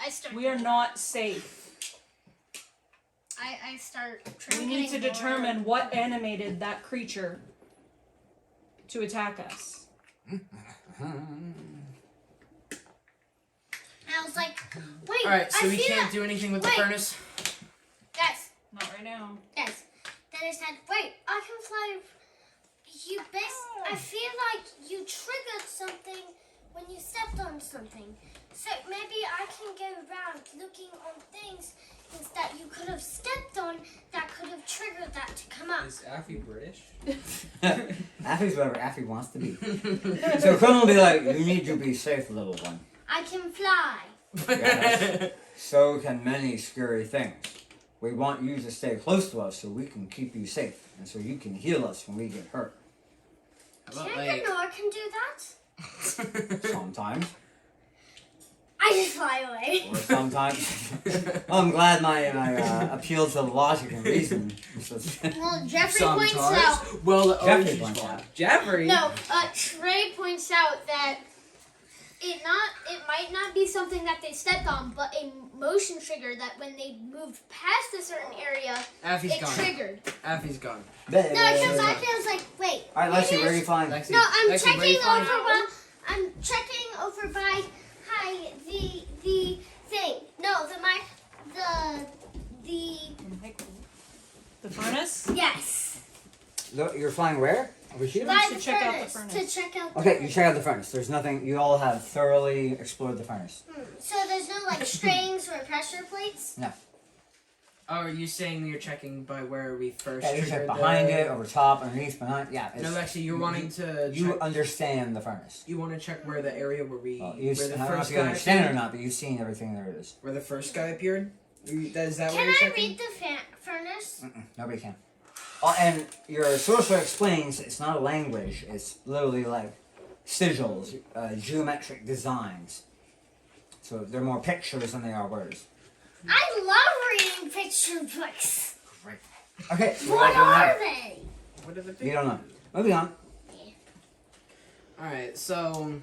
I start. We are not safe. I start. We need to getting more. determine what animated that creature to attack us. I was like, wait, Alright, so I we feel can't like, do anything with the wait. furnace. yes, Not right now. yes. Then I said, wait, I can fly. I feel like you triggered something when you stepped on something. So maybe I can go around looking on things that you could have stepped on that could have triggered that to come up. Is Affy British? Affy's whatever Affy wants to be. So Krillin will be like, you need to be safe, little one. I can fly. Yes. So can many scary things. We want you to stay close to us so we can keep you safe and so you can heal us when we get hurt. How Do you about, think Nora can do that? Sometimes. I just fly away. Or sometimes. Well, I'm glad my appeal to logic and reason. Well, Jeffrey points out. Sometimes. Well, the Jeffrey OG's points fine. out. Jeffrey! No, Trey points out that it might not be something that they stepped on, but a motion trigger that when they moved past a certain area, Affy's it gone. triggered. Affy's gone. No, because I was like, wait. Alright, Lexi, maybe where are you flying? Lexi, No, I'm Lexi, where you checking flying? over by. I'm checking over by. Hi, the thing. No, The furnace? yes. Look, you're flying where? Over here? By to the check out the furnace. furnace. To check out. The Okay, you check out the furnace. There's nothing. You all have thoroughly explored the furnace. So there's no like strings or pressure plates. Oh, are you saying you're checking by where we first Yeah, you check triggered behind the... it, over top, underneath, behind. Yeah. No, it's- actually, you're wanting to You check... understand the furnace. You want to check where the area where we... Well, where the I don't know if first you guy understand it or appeared? not, but you've seen everything there is. Where the first guy appeared? Is that what Can you're I checking? read the furnace? Nobody can. Oh, and your sorcerer explains it's not a language. It's literally like sigils, geometric designs. So they're more pictures than they are words. I love reading picture books. Great. Okay. So What we're are not they? What are the doing that. You don't know. Moving on. Alright, so...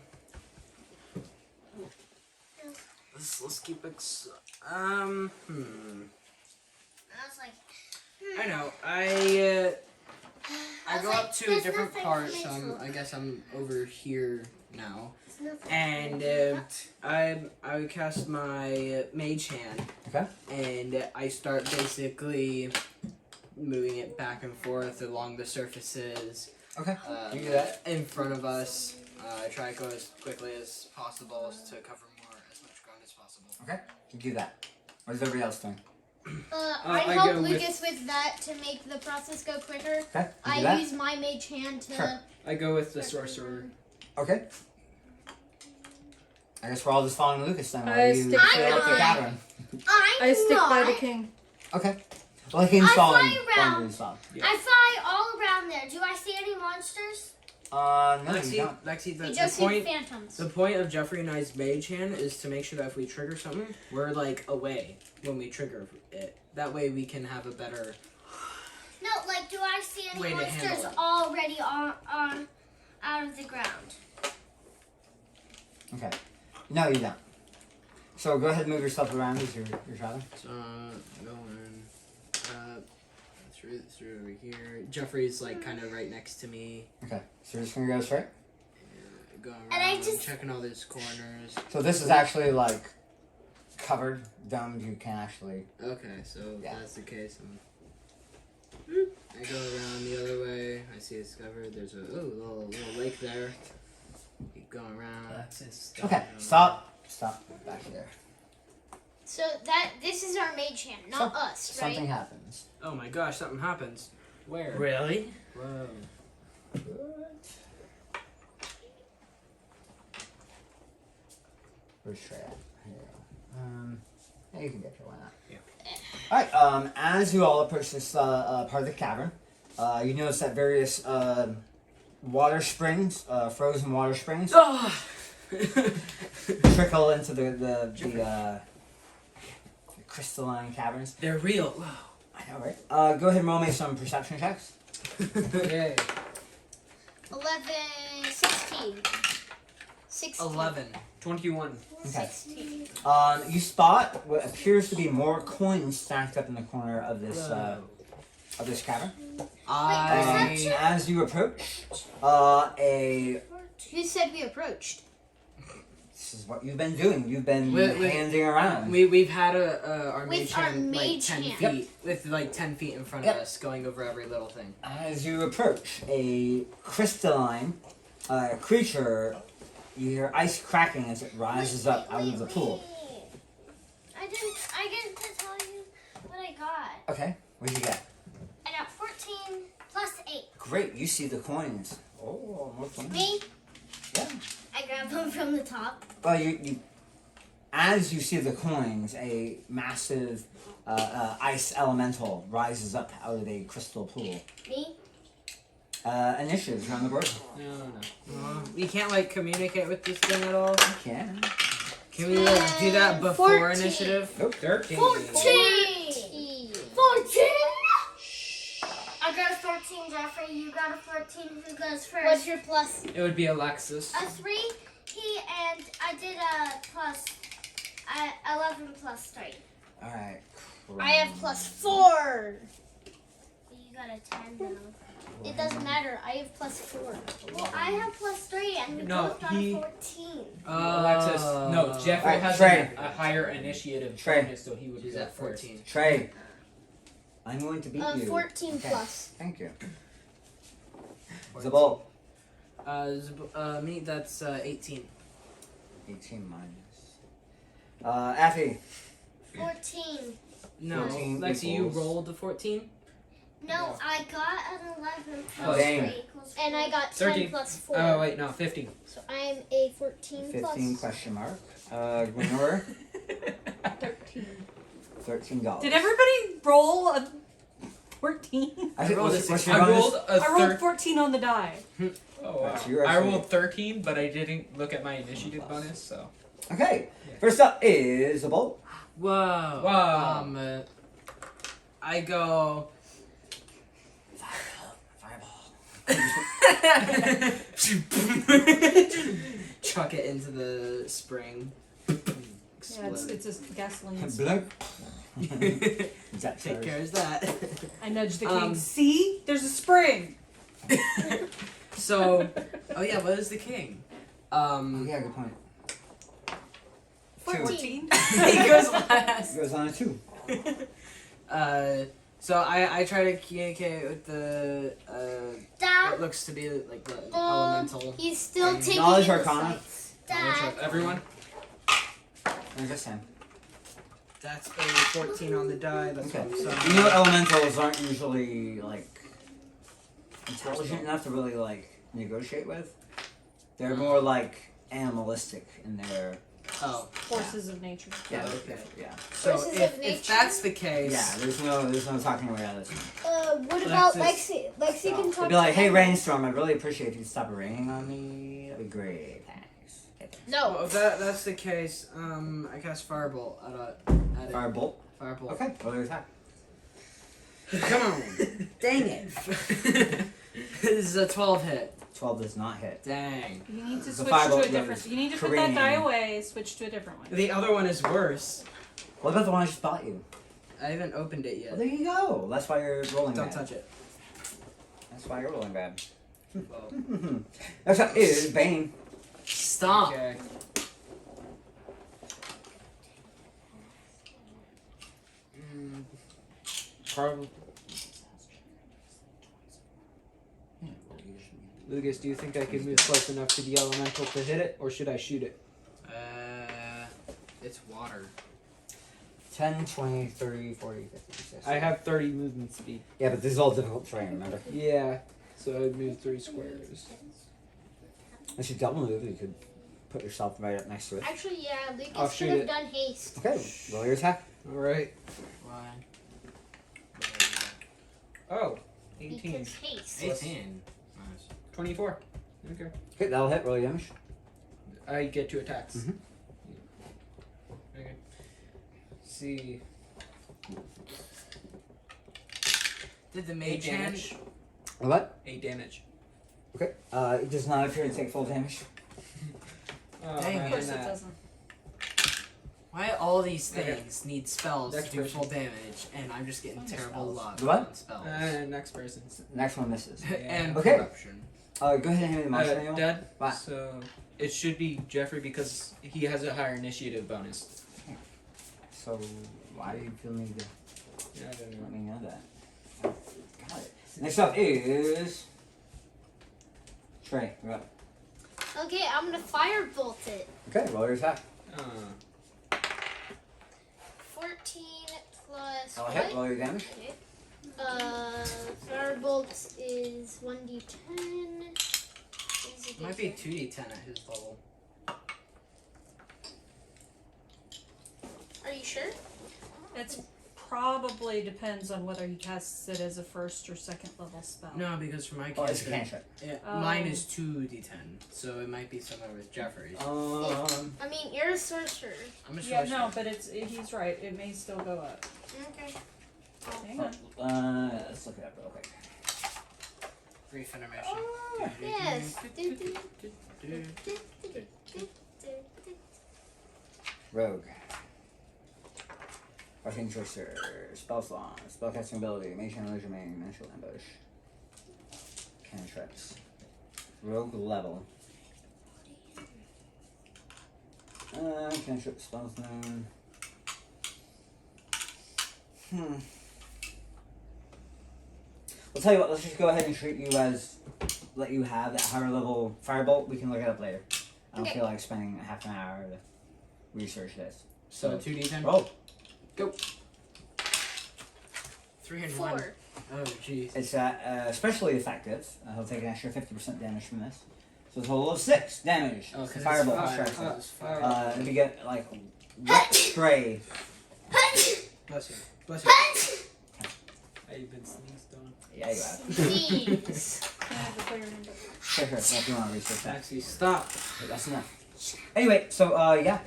Let's keep it... I was like, I know. I was go like, up to a there's different nothing part, for me so to look I guess I'm over here now. There's nothing And for me to I cast my mage hand, Okay. and I start basically moving it back and forth along the surfaces Okay. You do that. in front of us. I try to go as quickly as possible to cover as much ground as possible. Okay. You do that. What is everybody else doing? I I help go with- Lucas with that to make the process go quicker. Okay. You do I that. use my mage hand to. Sure. I go with the sorcerer. Okay. I guess we're all just following Lucas then. I While you stick fill by up the the- cavern. I'm I stick by the not. king. Okay. Like installing. fly around. One install. Yeah. I fly all around there. Do I see any monsters? No, you Lexi, don't. Lexi, We the just see point. phantoms. The point of Jeffrey and I's mage hand is to make sure that if we trigger something, we're like away when we trigger it. That way we can have a better. No, like, do I see any Way to handle monsters it. already on out of the ground? Okay. No, you don't. So go ahead and move yourself around as you're traveling. So going through over here. Jeffrey's like kind of right next to me. Okay. So you're just gonna go straight. Going around, And I just- checking all these corners. So this is actually like covered, domed. You can actually. Okay, so if Yeah. that's the case. I go around the other way. I see it's covered. There's a little lake there. Keep going around. That's his Okay. Stop. Back there. So this is our mage hand, not us, right? Something happens. Oh my gosh, something happens. Where? Really? Whoa. Where's Trey at? Here. Yeah, you can get here. Why not? Yeah. All right. As you all approach this part of the cavern, you notice that various water springs, frozen water springs, Oh! trickle into the crystalline caverns. They're real. Wow. I know, right? Go ahead and roll me some perception checks. Yay. 11, 16. 16. 11. 21. Okay. 16. You spot what appears to be more coins stacked up in the corner of this cavern. Perception? As you approach, Who said we approached? this is what you've been doing. You've been Wait. handing around. We've had our With mage our hand like mage 10 hand. feet with like 10 feet in front Yep. of us, going over every little thing. As you approach a crystalline creature, you hear ice cracking as it rises up out of the pool. I didn't tell you what I got. Okay, what did you get? I got 14 plus 8. Great, you see the coins. Oh, more coins. Me? Yeah. I grabbed them from the top. Well, you as you see the coins, a massive ice elemental rises up out of a crystal pool. Me? Initiatives on the board. No. We can't like communicate with this thing at all. Yeah. Can we like do that before 14. initiative? Nope. 13. 14! 14! I got a 14, Jeffrey. You got a 14. Who goes first? What's your plus? It would be Alexis. A 3. And I did a plus 11 plus 3. All right. I have plus 4. You got a 10 now. It doesn't matter. I have plus 4. Well, I have plus 3 and we No, both got he- a 14. Alexis. No, Jeffrey Alright, has Trey. a higher initiative Trey. bonus, so he would She's go at first. 14. Trey. I'm going to beat you. 14 Okay. plus. Thank you. Zabol. Me, that's 18. 18 minus. Affy. 14. No, 14 Lexi, you equals- rolled the 14? No, I got an 11 Oh, plus dang. 3 equals 4. And I got 10 13. plus 4. Oh, wait, no, 15. So I'm a 14 15 plus. question mark. Gwenor. 13. $13. Did everybody roll a 14? I rolled a what's your I bonus? rolled a I rolled thir- 14 on the die. Oh, wow. So you're I actually- rolled 13, but I didn't look at my initiative bonus, so. Okay. First up is Zabol. Whoa. Wow. I go. Fireball. Chuck it into the spring. Yeah, Explode. it's a gasoline. Blunk. Is that Take yours? care of that. I nudged the king. Um, See? There's a spring. So, oh yeah, what is the king? Oh, yeah, good point. 14. He goes last. It goes on a 2. So I try to communicate with the Dad, what looks to be like the elemental. He's still taking Knowledge in the Arcana. sights. Dad. Everyone? Or just him. That's a 14 on the die. That's Okay. what I'm saying. You know, elementals aren't usually like intelligent enough to really like negotiate with. They're more like animalistic in their Oh, Forces of nature. Yeah. okay. Yeah. So Forces of if nature. that's the case, Yeah. There's no talking away on this one. What about Alexis, Lexi? Lexi can talk. It'd be like, to hey, him. rainstorm. I'd really appreciate if you stop raining on me. That'd be great. Thanks. Okay. No. well, if that's the case, I cast firebolt at it. Firebolt. Firebolt. Okay. Roll your attack. Come on. Dang it. This is a 12 hit. 12 does not hit. Dang. You need to The switch to fireball a different. goes You need to put careening. that die away. Switch to a different one. The other one is worse. What about the one I just bought you? I haven't opened it Well, yet. there you go. That's why you're rolling Don't bad. touch it. That's why you're rolling bad. Whoa. Next up is Bane. Stop. Okay. Probably. Lucas, do you think I can move close enough to the elemental to hit it, or should I shoot it? It's water. 10, 20, 30, 40, 50, 60. I have 30 movement speed. Yeah, but this is all difficult terrain, remember? Yeah, so I'd move 3 squares. Unless you double move, you could put yourself right up next to it. Actually, yeah. I'll Lucas shoot could have it. done haste. Okay, roll your attack. Alright. Why? Oh, 18. Because haste. 18. Nice. 24. Okay. Okay, that'll hit. Roll your damage. I get 2 attacks. Mhm. Okay. See. Did the 8 mage hand? damage. What? 8 damage. Okay. It does not appear to take full damage. Oh, Dang, Of man, course it that. doesn't. Why all these Okay. things need spells Next to do person. full damage, and I'm just getting terrible luck What? on spells. Next person's. Next one misses. and Okay. corruption. Go ahead and hand me the monster manual. Dad, What? so it should be Jeffrey because he has a higher initiative bonus. So, why do you feel me to Yeah, I don't let know. me know that? Got it. Next up is Trey. You're up. Okay, I'm gonna firebolt it. Okay, roll your attack. 14 plus I'll what? hit. Roll your damage. Okay. Firebolt is 1d10. It might be 2d10 at his level. Are you sure? It's probably depends on whether he casts it as a first or second level spell. No, because for my Oh, it's a cantrip, cantrip. mine Oh. is 2d10, so it might be similar with Jeffrey's. I mean, you're a sorcerer. I'm a Yeah, sorcerer. no, but he's right. It may still go up. Okay. Hang on. Let's look it up real quick. Brief intermission. Oh, yes. Rogue. Arcane Sorcerer. Spell Slot. Spellcasting ability. Mage Hand Illusion Main. Mental Ambush. Cantrips. Rogue level. Cantrip. Spell Zone. I'll tell you what, let's just go ahead and treat you as, let you have that higher level firebolt. We can look it up later. I don't Okay. feel like spending a half an hour to research this. So 2d10. Roll. 301. 4. Oh, jeez. It's especially effective. He'll take an extra 50% damage from this. So a total of 6 damage. Oh, because Firebolt it's fire. strikes it. It's fire. And we get like wet spray. Bless you. Bless you. I've been sneezed on. Yeah, you have. Sneeze. Can I have the player number? Sure, if you want to research that. Taxi, stop. But that's enough. Anyway, so yeah.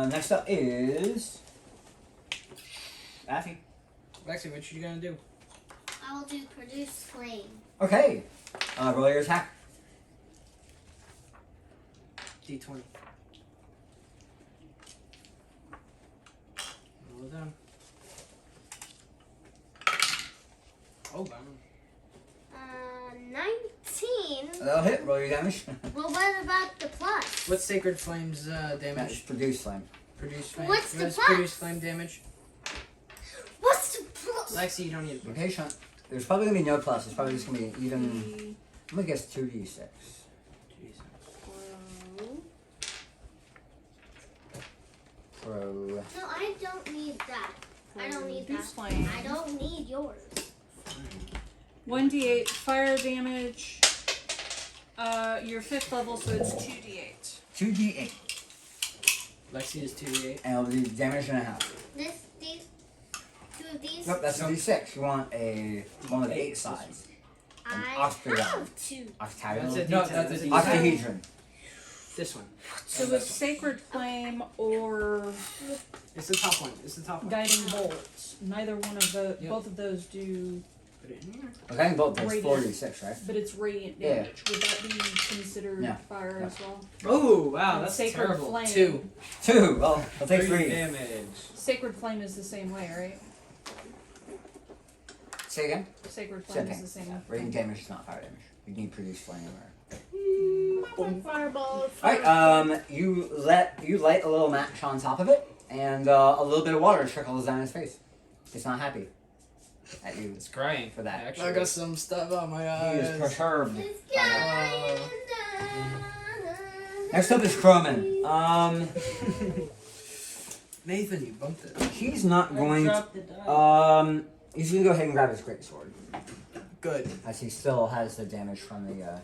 Next up is Affy. Lexi, what you gonna do? I'll do produce flame. Okay. Roll your attack. D20. Roll it down. Oh, wow. 19. That'll hit. Roll your damage. Well, what about the plus? What's Sacred Flame's Damage. damage? Produce flame. Produce flame. What's the What's plus? produce flame damage? What's the plus? Lexi, you don't need Be it. patient. There's probably gonna be no plus. It's probably just gonna be even. I'm gonna guess 2d6. Pro. No, I don't need that. I don't need that. Reduce flame. I don't need yours. 1d8 fire damage. You're 5th level, so it's 2d8. 2d8. Lexi is 2d8. And it'll be damage and a half. These, 2 of these. Nope, that's a d6. You want one with 8 sides. I octagon. have 2. Octagonal. That's a No, D10. that's a D10. Octahedron. This one. So it's Sacred Flame or It's the top one. It's the top one. Guiding Bolt. Neither one of the Yep. both of those do, Put it in here. Okay, both does Radiant. 46, right? but it's radiant Yeah. damage. Would that be considered No. fire No. as well? Oh, wow, And that's Sacred terrible. Flame. 2. 2. Well, I'll take 3. damage. Sacred Flame is the same way, right? Say again? Sacred Same Flame thing. is the same. Radiant damage is not fire damage. You need to produce flame or. Fireball. Alright, you light a little match on top of it, and a little bit of water trickles down his face. It's not happy at you It's crying for that. Actually. I got some stuff on my He is eyes. perturbed. It's by that. going Next up is Croman. Nathan, you bumped it. He's not going to. Drop the die. He's gonna go ahead and grab his greatsword, Good. as he still has the damage from the.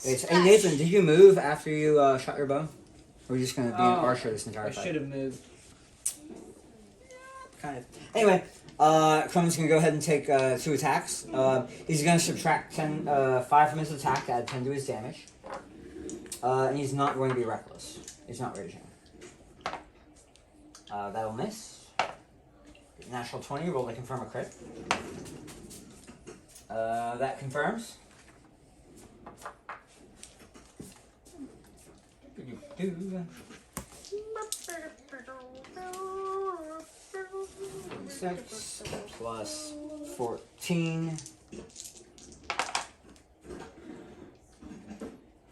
Hey, Nathan, did you move after you shot your bow? Or are you just gonna be an archer this entire I fight? should have moved. Kind of. Anyway, Croman's gonna go ahead and take 2 attacks. He's gonna subtract 5 from his attack to add 10 to his damage. And he's not going to be reckless. He's not raging. That'll miss. Natural 20, roll to confirm a crit. That confirms. Six plus 14.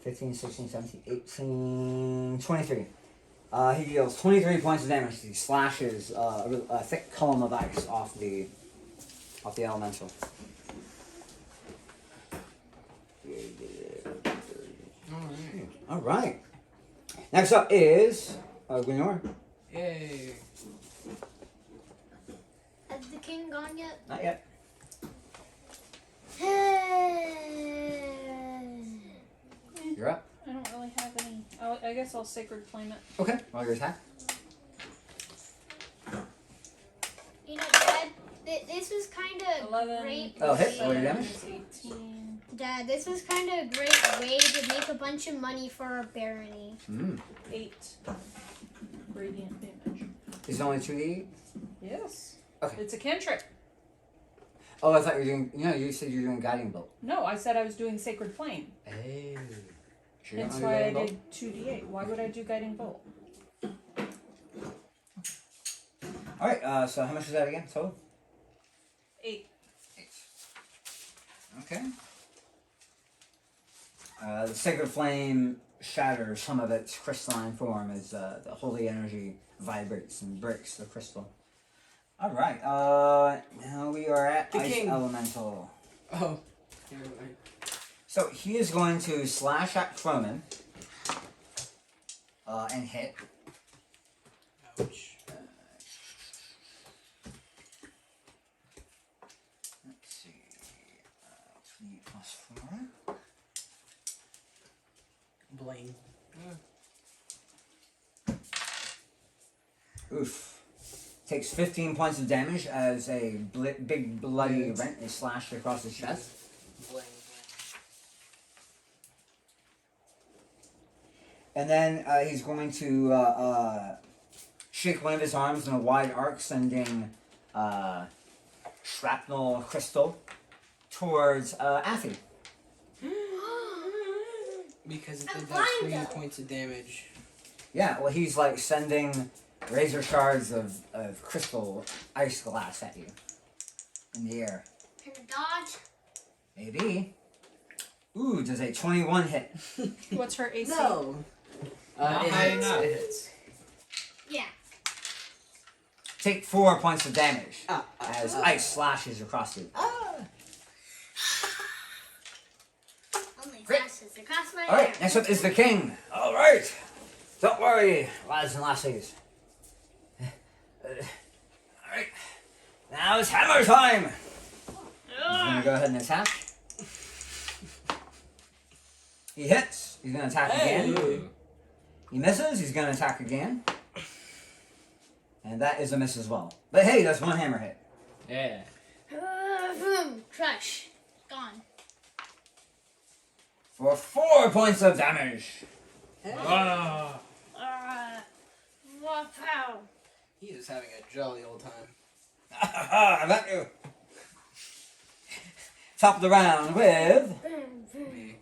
15, 16, 17, 18, 23. He deals 23 points of damage. He slashes a thick column of ice off the elemental. All right. Next up is Gwenor. Yay. Has the king gone yet? Not yet. You're up. I don't really have any. I guess I'll Sacred Flame it. Okay. Roll your attack. You know, Dad, this was kind of 11. great. Oh, hit. Roll your way- damage. 18. Dad, this was kind of a great way to make a bunch of money for our barony. 8 radiant damage. Is it only 2d? Yes. Okay. It's a cantrip. Oh, I thought you were doing. You said you were doing guiding bolt. No, I said I was doing Sacred Flame. Oh. Sure That's you don't why I do guiding did 2d8. Why would I do Guiding Bolt? All right. So how much is that again? Total. 8. 8. Okay. The sacred flame shatters some of its crystalline form as the holy energy vibrates and breaks the crystal. All right. Now we are at The Ice king. Elemental. Oh. Never mind. So he is going to slash at Croman and hit. Ouch. Let's see. 3 plus 4. Blame. Oof. Takes 15 points of damage as a big bloody rent is slashed across his chest. Blame. And then he's going to shake one of his arms in a wide arc, sending shrapnel crystal towards Athy. Because it I'm did that 3 blind, though. points of damage. Yeah, well, he's like sending razor shards of crystal ice glass at you in the air. Can I dodge? Maybe. Ooh, does a 21 hit? What's her AC? No. Not It high hits. enough. It hits. Yeah. Take 4 points of damage Ah, as ice slashes across you. Only Great. flashes across my Alright, hair. next up is the king. Alright. Don't worry, lads and lassies. Alright. Now it's hammer time. He's gonna go ahead and attack. He hits. He's gonna attack again. He misses. He's gonna attack again. And that is a miss as well. But hey, that's one hammer hit. Yeah. Boom. Crush. Gone. For 4 points of damage. Ah. Wow. He is having a jolly old time. I got you. Top of the round with Me.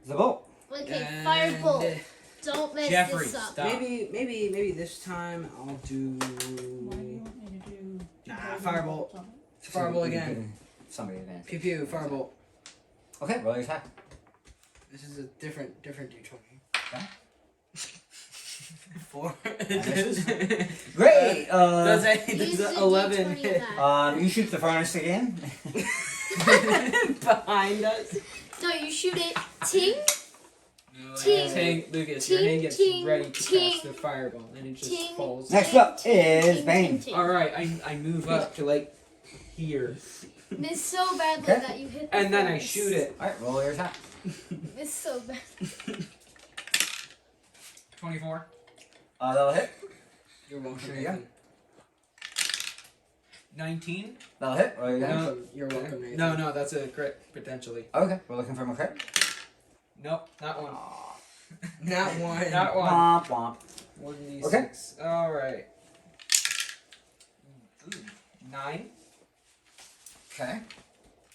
the bolt. Okay, And firebolt. Don't mess Jeffrey, this up. stop. Maybe this time I'll do. What do you want me to do? Nah, firebolt. Firebolt again. Somebody advance. Pew pew. Firebolt. Okay, roll your attack. This is a different d20. Okay. 4. Great. Does Use a the 11 D20 hit back. You shoot the furnace again. behind us? No, you shoot it. Ting. Ting. Ting. Lucas, your hand gets Ting, ready to ting, cast the fireball, and it just ting. falls. Next up is ting, Bane. ting, ting. All right, I move up to like here, Miss so badly Okay. that you hit the and then I furnace. shoot it. All right, roll your attack. Miss so bad. 24. That'll hit. You're welcome. Sure you go. Nathan. 19. That'll hit. Roll your damage. Welcome. You're welcome, Nathan. No, that's a crit potentially. Okay, we're looking for a crit. Nope, not one. Not one. Not one. Womp womp. 1d6. Okay. All right. 9 Okay.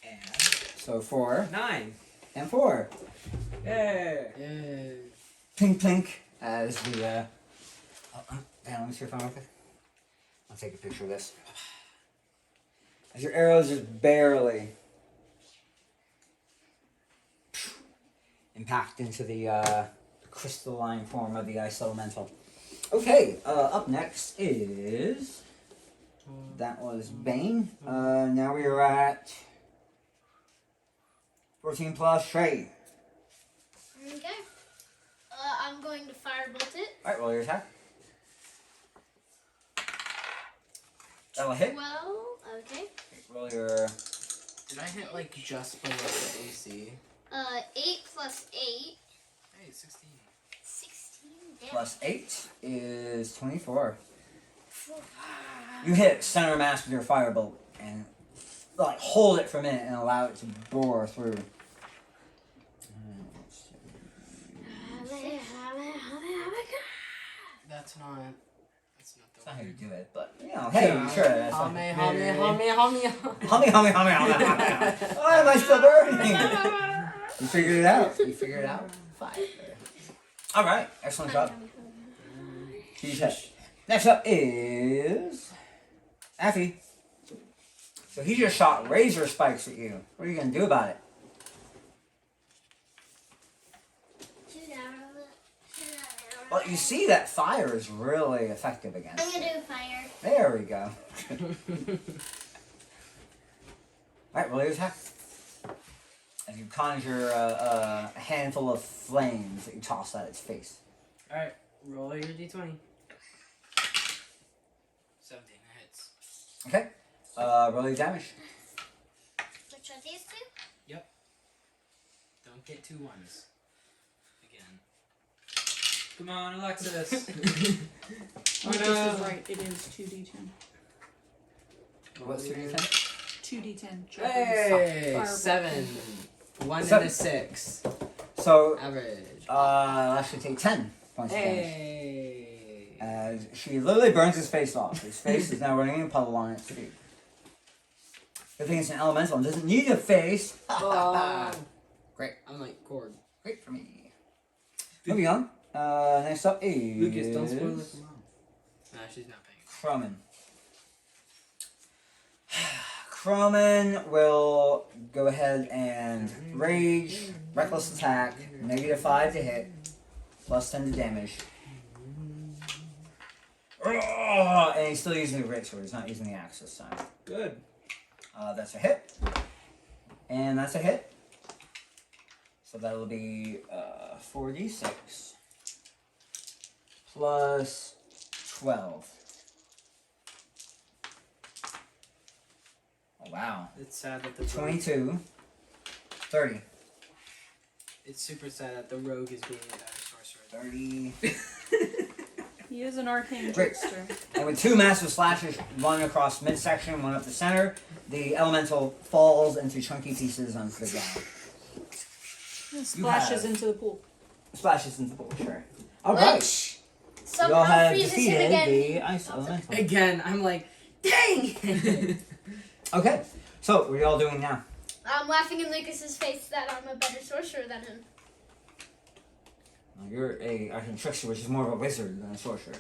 and So 4 9. and 4. Yeah. Yay. Pink pink as the damn, let me see if I'm okay. I'll take a picture of this. As your arrows just barely impact into the crystalline form of the ice elemental. Okay, up next is that was Bane. Now we are at 14 plus Shay. Okay. I'm going to firebolt it. Alright, roll your attack. That'll hit. Well, okay. Roll your Did I hit like just below the AC? 8 plus 8. Hey, 16. 16 damage. plus 8 is 24. You hit center mass with your firebolt and like hold it for a minute and allow it to bore through. That's not the That's not how you do it, but you know, hey, sure. That's Hummy, like, hummy, hummy, hummy. hummy. Why am I still burning? You figured it out. You figured it out. Fire. All right, excellent job. Huge hit. Next up is Affy. So he just shot razor spikes at you. What are you gonna do about it? Well, you see that fire is really effective against I'm it. gonna do fire. There we go. Alright, roll your attack. As you conjure a handful of flames that you toss at its face. Alright, roll your d20. 17 hits. Okay? Roll your damage. Which are these two? Don't get 2 ones. Again. Come on, Alexis. Oh, this is right. It is 2d10. What's your d10? 2d10. Hey! Firebolt. 7. 1 Seven. and a 6. So, Average. I'll actually take 10 points of damage. Hey! As she literally burns his face off. His face is now running in a puddle on its feet. Good thing it's an elemental and doesn't need a face. Great. I'm like, Cord. Great for me. Moving on. Next up is Lucas, don't spoil it for Mom. Nah, she's not paying. Croman. Croman will go ahead and rage, reckless attack, -5 to hit, plus 10 to damage. And he's still using the great sword. He's not using the axe this time. Good. That's a hit, and that's a hit. So that'll be 4d6 plus 12. Oh, wow. It's sad that the 22, 30. It's super sad that the rogue is being a better sorcerer 30. He is an arcane Great. trickster. And with 2 massive slashes, one across midsection, one up the center, the elemental falls into chunky pieces onto the ground. Splashes have- into the pool. Splashes into the pool, sure. Alright. Which You all somehow have freezes him defeated again. the ice elemental. Again, I'm like, dang! Okay, so what are you all doing now? I'm laughing in Lucas's face that I'm a better sorcerer than him. Well, you're a arcane trickster, which is more of a wizard than a sorcerer.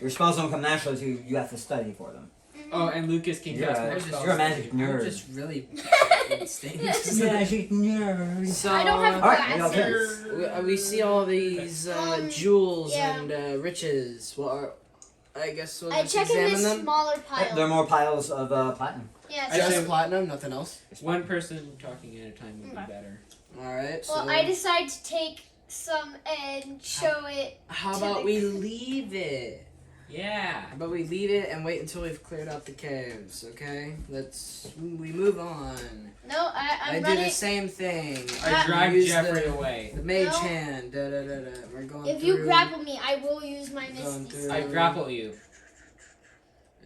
Your spells don't come naturally to you, you have to study for them. Oh, and Lucas can You're cast a- more I'm just- spells. You're a magic I'm nerd. just really staying. Magic nerd. So, I don't have Alright, what else glasses. is? we see all these jewels and riches. Well, I guess we'll I just check in examine this them. smaller pile. There are more piles of platinum. Yeah, I so, Just platinum, nothing else. One person talking at a time would be better. Alright, so well, I decide to take some and show it. how to about the- we leave it? Yeah. How about we leave it and wait until we've cleared out the caves, okay? We move on. No, I'm I do running. the same thing. I drag use Jeffrey the, away. The mage No. hand. Da, da, da, da. We're going If through. you grapple me, I will use my Going Misty. through. I grapple you.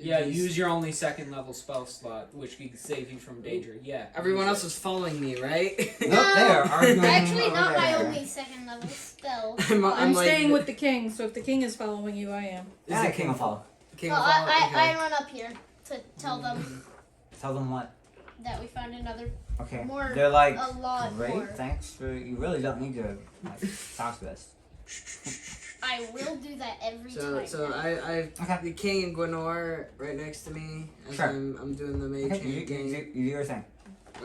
Yeah, These- use your only 2nd level spell slot, which can save you from danger. Yeah. Everyone use else is following me, right? Nope, they are arguing Actually, over not my there. only 2nd level spell. I'm like staying the- with the king, so if the king is following you, I am. Is Yeah, the king will follow. King Well, of all? I Okay. run up here to tell them Tell them what. that we found another Okay. More- They're like, a lot great, more. thanks for. You really don't need to talk to us. I will do that every So, time. so I have the king and Gwenor right next to me as Sure. I'm doing the mage Okay, you, hand game. you do your thing.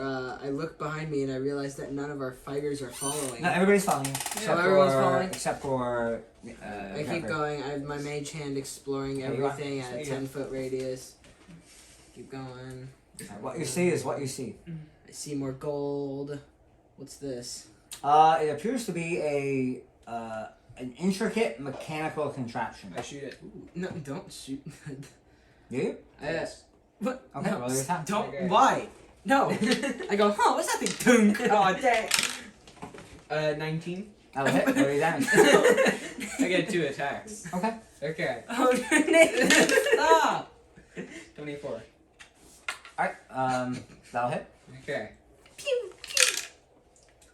I look behind me and I realize that none of our fighters are following. No, everybody's following you. Except everyone's for, following? Except for. I keep Pepper. going. I have my mage hand exploring There you are. everything at There a you go. 10-foot radius. Keep going. What you see is what you see. I see more gold. What's this? It appears to be an intricate mechanical contraption. I shoot it. No, don't shoot. Do you? Yes. What? Okay, No, roll your attack. don't. Okay. Why? No. I go, huh? What's that thing? Dunk. Oh, dang. 19. That'll hit. Roll your damage. I get 2 attacks. Okay. Okay. Oh, Nathan, stop. 24. Alright, that'll hit. Okay. Pew, pew.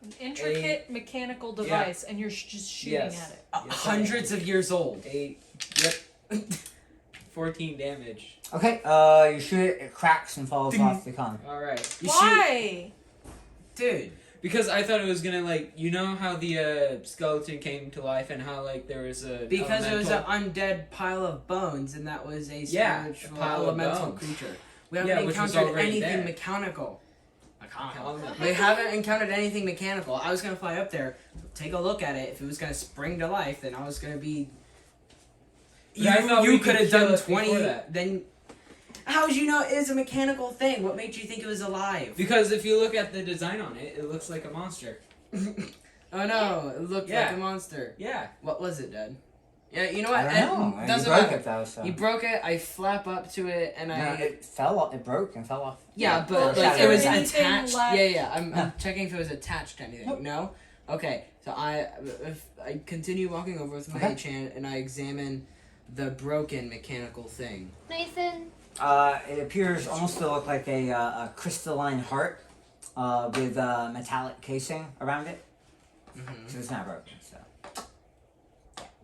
An intricate mechanical device, and you're just shooting Yes. at it. Yes, Hundreds of years old. 8. Yep. 14 damage. Okay, you shoot it, it cracks and falls off the con. Alright. You shoot, Why? dude. Because I thought it was gonna, like, you know how the skeleton came to life and how, like, there was a. Because it was an elemental- undead pile of bones, and that was a Yeah, spiritual a pile of elemental bones. creature. We Yeah, haven't which was encountered already anything there. mechanical. Element. We haven't encountered anything mechanical. I was gonna fly up there, take a look at it. If it was gonna spring to life, then I was gonna be. But I thought we You could could have kill done it before 20. that. Then, how would you know it is a mechanical thing? What made you think it was alive? Because if you look at the design on it, it looks like a monster. Oh no, it looked Yeah. like a monster. Yeah. What was it, Dad? Yeah, you know what? I don't know. It You doesn't broke matter. it though, so. You broke it. I flap up to it, and No, I. it fell off. It broke and fell off. Yeah, Well, but like is it was there anything attached. left? Yeah. I'm No. checking if it was attached to anything. Nope. No. Okay, so if I continue walking over with my Okay. mage hand and I examine the broken mechanical thing. Nathan, It appears almost to look like a crystalline heart with a metallic casing around it. Mm-hmm. So it's not broken. So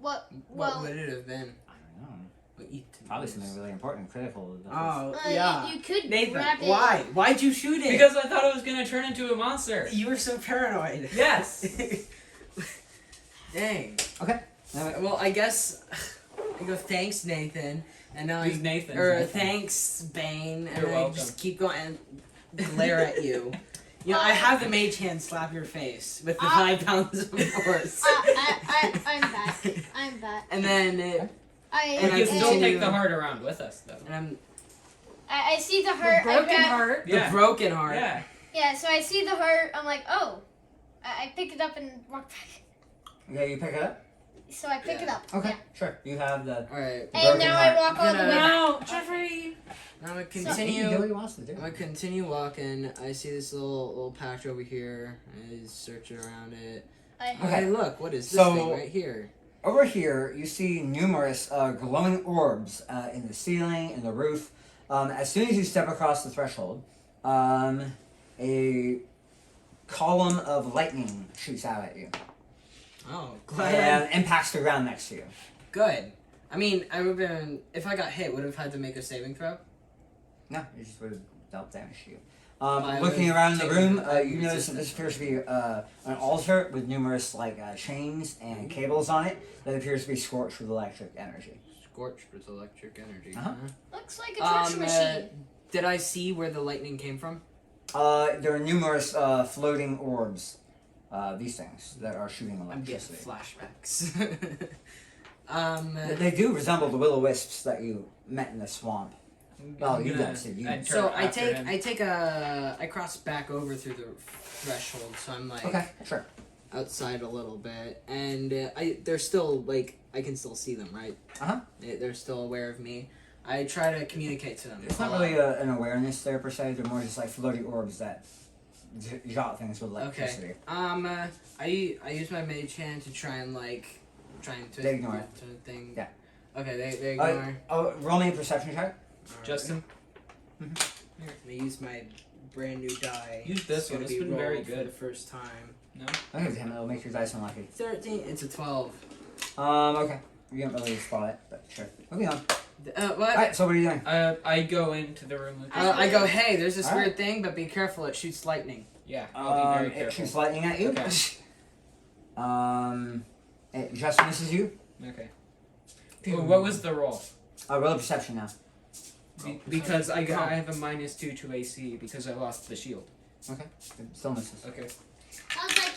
what? What Well, would it have been? I don't know. What you Probably something really important, critical. Oh yeah, you could Nathan. grab it. Why? Why'd you shoot it? Because I thought it was gonna turn into a monster. you were so paranoid. Yes. Dang. Okay. Well, I guess I go thanks, Nathan, and now Who's Nathan? or thanks, Bane, and You're I welcome. just keep going and glare at you. You know, I have the mage hand slap your face with the 5 pounds of force. I'm back. I'm back. And then We And can I still continue- take the heart around with us, though. and I'm I see the The heart. I broken grab, heart. Yeah. the broken heart. Yeah. Yeah, so I see the heart. I'm like, oh. I pick it up and walk back. Okay, you pick it up. So I pick it up. Okay, Yeah. sure. You have the. Alright. And Broken now heart. I walk all the way back. No, Jeffrey. Now I'm gonna He can continue. do what he wants to do. I'm gonna continue walking. I see this little patch over here. I search around it. I, Okay. Hey, look, what is this So- thing right here? over here, you see numerous glowing orbs in the ceiling, in the roof. As soon as you step across the threshold, a column of lightning shoots out at you Oh, glad. and impacts the ground next to you. Good. I mean, I would have been. If I got hit, would have had to make a saving throw. No, it just would have dealt damage to you. I Looking would around the take room, the you notice that this appears to be an altar with numerous chains and cables on it that appears to be scorched with electric energy. Scorched with electric energy. Uh-huh. Looks like a treasure machine. Did I see where the lightning came from? There are numerous floating orbs, these things, that are shooting I'm getting electricity. flashbacks. They do resemble the will-o-wisps that you met in the swamp. Well, you don't see. So I cross back over through the threshold, so I'm like Okay, sure. outside a little bit, and they're still I can still see them, right? Uh-huh. They're still aware of me. I try to communicate to them. It's not really an awareness there, per se. They're more just like floating orbs that jot things with electricity. Okay. I use my mage hand to try and to They ignore it. to thing. Yeah. Okay, they ignore. Roll me a perception check. Justin, I'm gonna use my brand new die. use this one. gonna It's be been very rolled for good. the first time. Okay, damn, it'll make your dice unlucky. 13. It's a 12. Okay. You didn't really spot it, but sure. Moving on. What? Alright, so what are you doing? I go into the room with I go, hey, there's this Alright. weird thing, but be careful, it shoots lightning. Yeah, I'll be very It careful. shoots lightning at you. Okay. It just misses you. Okay. Well, what was the roll? Roll a perception now. Because I have a -2 to AC because I lost the shield. Okay. It still misses. Okay. I was like,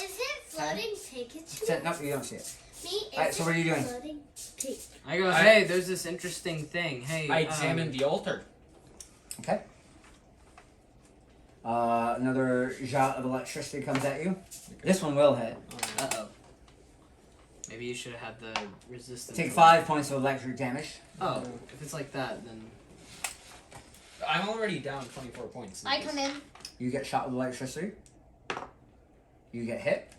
is it floating? Take it to me. Nope, you don't see it. Me? Is Alright, so what are you doing? Floating? Take. I go, hey, there's this interesting thing. Hey, I examined the altar. Okay. Another shot of electricity comes at you. This one will hit. Uh-oh. Maybe you should have had the resistance. Take 5 points of electric damage. Oh, if it's like that, then... I'm already down 24 points. I come in. You get shot with electricity. You get hit.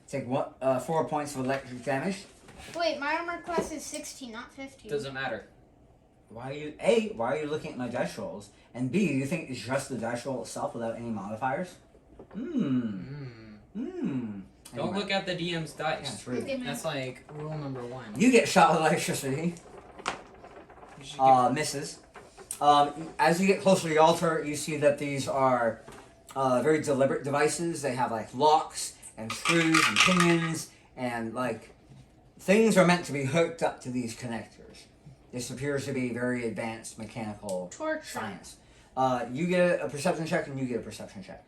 Take 4 points of electric damage. Wait, my armor class is 16, not 15. Doesn't matter. Why are you looking at my dice rolls? And B, do you think it's just the dice roll itself without any modifiers? Don't look at the DM's Yeah, dice. it's rude. That's like rule number 1. You get shot with electricity. You should give- Misses. As you get closer to the altar, you see that these are very deliberate devices. They have like locks and screws and pinions, and like things are meant to be hooked up to these connectors. This appears to be very advanced mechanical Torture. science. You get a perception check, and you get a perception check.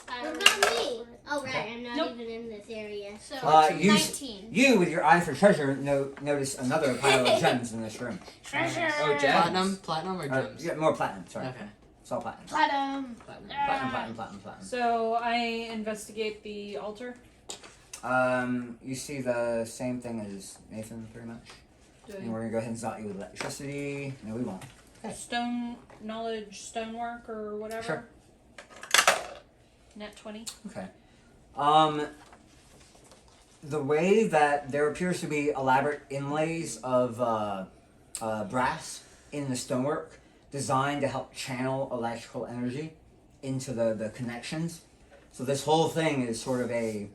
What about me? Oh, right. Okay. I'm not Nope. even in this area. So, You 19. You, with your eye for treasure, notice another pile of gems in this room. Treasure. Oh, gems. Platinum or gems? Yeah, more platinum. Sorry, Okay. it's all platinum. Platinum. Platinum. So I investigate the altar. You see the same thing as Nathan, pretty much. And we're gonna go ahead and zot you with electricity. No, we won't. Stone knowledge, stonework, or whatever. Sure. Net 20. Okay. The way that there appears to be elaborate inlays of brass in the stonework designed to help channel electrical energy into the connections. So this whole thing is sort of a...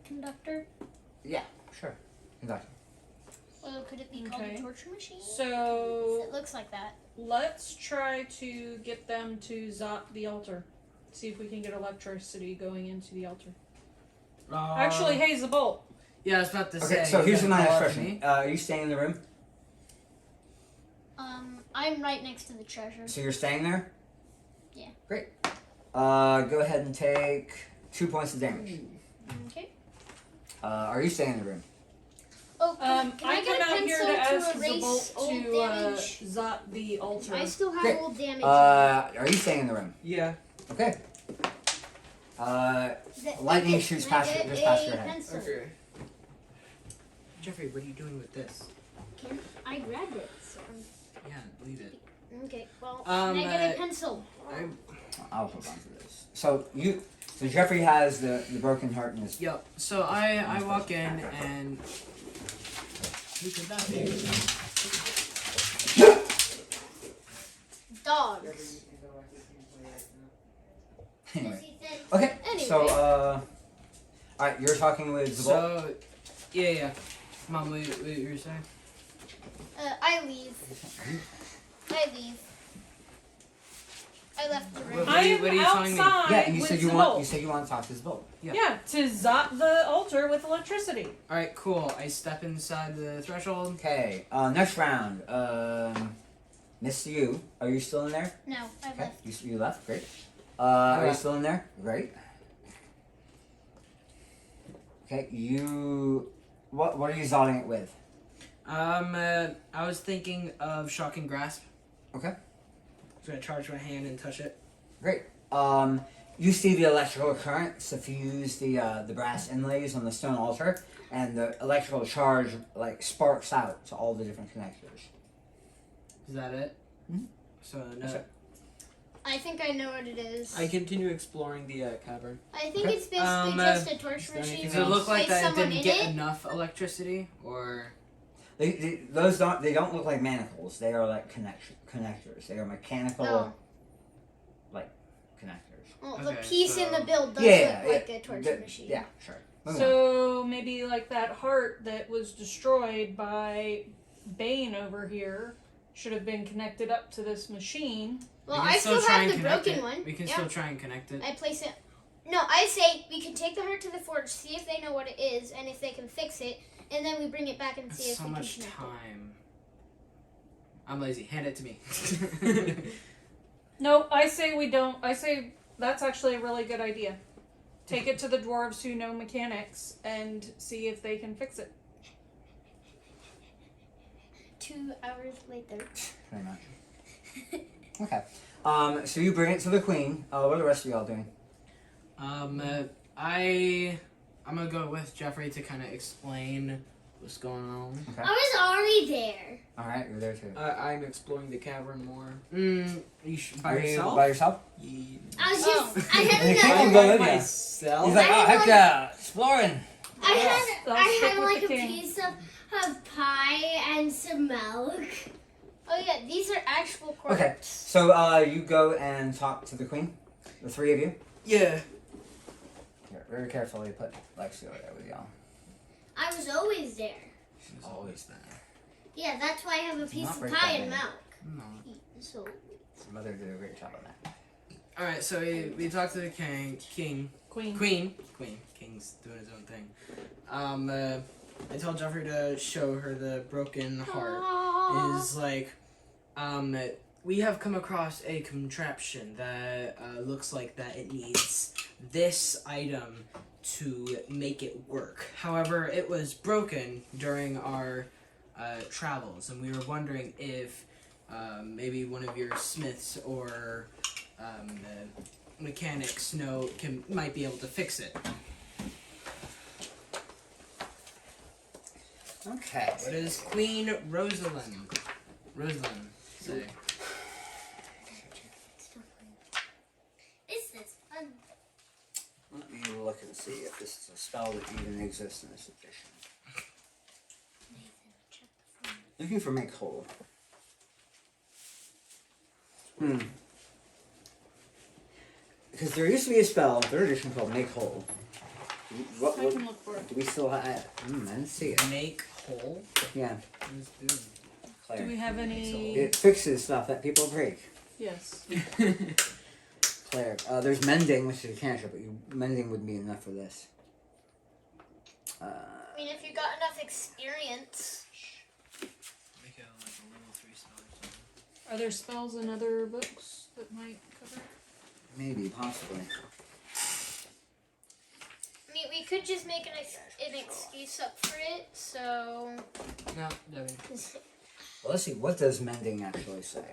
Conductor. Yeah, sure. Exactly. Well, could it be called Okay. a torture machine? So It looks like that. let's try to get them to zot the altar. See if we can get electricity going into the altar. Actually, hey, Zabolt. Yeah, I was about to say. Okay, so you here's gotta my call next out to question. me. Are you staying in the room? I'm right next to the treasure. So you're staying there? Yeah. Great. Go ahead and take 2 points of damage. Okay. Are you staying in the room? Oh, can I I get come a out here pencil to ask erase Zabolt old to damage? zot the altar. I still have Great. old damage. Are you staying in the room? Yeah. Okay. Th- lightning can shoots I past get you- just past a your head. pencil? Okay. Jeffrey, what are you doing with this? Can I grabbed it. So. Yeah, leave it. Okay. Well, Um, can I get a pencil? I'm I'll hold on to this. So you So Jeffrey has the broken heart in his. Yep. So I walk in and who could that be? Dogs. Anyway. Okay. Anyway. So alright, you're talking with Zabul. So yeah. Mom, what you were saying? I leave. I left the room. What are you telling me? outside Yeah, and you with said the you want bolt. you said you want to talk to Zabul. Yeah, to zap the altar with electricity. All right, cool. I step inside the threshold. Okay. Next round. Miss you. Are you still in there? No, I Okay. left. You left. Great. Are you left. still in there? Great. Okay. What are you zodding it with? I was thinking of shocking grasp. Okay. Just gonna charge my hand and touch it. Great. You see the electrical current suffuse the brass inlays on the stone altar, and the electrical charge like sparks out to all the different connectors. Is that it? Mhm. So no. That's it. I think I know what it is. I continue exploring the cavern. I think Okay. it's basically just a torch there machine. anything Does it look like Place that it someone didn't in get it. enough electricity, or Those don't look like manacles. They are like connectors. They are mechanical Oh. connectors. Well, the Okay, piece in so- the build does Yeah, look like a torch The- machine. Yeah, sure. Moving on. So maybe like that heart that was destroyed by Bane over here should have been connected up to this machine. Well, we can I still try have and the connect broken it. one. We can Yeah. still try and connect it. I place it. No, I say we can take the heart to the forge, see if they know what it is, and if they can fix it, and then we bring it back and see That's if so we much can connect time. I'm lazy. Hand it to me. No, I say we don't. I say that's actually a really good idea. Take it to the dwarves who know mechanics and see if they can fix it. it. 2 hours later. Pretty much. Okay. So you bring it to the queen. What are the rest of y'all doing? I'm gonna go with Jeffrey to kind of explain what's going on. Okay. I was already there. All right, you're there too. I'm exploring the cavern more. By Are you yourself? by yourself? I was Oh. just. I And had the king another. will go with you. myself. He's like, I oh, had heck like- yeah, exploring. I stick had with like the a king. piece of pie and some milk. Oh yeah, these are actual quartz. Okay. So you go and talk to the queen, the three of you. Yeah. Here, very carefully put Lexi over there with y'all. I was always there. She's always there. Yeah, that's why I have a It's piece not of very pie bad. and milk. No. So Your mother did a great job on that. All right. So we talked to the king. Queen. King's doing his own thing. I told Jeffrey to show her the broken heart. Is like, we have come across a contraption that looks like that it needs this item to make it work. However, it was broken during our travels, and we were wondering if maybe one of your smiths or mechanics might be able to fix it. Okay. What does Queen Rosalind say? this is fun. Let me look and see if this is a spell that even exists in this edition. Looking for make whole. Because there used to be a spell in 3rd edition called make whole. What I can look for it. do we still have? I didn't see it. Make whole? Yeah, What does it do? Do Claire. we have any? It fixes stuff that people break. Yes. Claire. There's mending, which is a cantrip, but mending would be enough for this. I mean, if you got enough experience. Make it like a level 3 spell or something. Are there spells in other books that might cover it? Maybe, possibly. I mean, we could just make an excuse up for it. So. No, Devin. Well, let's see. What does mending actually say?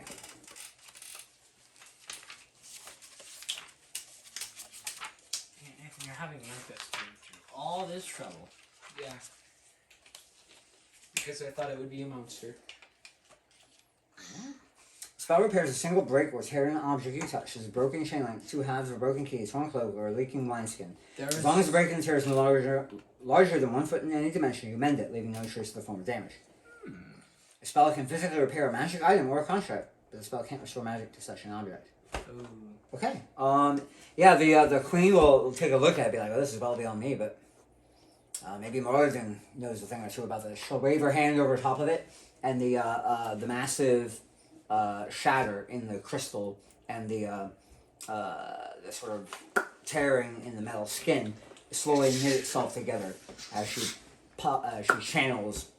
You're having Lucas go through all this trouble. Yeah. Because I thought it would be a monster. Spell repairs a single break or tear in an object you touch. As a broken chain link, 2 halves of a broken key, torn cloak, or a leaking wineskin. As long as the break and tear is no larger than 1 foot in any dimension, you mend it, leaving no trace of the former damage. A spell can physically repair a magic item or a construct, but the spell can't restore magic to such an object. Ooh. Okay. Yeah, the queen will take a look at it and be like, oh, this is well beyond me, but maybe Morgan knows a thing or two about this. She'll wave her hand over top of it, and the massive shatter in the crystal and the sort of tearing in the metal skin slowly knit itself together as she channels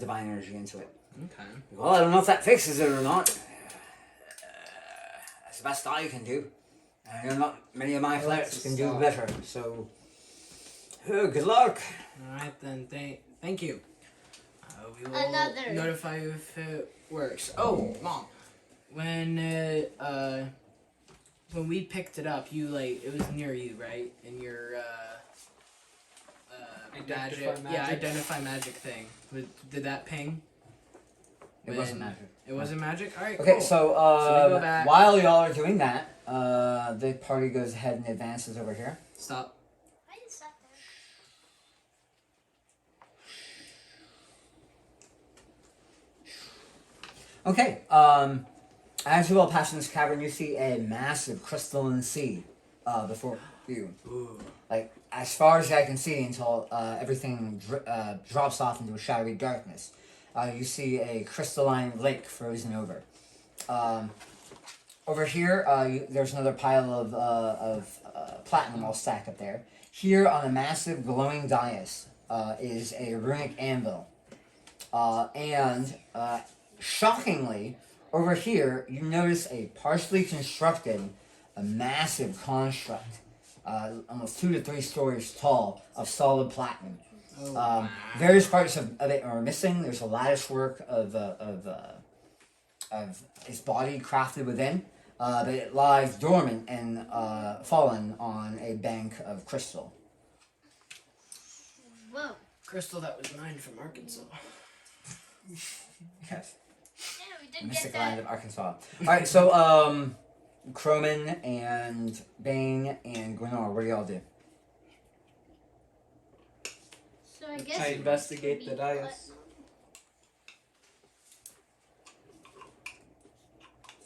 divine energy into it. Okay. Well, I don't know if that fixes it or not. That's the best I can do. I know not many of my clerics can do better, so good luck. Alright then, thank you. We will Another. notify you if it works. Oh, Mom. When we picked it up, it was near you, right? In your identify magic thing. Did that ping? It wasn't magic. It wasn't magic? Alright, Okay, cool. so, So we go back. while y'all are doing that, the party goes ahead and advances over here. Stop. Why is that there? Okay, as you all pass in this cavern, you see a massive crystalline sea before you. Ooh. Like, as far as I can see until everything drops off into a shadowy darkness. You see a crystalline lake frozen over. Over here, there's another pile of platinum all stacked up there. Here on a massive glowing dais is a runic anvil. And shockingly, over here, you notice a partially constructed, a massive construct, almost 2 to 3 stories tall, of solid platinum. Various parts of it are missing. There's a lattice work of its body crafted within, but it lies dormant and fallen on a bank of crystal. Whoa. Crystal that was mined from Arkansas. Yes. Yeah, we did Mystic get land that. of Arkansas. Alright, so, Croman and Bane and Gwenor, what do y'all do? So I guess I investigate the dice.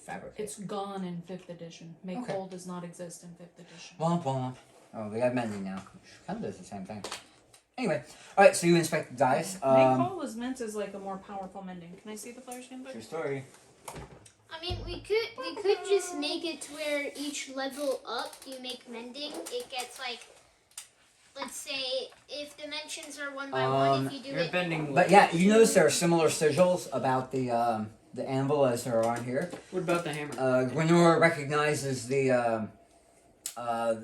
Fabric. It's gone in 5th edition. Make Okay. whole does not exist in 5th edition. Womp womp. Oh, we have mending now. Which kind of does the same thing. Anyway, alright, so you inspect the dice. Make whole is meant as like a more powerful mending. Can I see the player's handbook? Your story. I mean, we could just make it to where each level up you make mending. It gets like, let's say, if dimensions are 1 by 1, if you do You're it. bending. But yeah, you notice there are similar sigils about the anvil as there are on here. What about the hammer? Gwenor recognizes the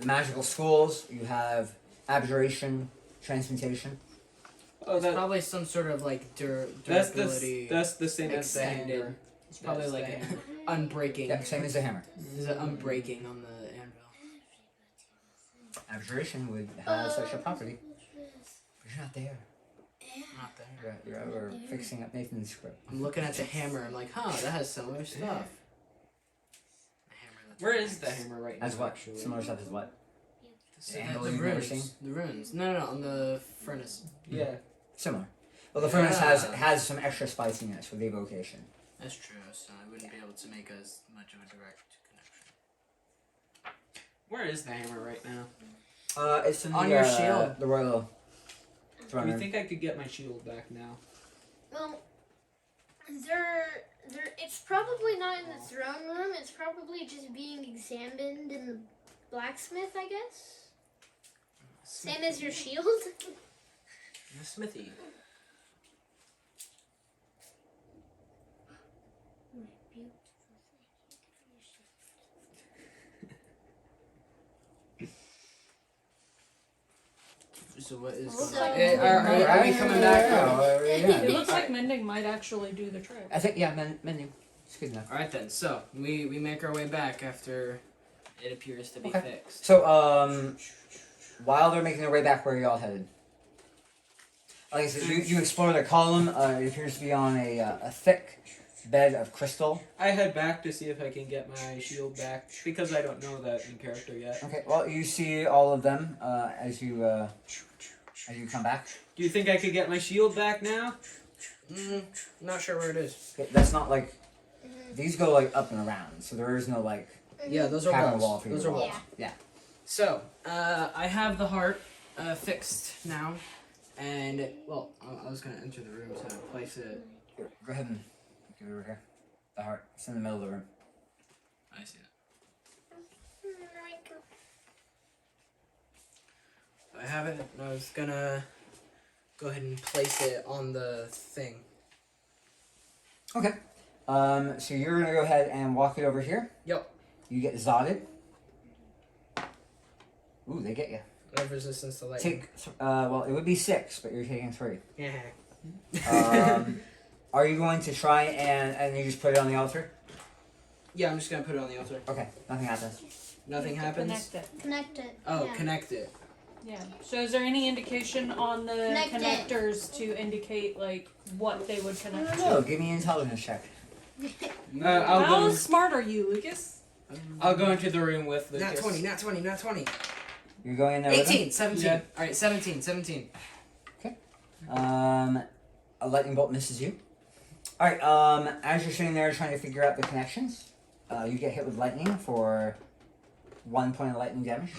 magical schools. You have abjuration, transmutation. Oh, It's that, probably some sort of like that's durability. the same as the extended. hammer. It's probably That's like the hammer. unbreaking. Yeah, same as the hammer. There's an unbreaking on the anvil. Abjuration would have such a property. But you're not there. Not there. You're over fixing up Nathan's script. I'm looking at the hammer. I'm like, huh, that has similar stuff. The hammer that's Where is the hammer right now? As what? Actually? Similar stuff as what? The, anvil the you've never runes. seen? The runes. No, on the furnace. Yeah. Similar. Well, the furnace Yeah. has some extra spiciness with the evocation. That's true. So I wouldn't be able to make as much of a direct connection. Where is the hammer right now? It's in On the, your shield. the royal Do throne you room. think I could get my shield back now? Well, it's probably not in the throne room. It's probably just being examined in the blacksmith, I guess. Same as your shield. The smithy. So what is? So- Are we coming back now? It looks like mending might actually do the trick. I think, yeah, mending. It's good enough. All right then. So we make our way back after it appears to be Okay. fixed. So, while they're making their way back, where are y'all headed? Like I said, you explore the column. It appears to be on a thick bed of crystal. I head back to see if I can get my shield back because I don't know that in character yet. Okay, well, you see all of them as you come back. Do you think I could get my shield back now? Not sure where it is. Okay, that's not like these go like up and around, so there is no like Yeah, those are cavern wall walls. for you Those to are walk. walls. Yeah. So, I have the heart fixed now, and well, I was gonna enter the room to place it. Here, go ahead and give it over here. The heart. It's in the middle of the room. I see that. I have it. And I was gonna go ahead and place it on the thing. Okay. So you're gonna go ahead and walk it over here. Yep. You get zotted. Ooh, they get you. I have resistance to lightning. Take. Well, it would be 6, but you're taking 3. Yeah. Are you going to try and you just put it on the altar? Yeah, I'm just gonna put it on the altar. Okay. Nothing happens. Nothing happens. Connect it. Connect it. Oh, yeah. connect it. Yeah. So is there any indication on the Connect it. connectors to indicate like what they would connect to? No, give me an intelligence check. I'll How go. smart are you, Lucas? I'll go into the room with Lucas. Not 20, not 20, not 20. You're going in there with 18, 17. Yeah. Alright, 17. him? A lightning bolt misses you. Alright, as you're sitting there trying to figure out the connections, you get hit with lightning for 1 point of lightning damage.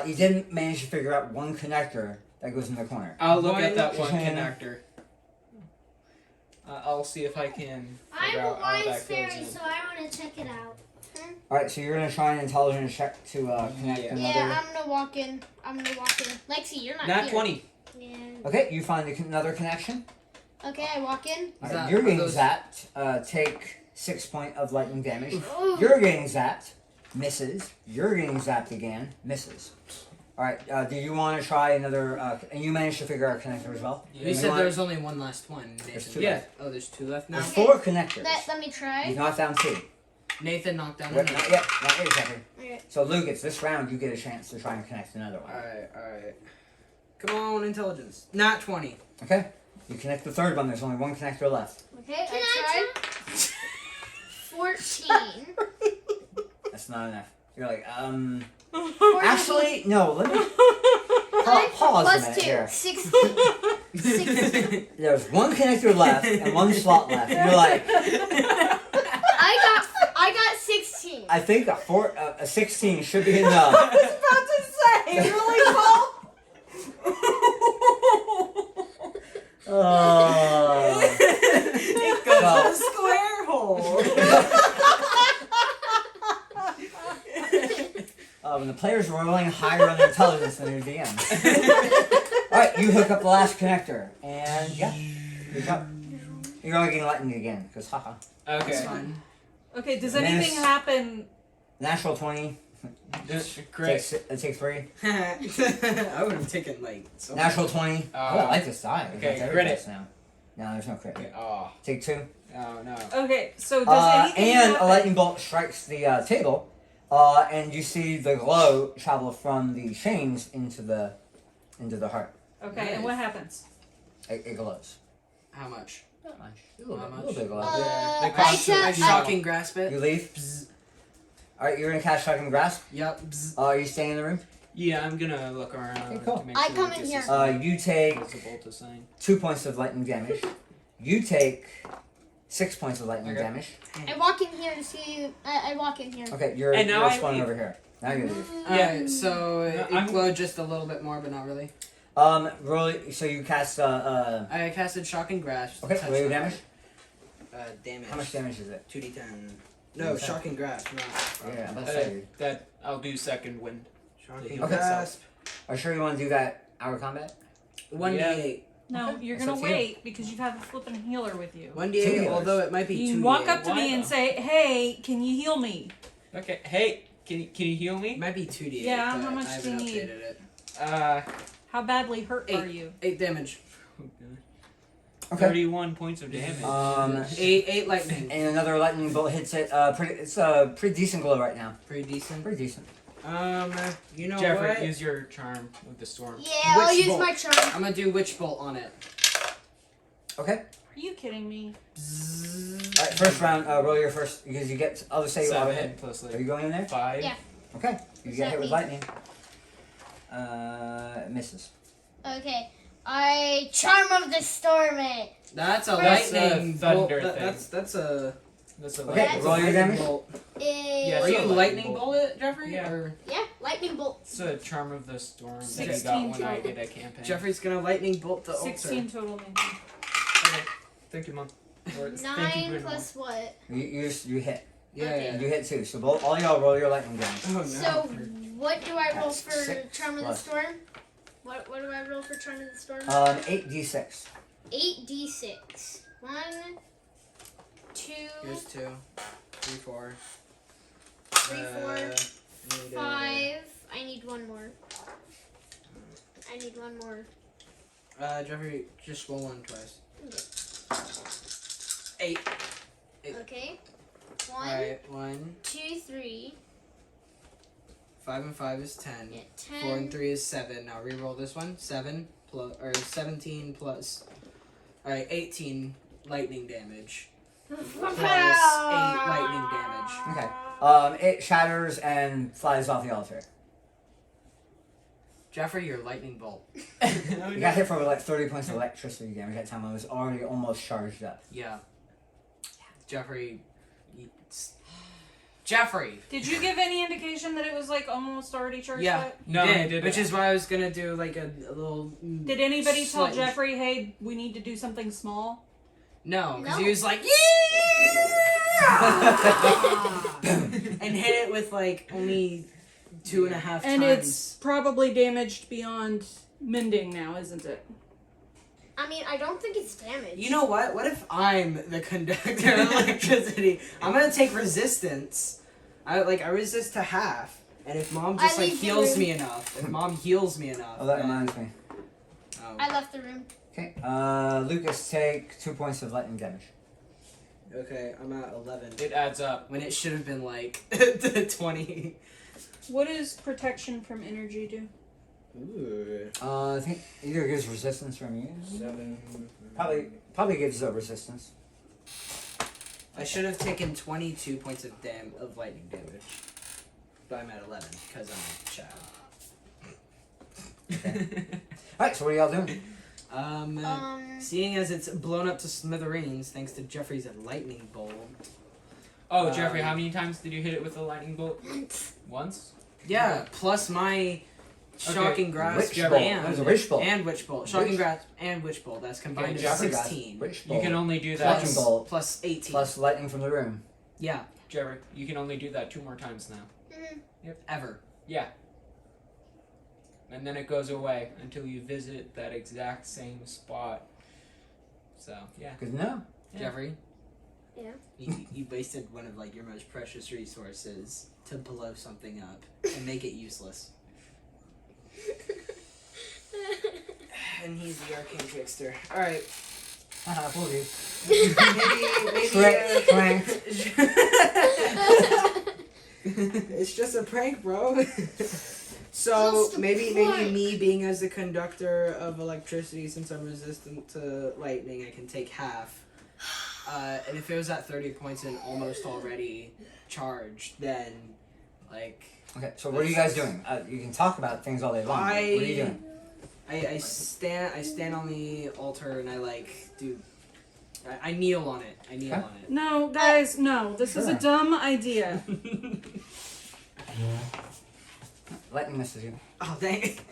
You didn't manage to figure out one connector that goes in the corner. I'll look at that One. one connector. I'll see if I can figure I'm a out how wise that fairy, goes in. so I want to check it out. Alright, so you're gonna try an intelligence check to connect Yeah. another. Yeah, I'm gonna walk in. Lexi, you're not Nat here. 20. Yeah. Okay, you find another connection. Okay, I walk in. Alright, that- you're are getting those- zapped. Take 6 point of lightning damage. Ooh. You're getting zapped. Misses. You're getting zapped again. Misses. Alright, do you want to try another... and you managed to figure out a connector as well? You You said want- there's only one last one. There's Nathan. two Yeah. left. Oh, there's 2 left now? There's Okay. 4 connectors. Let me try. You've knocked down 2. Nathan knocked down Wait, another. not yet. Not yet, Jeffrey. Okay. So, Lucas, this round you get a chance to try and connect another one. Alright. Come on, intelligence. Not 20. Okay? You connect the third one. There's only one connector left. Okay, Can I tried. 14. That's not enough. You're like, 14. Actually, no, let me... Five Pause a plus minute 2. here. 16. 16. There's one connector left and one slot left. You're like, I got 16. I think a 16 should be enough. I was about to say, really, Paul? It A square hole. when the players are rolling higher on their intelligence than their DMs. Alright, you hook up the last connector. And, yeah. Good job. You're only getting lightning again, because haha. That's Okay. fine. Okay, does Miss. anything happen? Natural 20. Great. Take 3. I would have taken like so Natural 20. Oh, I like this die. okay, It's every crit dice now. No, there's no crit. Okay. Oh. Take 2. Oh no. Okay, so does anything And happen? a lightning bolt strikes the table, and you see the glow travel from the chains into the heart. Okay, and what happens? It glows. How much? Not much. A little How bit, much? little bit glow. They I cost said- I shocking grasp it. You leave. Alright, you're gonna cast Shocking Grasp. Yep. Bzz. Are you staying in the room? Yeah, I'm gonna look around. Okay, cool. To make I sure come that in this here. is You take visible to sign. 2 points of lightning damage. You take 6 points of lightning Okay. damage. I walk in here to see. I walk in here. Okay, you're And now you're I spawning leave. over here. Now you leave. Alright, so it I'm- glowed just a little bit more, but not really. Roll. So you cast I casted shocking grasp. Okay, Touch roll your the damage. heart. Damage. How much damage is it? 2d10. No, Okay. shocking grasp. No. Yeah, I'm about to say. That I'll do second wind. Shocking Okay. grasp. Are you sure you want to do that hour combat? 1d8. No, Okay, you're that's gonna up to you. wait because you have a flipping healer with you. 1d8, Two healers. although it might be 2d8. You walk up to Why me and though? say, "Hey, can you heal me?" Okay. Hey, can you heal It me? might be 2d8. Yeah, but how much I do you haven't need? updated it. How badly hurt Eight. are you? 8 damage. Okay. 31 points of damage. 8 lightning. And another lightning bolt hits it. It's pretty decent glow right now. Pretty decent. Pretty decent. You know Jeffrey, what? use your charm with the storm. Yeah, I'll Which use bolt? my charm. I'm gonna do witch bolt on it. Okay. you kidding me? Alright, first round, roll your first, because you get, I'll just say you auto 7 hit. plus Are like you going in there? 5. Yeah. Okay, you What's get that hit with mean? lightning. It misses. Okay. I charm of the storm it. That's a That's lightning a thunder bolt. thing. That's a. That's a Okay, That's roll your damage. bolt. Yeah, Are it's you a lightning bolt. bolt it, Jeffrey? Yeah. Or Yeah, lightning bolt. It's a charm of the storm that I 16 got when I total. did a campaign. Jeffrey's gonna lightning bolt the 16 altar. total, man. Okay. Thank you, Mom. Or, thank you, 9 Good plus what? You hit. Yeah. Okay. You hit 2. So both, all y'all roll your lightning damage. Oh no. So what do I roll That's for 6 charm of the plus. storm? What do I roll for charm of the storm? 8d6. 8d6. 1, 2, Here's 2, 3, 4. 3, 4, I need, 5. I need one more. I need one more. Jeffrey, just roll 1 twice. 8. Okay. 1, Alright, 1. 2, 3. 5 and 5 is 10. Yeah, 4 and 10. 3 is 7. Now re-roll this one. 7 plus or 17 plus. Alright, 18 lightning damage. Plus 8 lightning damage. Okay. It shatters and flies off the altar. Jeffrey, your lightning bolt. You got hit for like 30 points of electricity damage that time. I was already almost charged up. Yeah. Jeffrey. Jeffrey! Did you give any indication that it was like almost already charged Yeah. up? No, did, I didn't. which is why I was gonna do like a little. Did anybody tell slight- Jeffrey, hey, we need to do something small? No, because No. he was like, and hit it with like only 2.5 And times. it's probably damaged beyond mending now, isn't it? I mean, I don't think it's damaged. You know what? What if I'm the conductor of electricity? I'm gonna take resistance. I resist to half, and if mom just I like leave the heals room. me enough, if mom heals me enough. Oh, that then- reminds me. Oh. I left the room. Okay. Lucas, take 2 points of lightning damage. Okay, I'm at 11. It adds up. When it should have been like 20. What does protection from energy do? Ooh. I think either gives resistance from you. 7. Probably gives resistance. I should have taken 22 points of lightning damage. But I'm at 11 because I'm a child. Alright, so what are y'all doing? Seeing as it's blown up to smithereens thanks to Jeffrey's lightning bolt. Oh, Jeffrey, how many times did you hit it with a lightning bolt? Once? Yeah, plus my shocking grasp Witch bolt. That was a witch bolt. and witch bolt. Shocking Witch- grasp and witch bolt. That's combined Okay, to Jeffrey got 16. Witch You bolt. can only do that. Shocking Plus, bolt. plus 18. Plus lightning from the room. Yeah, Jeffrey, you can only do that 2 more times now. ever. Yeah. And then it goes away until you visit that exact same spot. So, yeah. Good to know. Yeah. Jeffrey? Yeah? You wasted one of like your most precious resources to blow something up and make it useless. And he's the arcane trickster. Alright. Haha, fooled you. Maybe Prank. It's just a prank, bro. So Just a maybe prank. me being as the conductor of electricity, since I'm resistant to lightning, I can take half. And if it was at 30 points and almost already charged, then like Okay, so what are you guys doing? You can talk about things all day long. What are you doing? I stand on the altar and I like do. I kneel on it. I kneel Okay. on it. No, guys, no. This is a Sure. dumb idea. Lightning misses you. Oh, thank.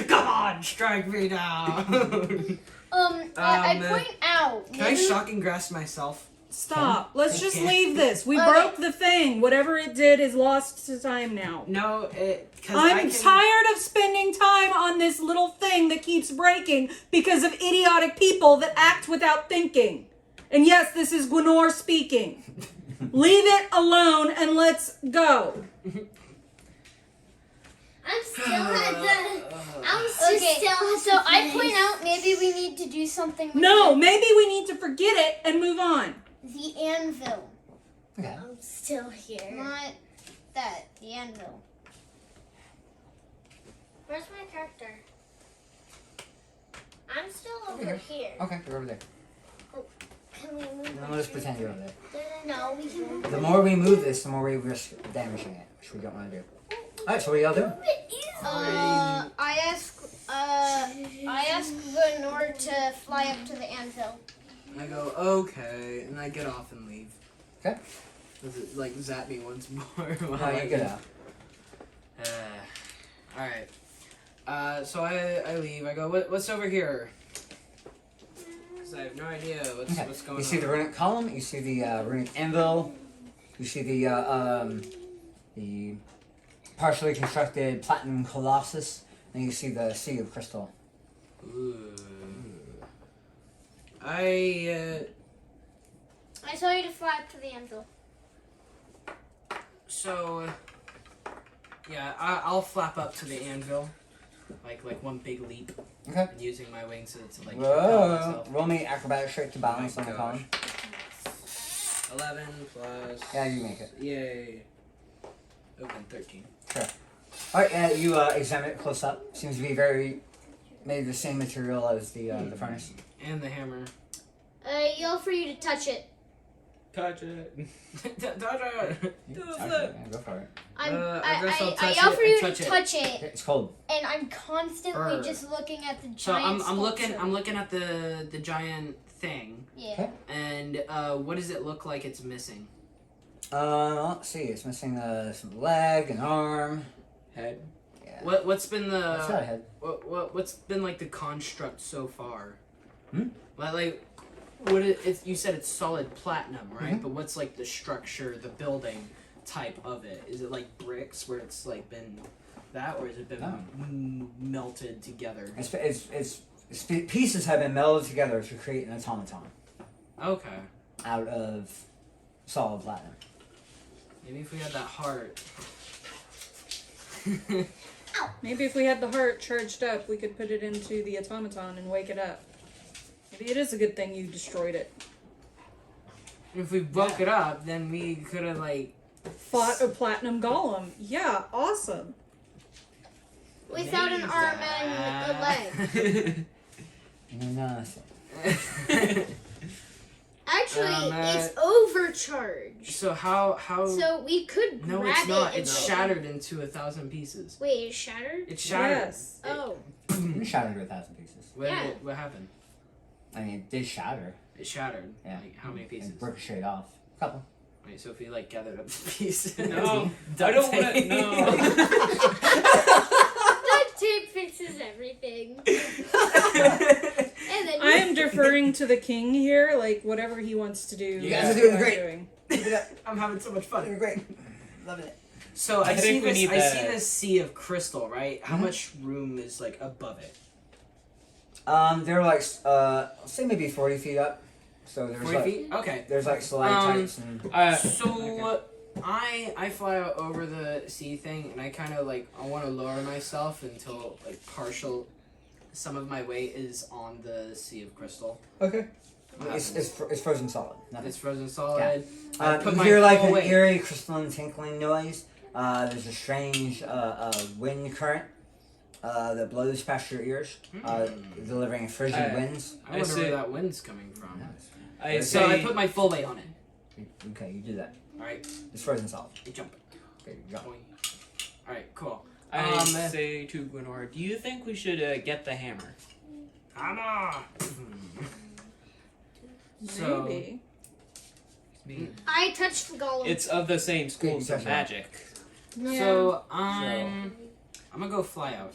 Come on, strike me down. I point out. Can I shocking grasp myself? Stop. Let's just Okay. leave this. We Okay. broke the thing. Whatever it did is lost to time now. No, because I'm tired of spending time on this little thing that keeps breaking because of idiotic people that act without thinking. And yes, this is Gwenor speaking. Leave it alone and let's go. I'm still at the. I'm Okay, still. so I point out maybe we need to do something with No, maybe we need to forget it and move on. the anvil. Okay. I'm still here. Not that, the anvil. Where's my character? I'm still over here. Okay, you're over there. Oh, Can we move No, it? let's pretend you're over there. No, we can move The more we move this, the more we risk damaging it, which we don't want to do. Alright, so what do y'all do? it easily. I ask Lenore to fly up to the anvil. I go, okay, and I get off and leave. Okay. Does it, like, zap me once more? No, you get out. Alright. So I leave. I go, what's over here? Because I have no idea what's going on. You see the runic column, you see the runic anvil, you see the partially constructed platinum colossus, and you see the sea of crystal. Ooh. I tell you to fly up to the anvil. So, yeah, I'll flap up to the anvil, like one big leap, Okay. and using my wings to like. Whoa. propel myself. Roll me acrobatic straight to balance Oh on my the column. 11 plus. Yeah, you make it. Yay. Open 13. Alright, you examine it close up. Seems to be made of the same material as the furnace. And the hammer. Yell for you to touch it. Touch it. Actually, yeah, go for it. I guess I'll I touch yell it for you and to touch touch it, Okay, it's cold. and I'm constantly Brr. just looking at the So giant. I'm looking sculpture. at the giant thing, Yeah. Okay. and what does it look like it's missing? Let's see. It's missing some leg, an arm. Head. Yeah. What's been It's got a the head. what's been like the construct so far? Hmm? Like you said it's solid platinum, right? Mhm. But what's like the structure, the building type of it? Is it like bricks where it's like been that, or has it been No. melted together? It's pieces have been melded together to create an automaton Okay. out of solid platinum. Maybe if we had that heart. Maybe if we had the heart charged up, we could put it into the automaton and wake it up. Maybe it is a good thing you destroyed it. If we woke it up, then we could have like Fought a platinum golem. Yeah, awesome. Without an arm and a leg. Nothing. Actually, Uh, it's overcharged. So how? So we could No, grab it's not. it. It's shattered into 1,000 pieces. Wait, it's shattered? It's shattered. Yes. Oh. It shattered to 1,000 pieces. Yeah. What happened? I mean, it did shatter. It shattered. Yeah. Like how many pieces? It ricocheted off. A couple. Wait, so if we like gathered up the pieces. No, I don't want to. No. Duct tape fixes everything. And then I am deferring to the king here, like whatever he wants to do. You guys that's are doing what I'm great. doing. Keep it up. I'm having so much fun. You're great. Loving it. So I I see think we this. need I see the- this sea of crystal, right? How Mhm. much room is like above it? They're like, say maybe 40 feet up. So there's 40 like, feet. Okay. there's like stalactites and. So I fly out over the sea thing, and I kind of like I want to lower myself until like some of my weight is on the sea of crystal. Okay. What It's happens? frozen solid. Nothing. It's frozen solid. I put You my hear like full an weight. eerie crystalline tinkling noise. There's a strange wind current that blows past your ears, delivering frigid winds. I wonder see. where that wind's coming from. I So I say. put my full weight on it. Okay, you do that. All right, It's frozen solid. you jump. Okay, you jump. Boing. All right, cool. I say to Gwenor, do you think we should get the hammer? Anna. So Maybe. I touched the golem. It's of the same schools of touch it. magic. Yeah. so I'm gonna go fly out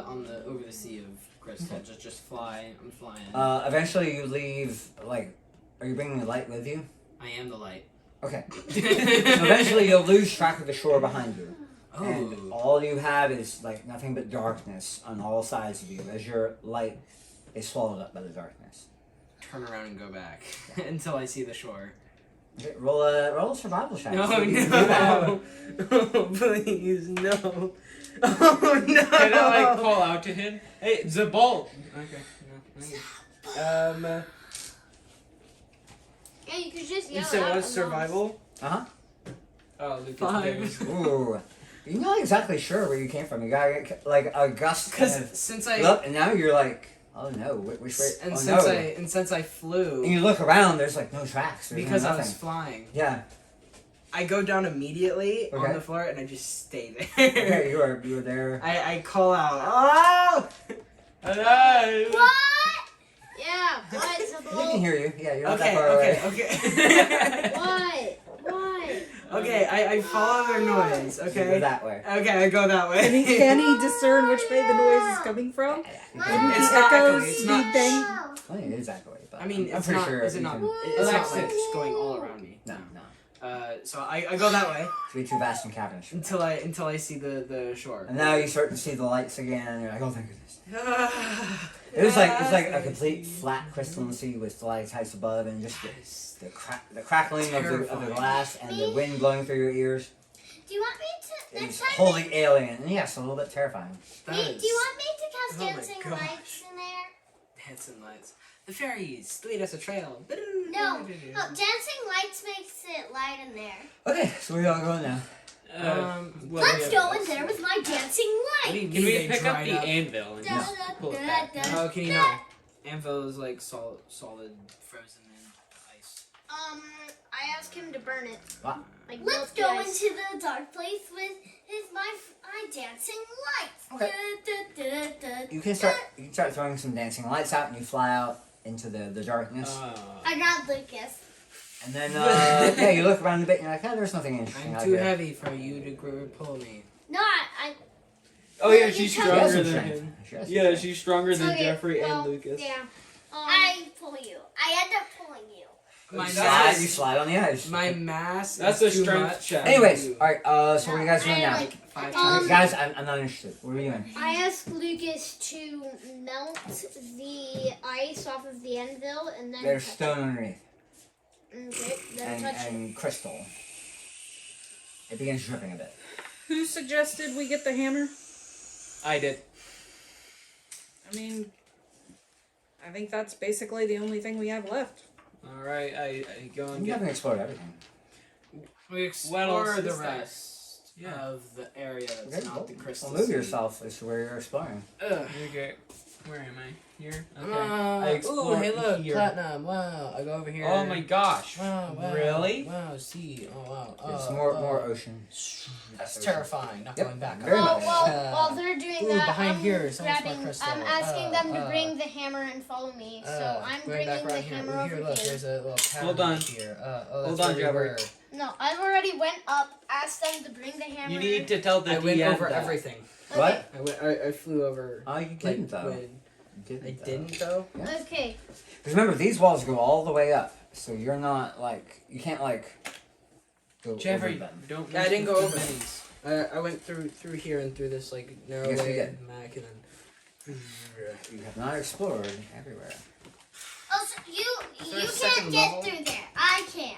on the over the sea of crystal. Just fly. I'm flying. Eventually, you leave. Like, are you bringing the light with you? I am the light. Okay. So eventually, you'll lose track of the shore behind you, and Oh. all you have is like nothing but darkness on all sides of you as your light is swallowed up by the darkness. Turn around and go back until I see the shore. Okay, roll a survival check. No, So you can do that. no. Oh, please, no. Oh, no. Can I like call out to him? Hey, Zabalt. Okay. No. yeah, you could just yell You said out what? a Survival? Uh-huh. Oh, Lucas. 5. Ooh. You're not exactly sure where you came from. You got like a gust kind Because of since I look, and now you're like Oh no, which way? And Oh since no. since I flew And you look around, there's like no tracks. There's because I nothing. was flying, Yeah. I go down immediately on Okay. the floor and I just stay there. Okay, you were there. I call out, oh! Hello! What? Yeah. What? He can Zabul? hear you. Yeah, you're not Okay, that far away. okay. What? What? Okay, I follow their noise, You go okay? that way. Okay, I go that way. Can he discern which way the noise is coming from? Yeah. It's The not echoes, echoey, it's the not- bang. Wow. I think it is that way, but I mean, I'm it's pretty not, sure. is it you not, can- it's not Alexis. like just going all around me. No, no. So I go that way To be too vast and cavernous. until I see the shore. And now you start to see the lights again, and you're like, oh, thank goodness. It was like a complete flat crystalline sea with stalactites above, and just the crackling of the Terrifying. glass and the wind blowing through your ears. Do you want me to It next was time? wholly alien, and yes, a little bit terrifying. That Do is you want me to cast Oh my dancing gosh. lights in there? dancing lights. The fairies lead us a trail. No, dancing lights makes it light in there. Okay, so where y'all going now? What Let's do you go have? in there with my dancing What do light. you Can mean we they pick up dried the anvil and Da, just da, pull it da, back? da. Oh, can you not? Anvil is like solid, frozen in ice. I asked him to burn it. What? Like Let's melty go ice. into the dark place with my dancing lights. Okay. Da, da, da, da, You can start throwing some dancing lights out, and you fly out into the darkness. I got Lucas. And then, yeah, you look around a bit, and you're like, oh, there's nothing interesting I'm out too here. heavy for you to pull me. No, I Oh yeah, You she's tell She has stronger some than strength. him. She has some Yeah, strength. she's stronger than Okay, Jeffrey well, and Lucas. Yeah. I pull you. I end up pulling you. My You mass, slide on the ice. my mass. That's is a too strength much. check. Anyways, alright, so what are you guys doing I now? like 5 Okay, times. guys, I'm not interested. What are you doing? I asked Lucas to melt the ice off of the anvil and then There's touch stone underneath, it. Okay, then touch it. and crystal. It begins dripping a bit. Who suggested we get the hammer? I did. I mean, I think that's basically the only thing we have left. All right, I go and You get. haven't explored everything. We What explore else the is there? rest Yeah. of the area that's Okay, not the crystal. Well, move sea. yourself as to where you're exploring. Ugh. Okay, where am I? Here. Okay. I I explore hey look, here. platinum. Wow, I go over here. Oh my gosh! Wow, wow. Really? Wow, see. Oh wow. It's Oh, more oh. ocean. That's terrifying. Not Yep, going back. very much. While they're doing ooh, that, behind I'm here is so much more grabbing. crystal. I'm asking them to bring the hammer and follow me. So I'm going bringing back the around here. hammer Ooh, over here. Look, here. there's a little cavern Hold on. right here. Oh, Hold that's on, where we Jeffrey. were. No, I've already went up, asked them to bring the hammer. You need to tell the I went DM over that. everything. What? I flew over. Oh, you Like, didn't though. when You I though. didn't though. Okay. Because remember, these walls go all the way up, so you're not like you can't like go Jeffrey, over them. don't. Yeah, I didn't go miss over the these. I went through here and through this like narrow Yes, you way did. back and then. You have not explored everywhere. Oh, so you there a can't second get level? through there. I can.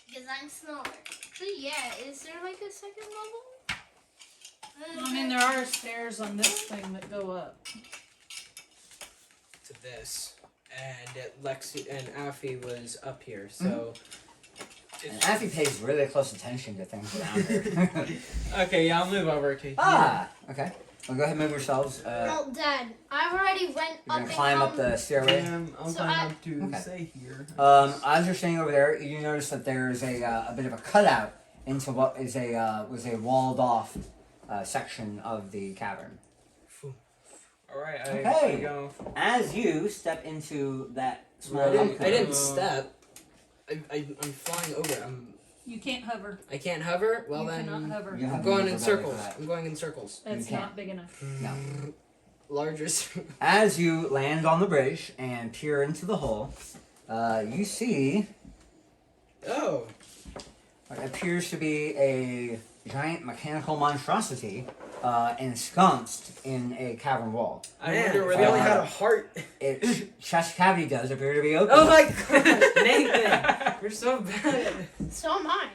Because I'm smaller. But yeah, is there like a second level? I mean, there are stairs on this thing that go up. To this, and Lexi and Alfie was up here, so. And Affy pays really close attention to things around her. Okay, yeah, I'll move over to here. Okay. Well, go ahead and move yourselves. Well, Dad, I've already went You're up gonna climb up the stairway. I'll So climb I- up to Okay. say here. As you're standing over there, you notice that there's a bit of a cutout into what is was a walled off section of the cavern. All right, Okay. I go. As you step into that small I alcove, didn't step. I'm flying over. You can't hover. I can't hover. Well you then, cannot hover. You have I'm to going move in over circles. for that. I'm going in circles. It's can't. not big enough. No. Larger. As you land on the bridge and peer into the hole, you see Oh. what appears to be a giant mechanical monstrosity ensconced in a cavern wall. I Man, wonder if where we they only are. had a heart. Its chest cavity does appear to be open. Oh my god, Nathan, you're so bad. So am I.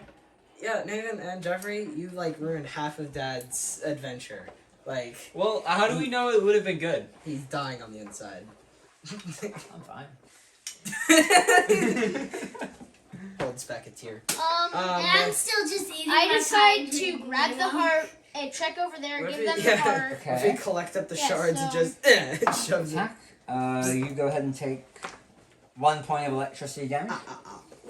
Yeah, Nathan and Jeffrey, you like ruined half of Dad's adventure. Like Well, how do we know it would have been good? he's dying on the inside. I'm fine. Holds back a tear. And I'm still just eating. I my decide pie. to grab the heart and check over there and What give if them we- the heart. If Okay. we collect up the Yeah, shards so- and just shoves it. Attack. You go ahead and take 1 point of electricity damage.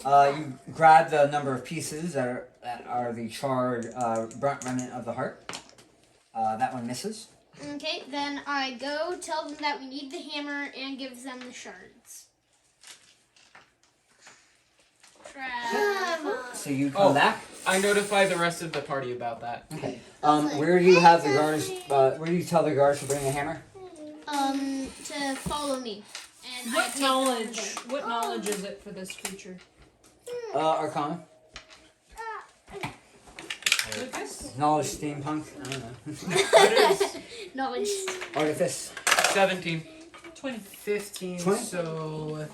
You grab the number of pieces that are the charred burnt remnant of the heart. That one misses. Okay, then I go tell them that we need the hammer and give them the shards. So you come back. I notify the rest of the party about that. Okay. Where do you have the guards? Where do you tell the guards to bring the hammer? To follow me. And I What take knowledge? them What knowledge is it for this creature? Arcana. Lucas? Knowledge, steampunk. I don't know. Knowledge. Artifice. 17. 20. 15. 20? So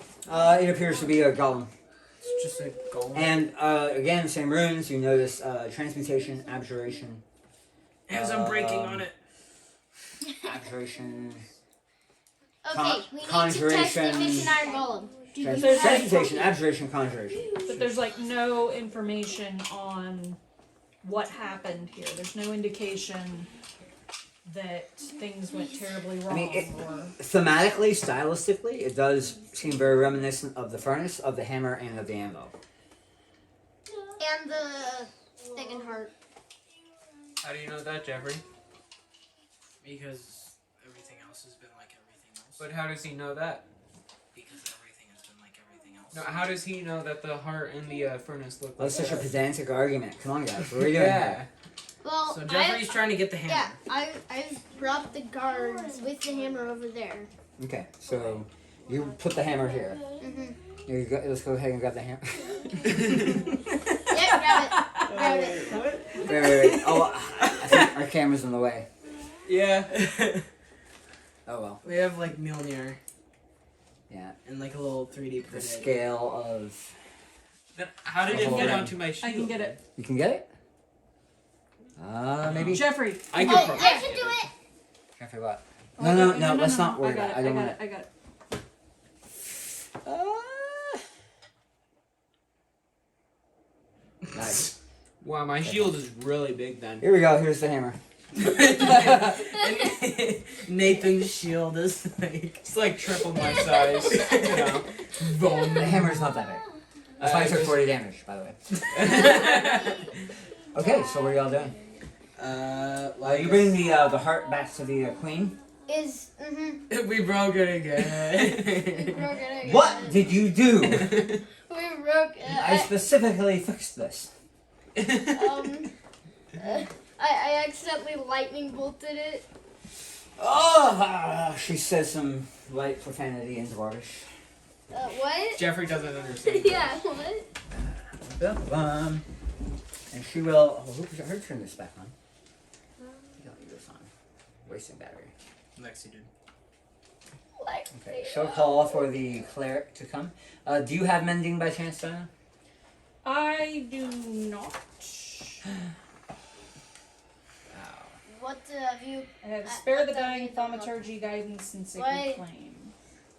It appears to be a golem. it's just a golem. And again, same runes. You notice transmutation, abjuration. As I'm breaking on it. Abjuration. Okay, we need to test the conjuration. efficient iron golem. Do you There's have Transmutation, abjuration, conjuration. But there's like no information on what happened here. There's no indication that things went terribly wrong. Or Thematically, stylistically, it does seem very reminiscent of the furnace, of the hammer, and of the anvil. And the thickened heart. How do you know that, Jeffrey? Because everything else has been like everything else. But how does he know that? Because everything has been like everything else. No, how does he know that the heart and the furnace look like That's such a that? pedantic argument. Come on, guys. What are we doing Yeah. here? Well, So Jeffrey's trying to get the hammer. yeah, I brought the guards with the hammer over there. Okay, so you put the hammer here. Mm-hmm. Here you go, let's go ahead and grab the hammer. Yeah, grab it. Grab it. Wait. Oh, I think our camera's in the way. Yeah. Oh well. We have like Mjolnir Yeah. and like a little 3D The printed. scale of. Then how did it Hold get on. onto my shield? I can get it. You can get it. Maybe. Jeffrey. I Oh, could. I can do it. Careful what? Oh, No. Let's not worry I got about it. it. I don't I want got it. Nice. Wow, my shield is really big then. Here we go. Here's the hammer. Nathan's shield is like It's like triple my size. You know. The hammer's not that big. That's why I took 40 damage, by the way. Okay, so what are y'all doing? You bring the heart back to the queen. Is we broke it again. we broke it again. What did you do? We broke it. I specifically fixed this. I accidentally lightning bolted it. Oh, she says some light profanity in Dwarvish. What? Jeffrey doesn't understand. Yeah, what? And she will. Oh, her turn this back on. Don't leave this on. Wasting battery. Lexi did. Like, Okay, she'll call for the cleric to come. Do you have mending by chance, Diana? I do not. what have you? I have spare the dying, thaumaturgy, guidance, and sacred Why? flame.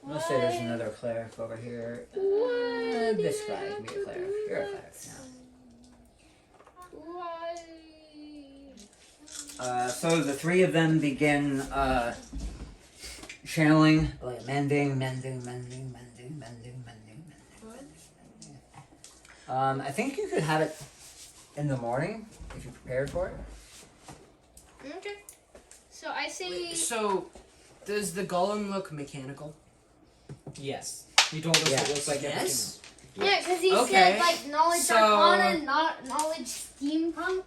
Let's say there's another cleric over here. This guy can be a cleric. You're a cleric now. So the three of them begin channeling, like mending. I think you could have it in the morning if you're prepared for it. Okay. So I say. Wait, so, does the golem look mechanical? Yes. He told us Yeah. it looks like Yes. Yeah, because he Okay, said like knowledge so- arcana, not knowledge steampunk.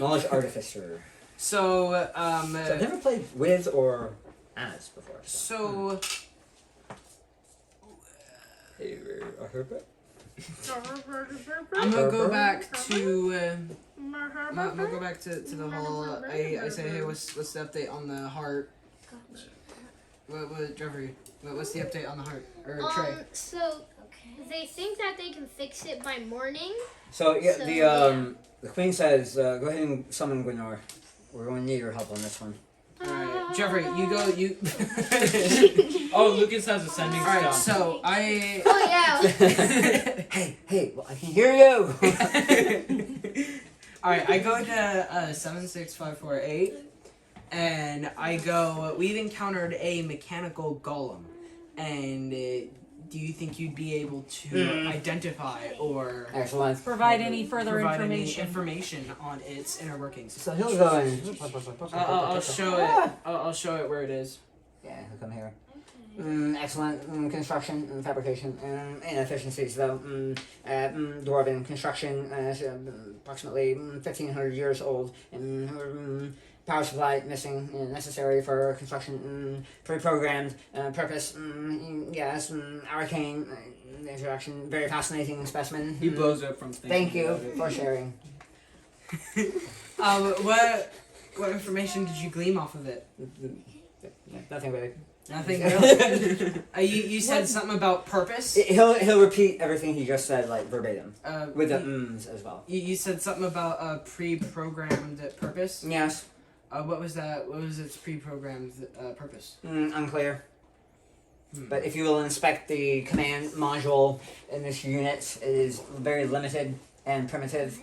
Knowledge artificer. So, So I've never played with or as before. so Hey, I heard that. I'm gonna go back to. I'm gonna go back to the whole. I say, hey, what's the update on the heart? What Jeffrey? What's the update on the heart or Trey? So they think that they can fix it by morning. So yeah, So, the queen says, go ahead and summon Gwenor. We're going to need your help on this one. Alright, Jeffrey, you go. You. Oh, Lucas has ascending Alright, stone. so I. Oh yeah. hey, well, I can hear you. Alright, I go to 76548, and I go, we've encountered a mechanical golem, and do you think you'd be able to identify or Excellent. Provide any further provide information. any information on its inner workings? So he'll go and. I'll show it. I'll show it where it is. Yeah, he'll come here. Excellent construction and fabrication inefficiencies though. Dwarven construction is approximately 1,500 years old. Power supply missing, necessary for construction. Pre-programmed purpose. Yes, arcane interaction. Very fascinating specimen. He blows up from thinking. Thank you about it. for sharing. What information did you glean off of it? Nothing really. Nothing really. You said something about purpose. He'll repeat everything he just said like verbatim with the as well. You said something about a pre-programmed purpose. Yes. What was that? What was its pre-programmed purpose? Unclear. But if you will inspect the command module in this unit, it is very limited and primitive.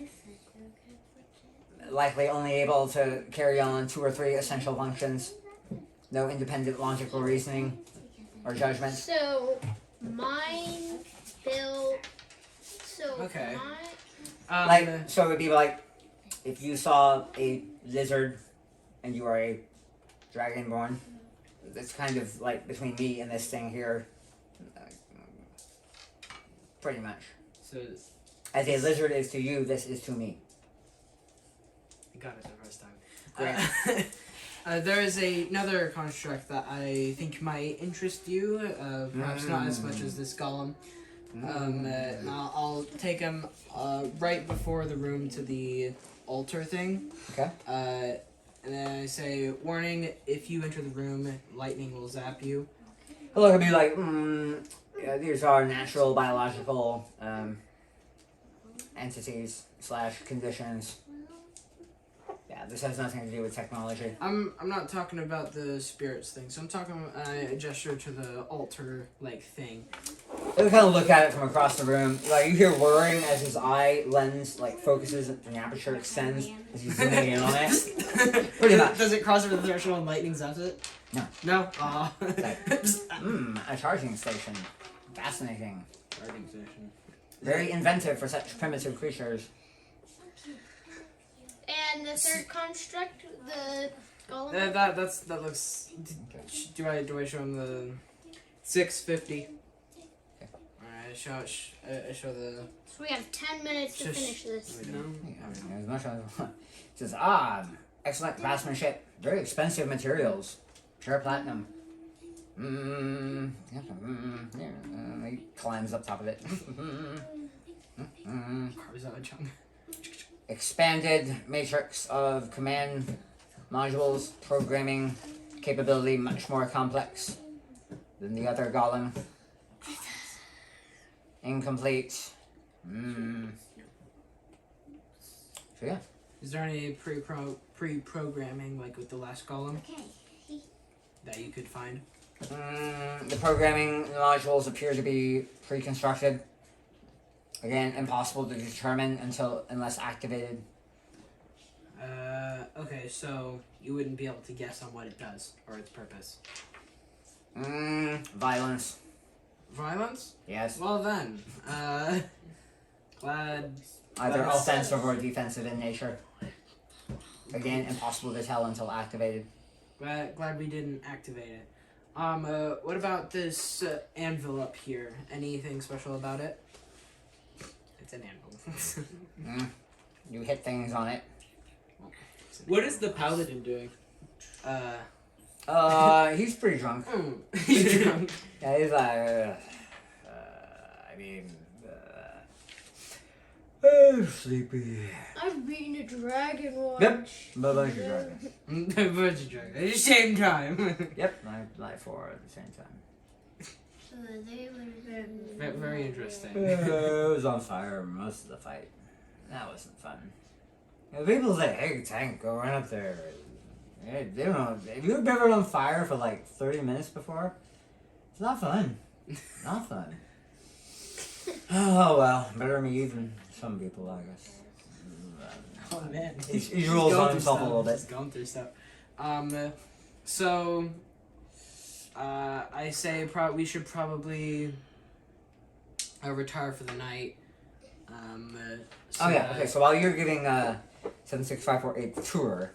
Likely only able to carry on 2 or 3 essential functions. No independent logical reasoning or judgment. So mine built. So Okay. mine. So it would be like if you saw a lizard and you are a dragonborn. It's kind of like between me and this thing here. Pretty much. So As a lizard is to you, this is to me. I got it the first time. There is another construct that I think might interest you, perhaps not as much as this golem. I'll take him right before the room to the altar thing. Okay. And then I say, warning, if you enter the room, lightning will zap you. Look at me like, yeah, these are natural biological entities / conditions. Yeah, this has nothing to do with technology. I'm not talking about the spirits thing, so I'm talking a gesture to the altar like thing. He'll kind of look at it from across the room. Like, you hear whirring as his eye lens like focuses and the aperture extends as he's zooming in on it. Pretty much. Does it cross over the threshold and lightning zaps it? No. No? Aw. A charging station. Fascinating. Charging station. Very inventive for such primitive creatures. And the third construct, the golem. That looks. Do I show him the 650? Alright, I show the. So we have 10 minutes to finish this. Yeah, as much as it says, excellent craftsmanship, very expensive materials, pure platinum. He climbs up top of it. Carves out a chunk. Expanded matrix of command modules, programming capability much more complex than the other golem. Incomplete. So yeah. Is there any pre-programming like with the last golem that you could find? The programming modules appear to be pre-constructed. Again, impossible to determine unless activated. Okay, so you wouldn't be able to guess on what it does or its purpose. Violence. Violence? Yes. Well then, glad. Either offensive or defensive in nature. Again, impossible to tell until activated. Glad we didn't activate it. What about this anvil up here? Anything special about it? It's an anvil. You hit things on it. What is the paladin doing? He's pretty drunk. He's drunk. Yeah, he's like, sleepy. I've beaten a dragon once. Yep. Bye-bye, you're drunk. Birds are drunk. At the same time. Yep, I 4 at the same time. So they were Very interesting. It was on fire most of the fight. That wasn't fun. You know, people say, hey, tank, go run up there. Hey, they don't know. Have you ever been on fire for like 30 minutes before? It's not fun. Not fun. Oh, well. Better me than some people, I guess. Oh man. He rules on himself a little bit. He's going through stuff. So I say we should probably retire for the night. Oh yeah. Okay. So while you're giving 76548 the tour,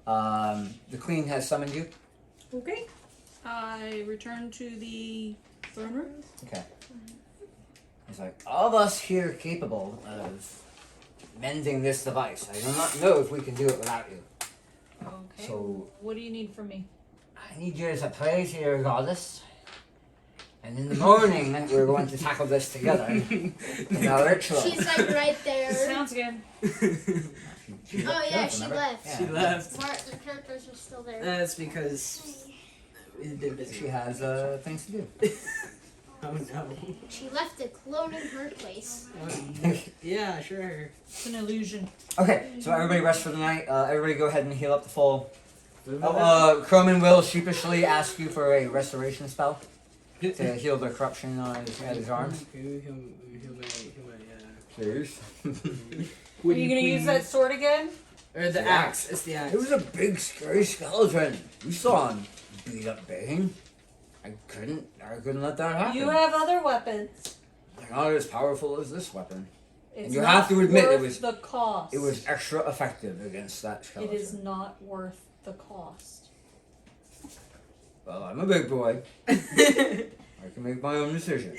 the queen has summoned you. Okay. I return to the throne room. Okay. He's like, all of us here capable of mending this device. I do not know if we can do it without you. Okay. So what do you need from me? I need you to pray to your goddess. And in the morning, we're going to tackle this together in our ritual. She's like right there. Sounds good. She Oh yeah, left, she remember? left. Yeah. She left. Mark, the characters are still there. That's because they're busy. She has things to do. Oh no. She left a clone in her place. Yeah, sure. It's an illusion. Okay, so everybody rest for the night. Everybody go ahead and heal up the full. Croman will sheepishly ask you for a restoration spell to heal the corruption on his arms. Please. Are you gonna use that sword again? Or the axe. It's the axe. It was a big, scary skeleton. You saw him beat up Bane. I couldn't let that happen. You have other weapons. They're not as powerful as this weapon. It's you not have to admit it worth was- the cost. It was extra effective against that It skeleton. is not worth the cost. Well, I'm a big boy. I can make my own decision.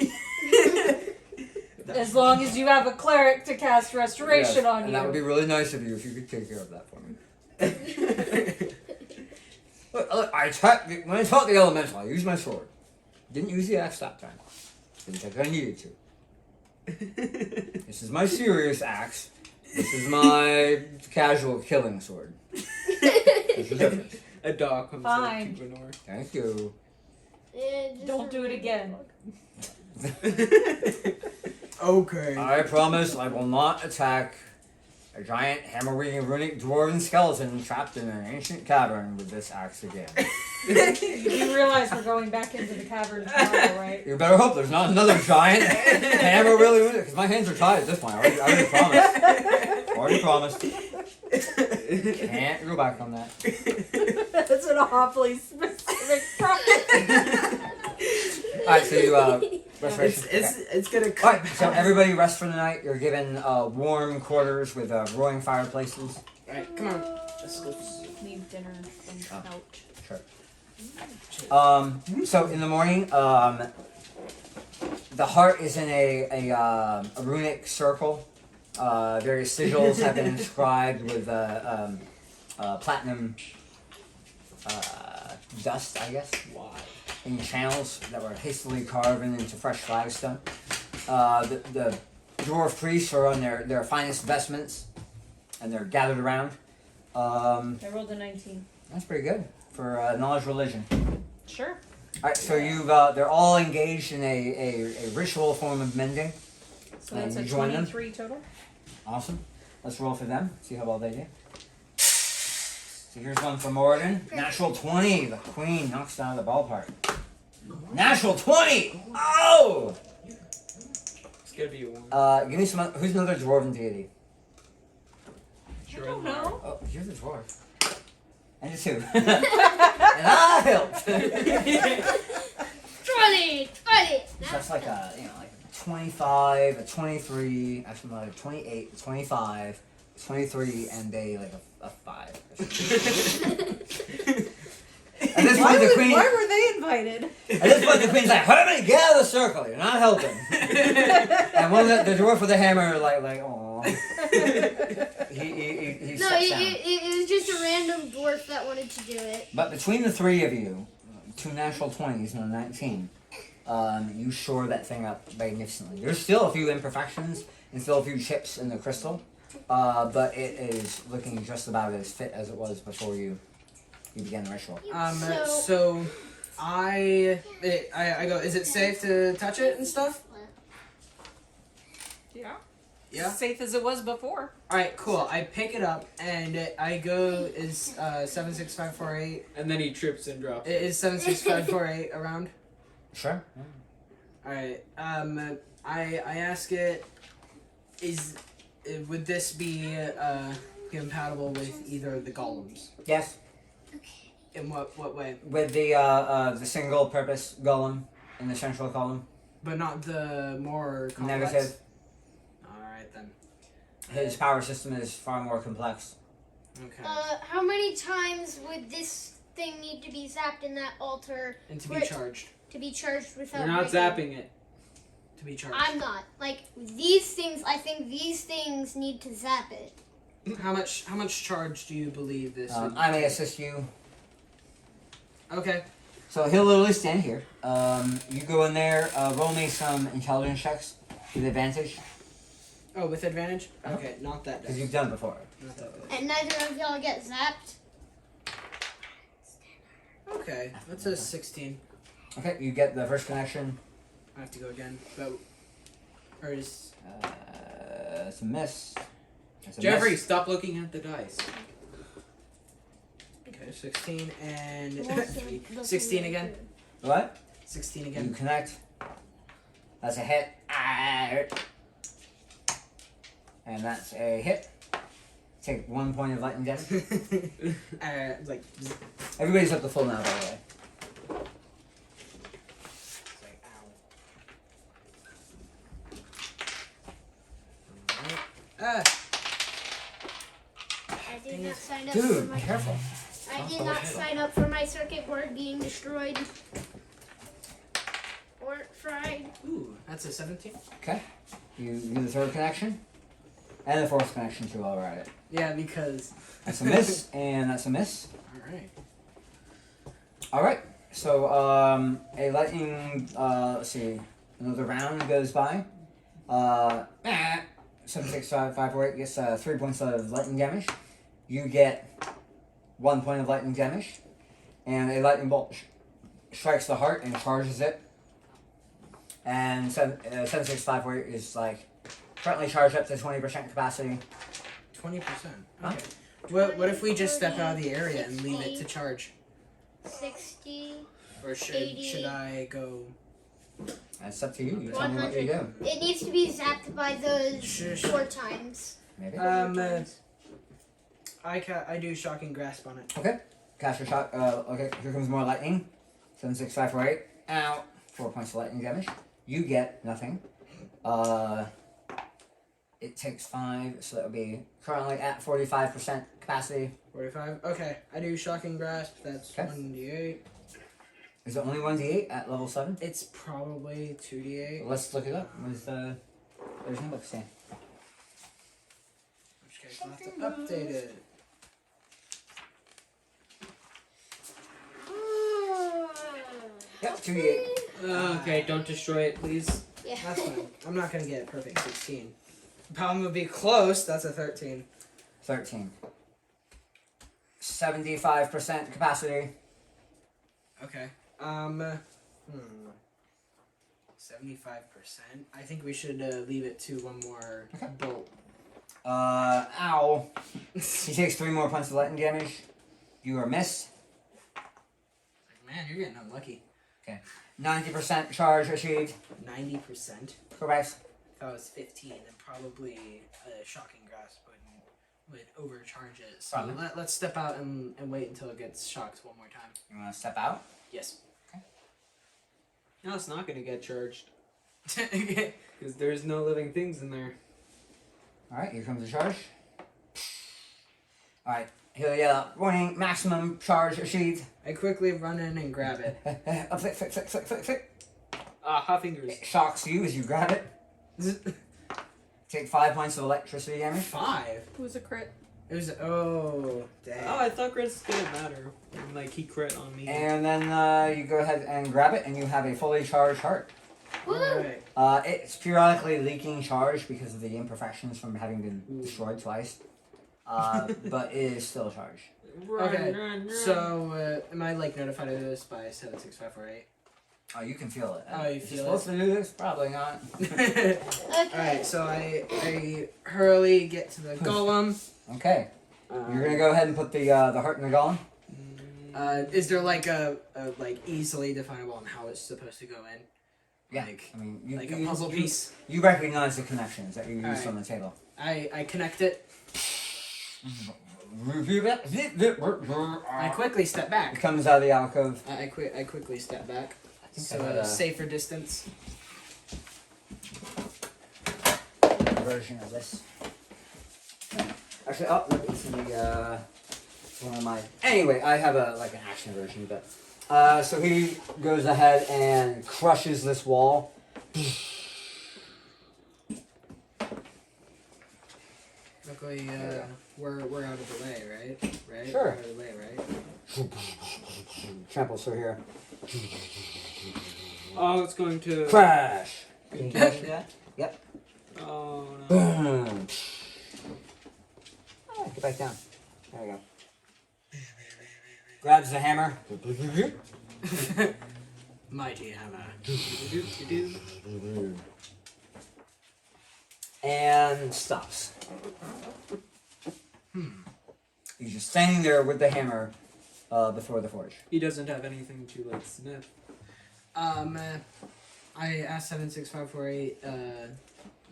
As long as you have a cleric to cast restoration Yes, on and you. that would be really nice of you if you could take care of that for me. Look, when I taught the elemental, I used my sword. Didn't use the axe that time. Didn't think I needed to. This is my serious axe. This is my casual killing sword. There's a difference. A dog comes Fine. up to Gwenor. Thank you. Don't do it again. Okay. I promise I will not attack a giant hammer-wielding runic dwarven skeleton trapped in an ancient cavern with this axe again. You realize we're going back into the cavern tomorrow, right? You better hope there's not another giant hammer really, because my hands are tied at this point. I already promised. Can't go back on that. That's an awfully specific promise. Alright, so you, restoration. It's gonna cut. Alright, so everybody rest for the night. You're given warm quarters with roaring fireplaces. Alright, come on. Let's go. Leave dinner and couch. Sure. So in the morning, the heart is in a runic circle. Various sigils have been inscribed with platinum dust, I guess. Why? In channels that were hastily carved into fresh flagstone. The dwarf priests are on their finest vestments, and they're gathered around. I rolled a 19. That's pretty good for knowledge religion. Sure. All right, so they're all engaged in a ritual form of mending. So that's And a you join them? 23 total. Awesome. Let's roll for them. See how well they do. So here's one for Morgan. Natural 20. The queen knocks down the ballpark. Natural 20. Oh! It's gonna be one. Give me some. Who's another dwarven deity? I don't know. Oh, you're the dwarf. And you too. And I helped. 20! So that's like a, like 25, a 23, actually like 28, 25, 23, and a 5. At this point, the queen. Why were they invited? At this point, the queen's like, "Herman, get out of the circle. You're not helping." And one of the dwarf with the hammer, like, oh. He No, steps down. it was just a random dwarf that wanted to do it. But between the three of you, 2 natural 20s and a 19, you shore that thing up magnificently. There's still a few imperfections and still a few chips in the crystal, but it is looking just about as fit as it was before you began the ritual. So I go, is it safe to touch it and stuff? Yeah. Yeah? Safe as it was before. Alright, cool. I pick it up and I go, is 76548, And then he trips and drops. is 76548 around? Sure. Alright, I ask it, would this be compatible with either of the golems? Yes. Okay. In what way? With the single purpose golem in the central column. But not the more complex. Negative. Alright then. His power system is far more complex. Okay. How many times would this thing need to be zapped in that altar And to for be it charged. to be charged without? You're not breaking? zapping it. To be charged. I'm not. Like these things, I think these things need to zap it. How much charge do you believe this would I may take? assist you. Okay. So he'll literally stand here. You go in there, roll me some intelligence checks with advantage. Oh, with advantage? Okay, not that Because dice. you've done it before. Not that dice. And neither of y'all get zapped. Okay, that's a 16. Okay, you get the first connection. I have to go again. But or is It's a miss. It's a Jeffrey, miss. stop looking at the dice. okay, 16 and Most of 16 again. What? 16 You again. connect. That's a hit. And that's a hit. Take 1 point of lightning damage. Like, Everybody's up to full now, by the way. it's like ow. Alright. I did not sign up for Dude, my. careful. I did not sign up for my circuit board being destroyed or fried. Ooh, that's a 17. Okay. You do the third connection. And the fourth connection too, while we're at it. Yeah, because. That's a miss, and that's a miss. Alright. Alright. So, a lightning, let's see, another round goes by. 7, 6, 5, 5, 4, 8 gets 3 points of lightning damage. You get 1 point of lightning damage. And a lightning bolt strikes the heart and charges it. And 7, 6, 5, 4, 8 is like currently charged up to 20% capacity. 20%. Huh? Okay. What if we just step out of the area and leave it to charge? 60. Or should 80. I go? That's up to you. You tell me what you do. It needs to be zapped by those Shush. 4 times. Maybe. I do shocking grasp on it. Okay. Cast your shot. Okay, here comes more lightning. 7, 6, 5, 4, 8. Ow. 4 points of lightning damage. You get nothing. It takes 5, so that would be currently at 45% capacity. 45. Okay, I do shocking grasp. That's Okay. 1d8. Is it only 1d8 at level 7? It's probably 2d8. Let's look it up. There's no book saying. Okay, so I'll have to update it. Yep, 2d8. Okay, don't destroy it, please. Yeah. That's fine. I'm not gonna get a perfect 16. The problem would be close. That's a 13. 13. 75% capacity. Okay. 75%. I think we should leave it to one more bolt. Ow. He takes 3 more points of lightning damage. You are missed. Man, you're getting unlucky. 90% charge achieved. 90%. Correct. If I was 15, then probably a shocking grasp would overcharge it. So Probably. let's step out and wait until it gets shocked one more time. You want to step out? Yes. No, it's not gonna get charged. Because there's no living things in there. Alright, here comes the charge. Alright, he'll yell out, warning, maximum charge achieved. I quickly run in and grab it. Flick. Hot fingers. It shocks you as you grab it. Take 5 points of electricity damage. 5. It was a crit. It was dang. Oh, I thought crits didn't matter. And, like, he crit on me. And then you go ahead and grab it, and you have a fully charged heart. Alright. It's periodically leaking charge because of the imperfections from having been destroyed twice. But it is still charged. Okay. So am I like notified of this by 76548? Oh, you can feel it. Oh, you Is it feel supposed to do this? Probably not. Okay. Alright, so I hurriedly get to the golem. Okay. You're gonna go ahead and put the heart in the golem. Is there like a like easily definable on how it's supposed to go in? Yeah. Like, I mean, you, like you, a puzzle you- piece. You recognize the connections that you used Alright. on the table. I connect it. I quickly step back. comes out of the alcove. I quickly step back. think So I had a a- safer distance. Version of this. Actually, oh, look, it's in the one of my. Anyway, I have an action version, but so he goes ahead and crushes this wall. Luckily, we're out of the way, right? Right? Sure. We're out of the way, right? Tramples through here. Oh, it's going to. Crash. Can you catch that? Yep. Oh no. Boom. Ah, get back down. There we go. Grabs the hammer. Mighty hammer. And stops. He's just standing there with the hammer before the forge. He doesn't have anything to like sniff. I asked 76548.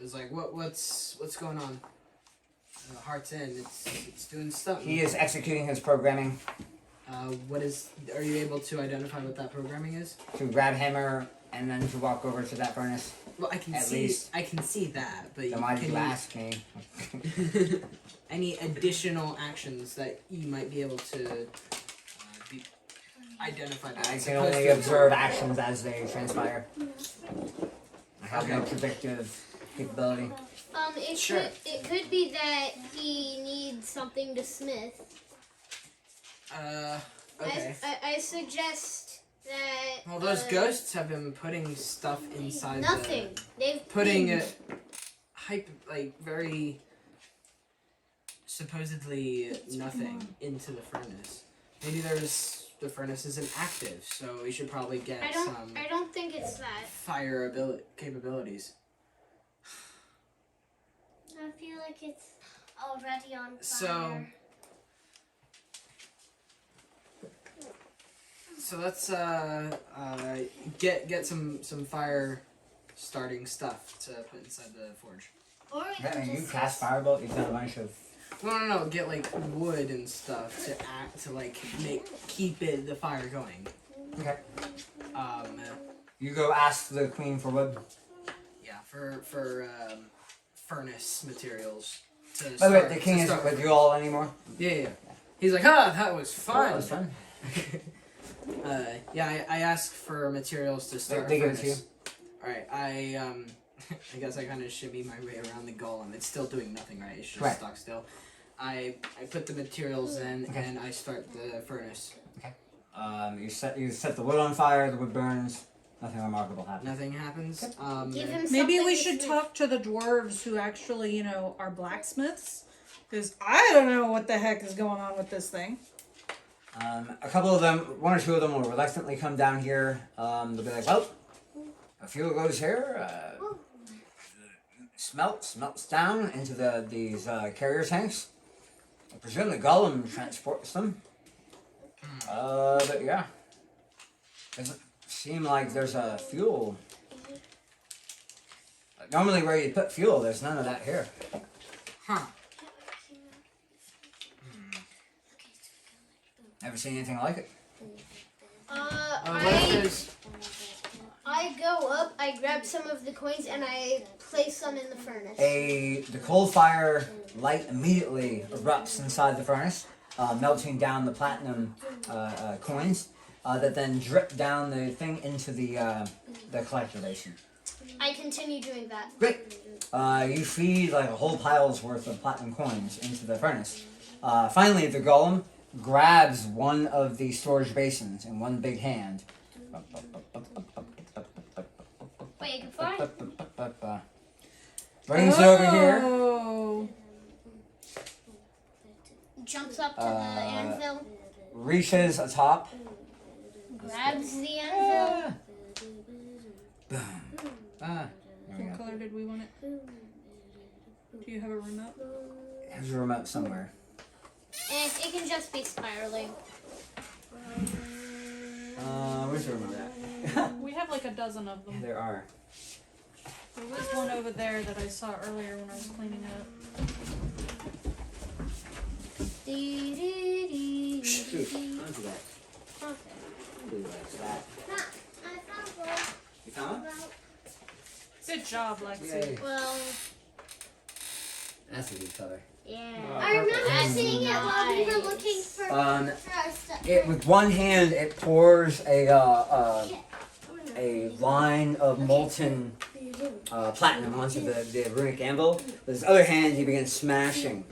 Is like, what's going on? Heart's in. It's doing something. He is executing his programming What is? Are you able to identify what that programming is? to grab hammer and then to walk over to that furnace. Well, I can At see. least. I can see that, but Then why did can you ask me? any additional actions that you might be able to be identified? I as can opposed only to- observe actions as they transpire. I have no predictive capability. Sure. It could be that he needs something to smith. Okay. I suggest that. Well, those ghosts have been putting stuff inside. Nothing. They've Putting been- very supposedly nothing into the furnace. Maybe the furnace isn't active, so we should probably get I don't think it's that. fire capabilities. I feel like it's already on fire. So let's get some fire starting stuff to put inside the forge. Or we Yeah, can you just cast firebolt. You've done a bunch of. No. Get like wood and stuff to keep the fire going. Okay. Yeah, You go ask the queen for wood. for furnace materials. To By the start, way, the king to isn't start with you all anymore. Yeah. He's like, that was Oh, fun. that was fun. I asked for materials to start. They a give it to you. furnace. All right, I guess I kind of shimmy my way around the golem. It's still doing nothing, right? It's just Right. stuck still. I put the materials in Okay. and I start the furnace. You set the wood on fire. The wood burns. Nothing remarkable happens. Nothing happens. Give him Maybe something we to should smith. talk to the dwarves who actually, are blacksmiths. Because I don't know what the heck is going on with this thing. A couple of them, one or two of them, will reluctantly come down here. They'll be like, "Well, a fuel goes here. Smelts down into these carrier tanks. I presume the golem transports them. But yeah, doesn't seem like there's a fuel. Normally, where you put fuel, there's none of that here. Huh. Never seen anything like it. What if there's... I go up, I grab some of the coins, and I place them in the furnace. The cold fire light immediately erupts inside the furnace, melting down the platinum coins that then drip down the thing into the collector basin. I continue doing that. Great. You feed like a whole pile's worth of platinum coins into the furnace. Finally, the golem grabs one of the storage basins in one big hand. Wait, goodbye. Brings it over here. Oh. Jumps up to the anvil, Reaches atop. grabs the anvil. Boom. There we What go. color did we want it? Do you have a remote? There's a remote somewhere. And it can just be spiraling. Where's the remote at? We have like a dozen of Yeah, them. there are. There was one over there that I saw earlier when I was cleaning up. Shoot, don't do that. Okay. Don't do that. I found one. You found one? Good job, Lexi. Yay. Well, That's a good color. yeah. I remember That's seeing it while we were nice. looking for Um, our stuff. With one hand, it pours a line of molten platinum onto the runic anvil. With his other hand, he begins smashing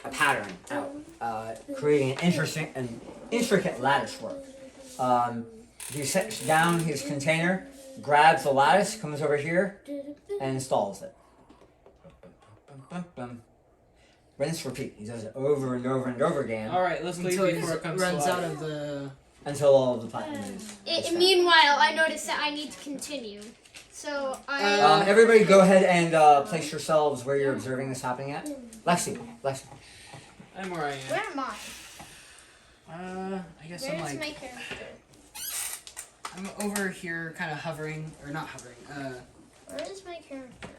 a pattern out, creating an intricate lattice work. He sets down his container, grabs the lattice, comes over here, and installs it. Rinse, repeat. He does it over and over and over again Alright, let's leave Until it before it comes runs to out life. of the. until all of the platinum is. Meanwhile, I noticed that I need to continue. So I. Everybody go ahead and place yourselves where you're observing this happening at. Lexi. I'm where I am. Where am I? I guess Where I'm is like my character? I'm over here, kind of hovering, or not hovering. Where is my character?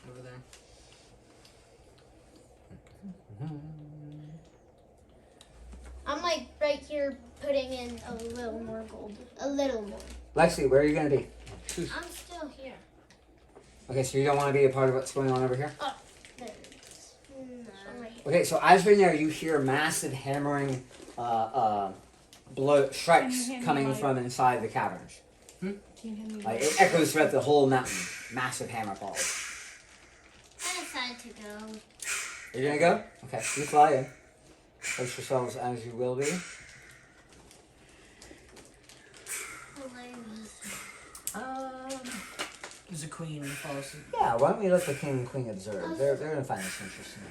Over there. I'm like right here putting in a little more gold. A little more. Lexi, where are you going to be? I'm still here. Okay, so you don't want to be a part of what's going on over here? There it is. No. Right here. Okay, so as you're in there, you hear massive hammering strikes coming from inside the caverns. Like, it echoes throughout the whole mountain. Massive hammer falls. I decided to go. You're going to go? Okay, you fly in. Place yourselves as you will be. There's a queen and falls. Yeah, why don't we let the king and queen observe? They're going to find this interesting.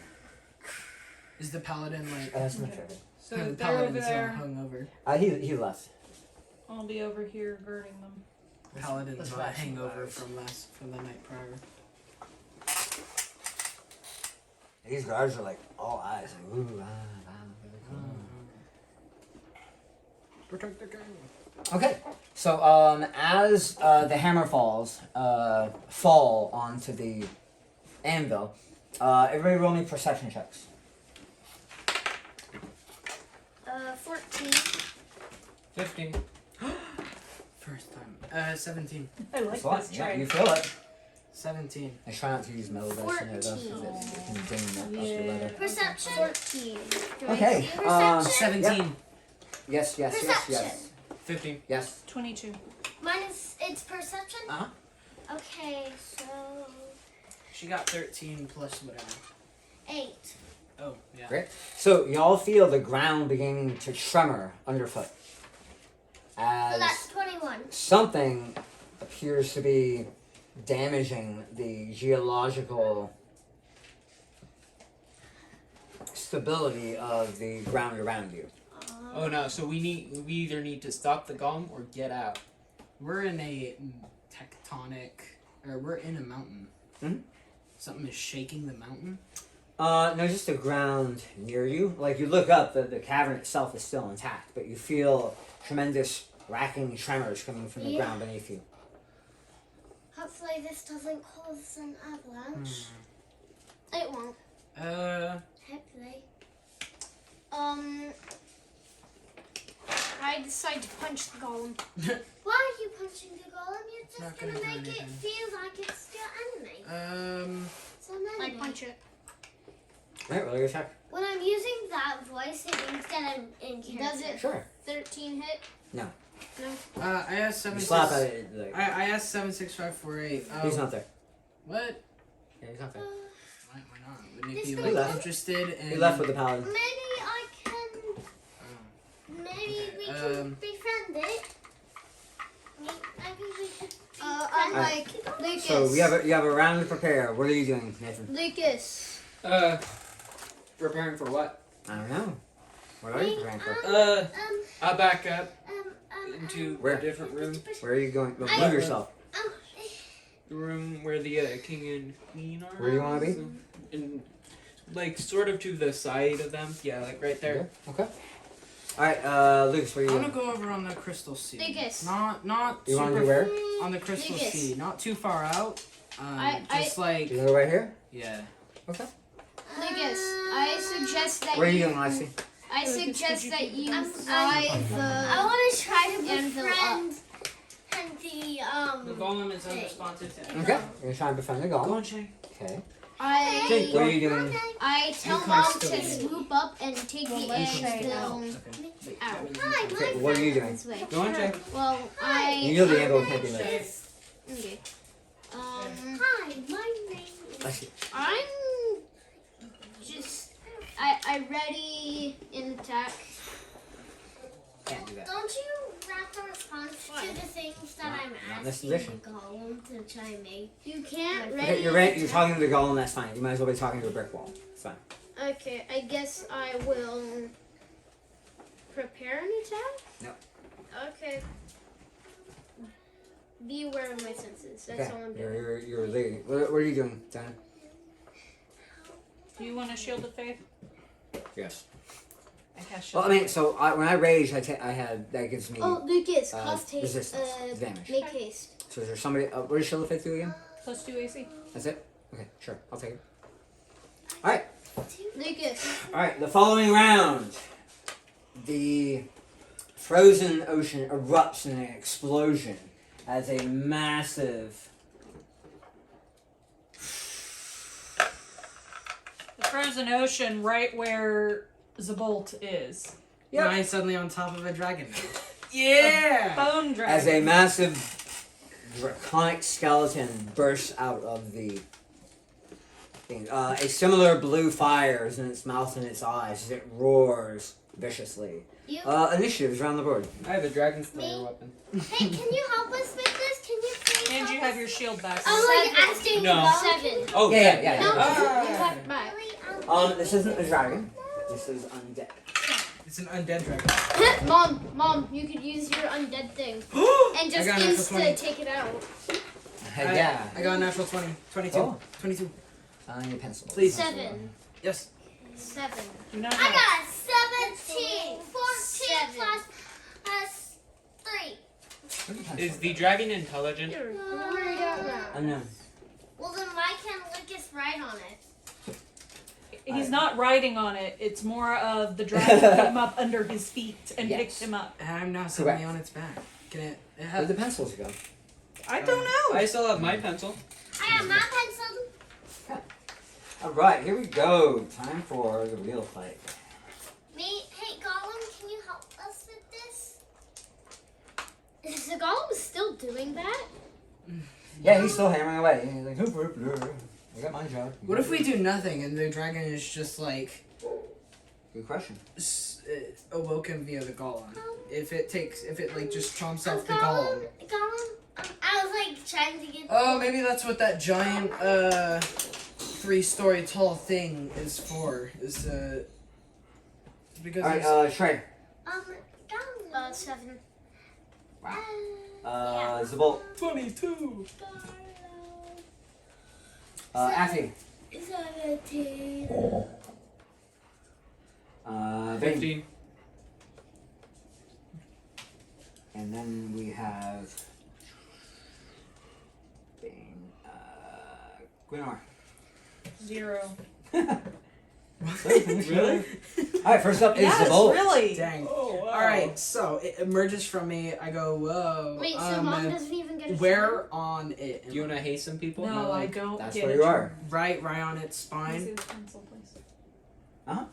Is the paladin like? That's not fair. So the they're over paladin's there. hung over. He left. I'll be over here guarding them. Paladin's let's got watch some hangover lives. from the night prior. These guards are like all eyes. Like, ooh, really cool. Protect the king. Okay, so as the hammer falls fall onto the anvil, everybody roll me perception checks. 14. 15. First time. 17. I like That's fine. this Yeah, trait. you feel it. 17. I try not to use metal dice in here though, because it can ding that busted leather. Perception. 14. Do Okay, I see? Perception. 17. Yes. Perception. 15. Yes. 22. Mine is it's perception. Uh-huh. Okay, so She got 13 plus whatever. 8. Oh, yeah. Great. So y'all feel the ground beginning to tremor underfoot So as that's 21. something appears to be damaging the geological stability of the ground around you. Oh no! So we either need to stop the golem or get out. We're in a tectonic, or we're in a mountain. Mhm. Something is shaking the mountain. No, just the ground near you. Like you look up, the cavern itself is still intact, but you feel tremendous racking tremors coming from the Yeah. ground beneath you. Hopefully this doesn't cause an avalanche. It won't. Hopefully. I decide to punch the golem. Why are you punching the golem? You're just Not gonna gonna do make it anything. feel like it's your enemy. It's an I enemy. punch it. Alright, roll your attack. When I'm using that voice, it means that I'm in character. Does it Sure. 13 hit? No. No. I asked You 7 slap at it. Like, I asked 76548. he's not there. What? Yeah, he's not there. Why not? Wouldn't This it be way. like interested in? He left with the paladin. Maybe I can. Maybe we can befriend it. Maybe we could. I'm Alright. like, Lucas. So you have a round to prepare. What are you doing, Nathan? Lucas. Preparing for what? I don't know. What are you preparing for? I'll back up Um, into Where? a different room. Where are you going? Move I- yourself. The room where the king and queen are. Where do you want to be? And like sort of to the side of them. Yeah, like right there. Okay. Alright, Lucas, where are I you want to going? go over on the crystal sea. Lucas. Not You want to super do where? on the crystal Lucas. sea. Not too far out. I- Just like You want to go right here? yeah. Lucas, I suggest that What are you doing, Lexi? I suggest that you fly I the want to try to anvil befriend and The golem is unresponsive to Okay. You're trying to befriend the Go golem. on, Shay. Okay. What are I you doing? tell You Mom can't to still- swoop up and take the anvil Okay. out. Okay, what are you doing? This way. Go on, Shay. Well, I You know the anvil can't be lit. okay. Hi, my name is. Lexi. I'm just I ready in attack. Can't do that. Don't you wrap the response to the things that I'm Not in this asking position. the golem to try and make? You can't ready. Okay, you're right. You're talking to the golem. That's fine. You might as well be talking to a brick wall. It's fine. Okay, I guess I will prepare an attack. No. Okay. Be aware of my senses. That's Okay. all I'm doing. You're leading. What are you doing, Dana? Do you want a shield of faith? Yes. I cast Well, shield. I mean, so when I rage, I had that gives me. Oh, Lucas, Uh, cost haste. resistance, damage. Make haste. So is there somebody? What does Shield of Faith do again? Plus 2 AC. That's it. Okay, sure. I'll take it. All right. Lucas. All right. The following round, the frozen ocean erupts in an explosion as a massive. The frozen ocean, right where Zabolt is. Yep. Mine's suddenly on top of a dragon now. Yeah! Bone dragon. As a massive draconic skeleton bursts out of the thing. A similar blue fire is in its mouth and its eyes as it roars viciously. You. Initiatives around the board. I have a dragon slayer Me? weapon. Hey, can you help us with this? Can you please And help you us? have your shield back. I'm like asking No. the golem. 7. Oh, Yeah. No, Ah. you have back. Really, This isn't a dragon. This is undead. It's an undead dragon. Mom, you could use your undead thing and I just got an natural 20. insta take it out. Yeah. I got a natural 20. 22. Oh. 22. I need a pencil. Please. 7. Yes. 7. Do not I have. got 17. 14 7. plus 3. Is the dragon intelligent? You're worried out now. Unknown. Well, then why can't Lucas write on it? He's not riding on it. It's more of the dragon came up under his feet and Yes. picked him up. And I'm now suddenly Correct. on its back. Can it? It Where'd has, the pencils go? I don't know. I still have my pencil. I got my pencil. All right, here we go. Time for the real fight. Hey, Gollum, can you help us with this? Is the golem still doing that? Yeah, he's still hammering away. He's like, "Hoop, hoop, hoop. I got my job." what if we do nothing and the dragon is just like Good question. awoken via the golem? If it like just chomps off the golem. Gollum, I was like trying to get. Oh, maybe that's what that giant 3-story tall thing is for. Is because All right, it's- Trey. Gollum. 7. Zabolt. 22. Affy. 17. Vane. 15. And then we have Bane. Gwynor. 0. Really? Alright, first up is Yes, Zabolt. really. Dang. Oh, wow. Alright, so it emerges from me. I go, whoa. Wait, so Mom doesn't even get a where on it? Do you want to hasten people? No, I don't That's get where it. you are. Right on its Can I see spine. the pencil, please?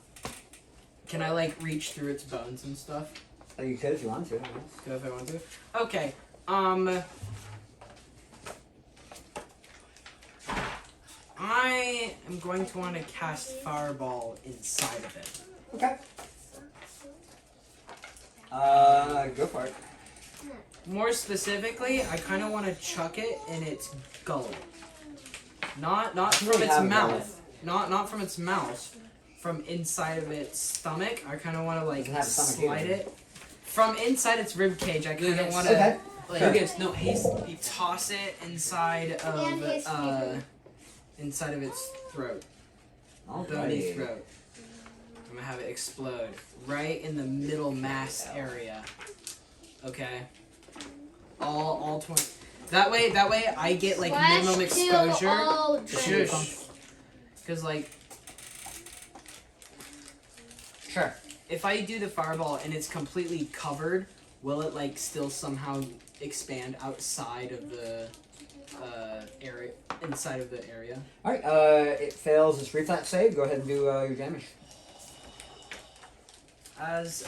Can I like reach through its bones and stuff? You could if you want to. I guess. Go if I want to. Okay. I am going to want to cast Fireball inside of it. Okay. Go for it. More specifically, I kind of want to chuck it in its gullet. Not You from already its have a mouth. Not from its mouth. From inside of its stomach. I kind of want to like Doesn't have a stomach slide either. it. From inside its rib cage, I kind of Yes. want to Okay. like Lucas, no, hasten people. toss it inside And his of inside of its throat. Beneath Alrighty. throat. I'm gonna have it explode right in the middle mass area. Okay. All 20. That way I get like minimum Slash kill exposure. all dragons. Shush. Because like Sure. If I do the fireball and it's completely covered, will it like still somehow expand outside of the area, inside of the area? Alright, it fails its reflex save. Go ahead and do your damage. As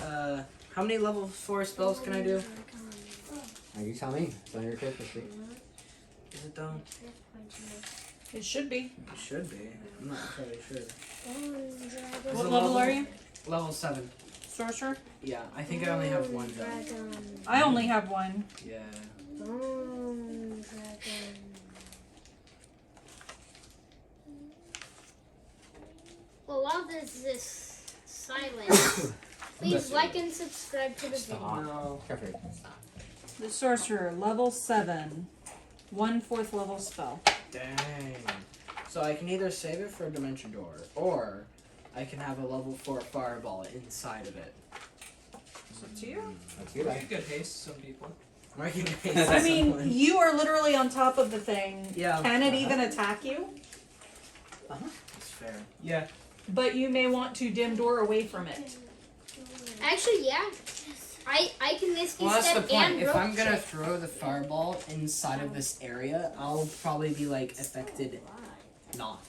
how many level 4 spells can I do? Now you tell me. It's on your character sheet. Is it done? It should be. It should be. I'm not entirely sure. Is What it level are you? Level 7. Sorcerer? Yeah, I think I only have one done. I only have one. Yeah. Well, while there's this silence, please like and subscribe to the video. No. Careful. Stop. The sorcerer, level 7. 1/4 level spell. Dang. So I can either save it for a dimension door, or I can have a level 4 fireball inside of it. It's up to you. That's you, You right? could haste some people. Or I can I mean, you are literally on top of the thing. Yeah. Can it even attack you? That's fair. Yeah. But you may want to dim door away from it. Actually, yeah. I can misty Well, that's the step point. and If rope I'm gonna check. throw the fireball inside of this area, I'll probably be like affected not.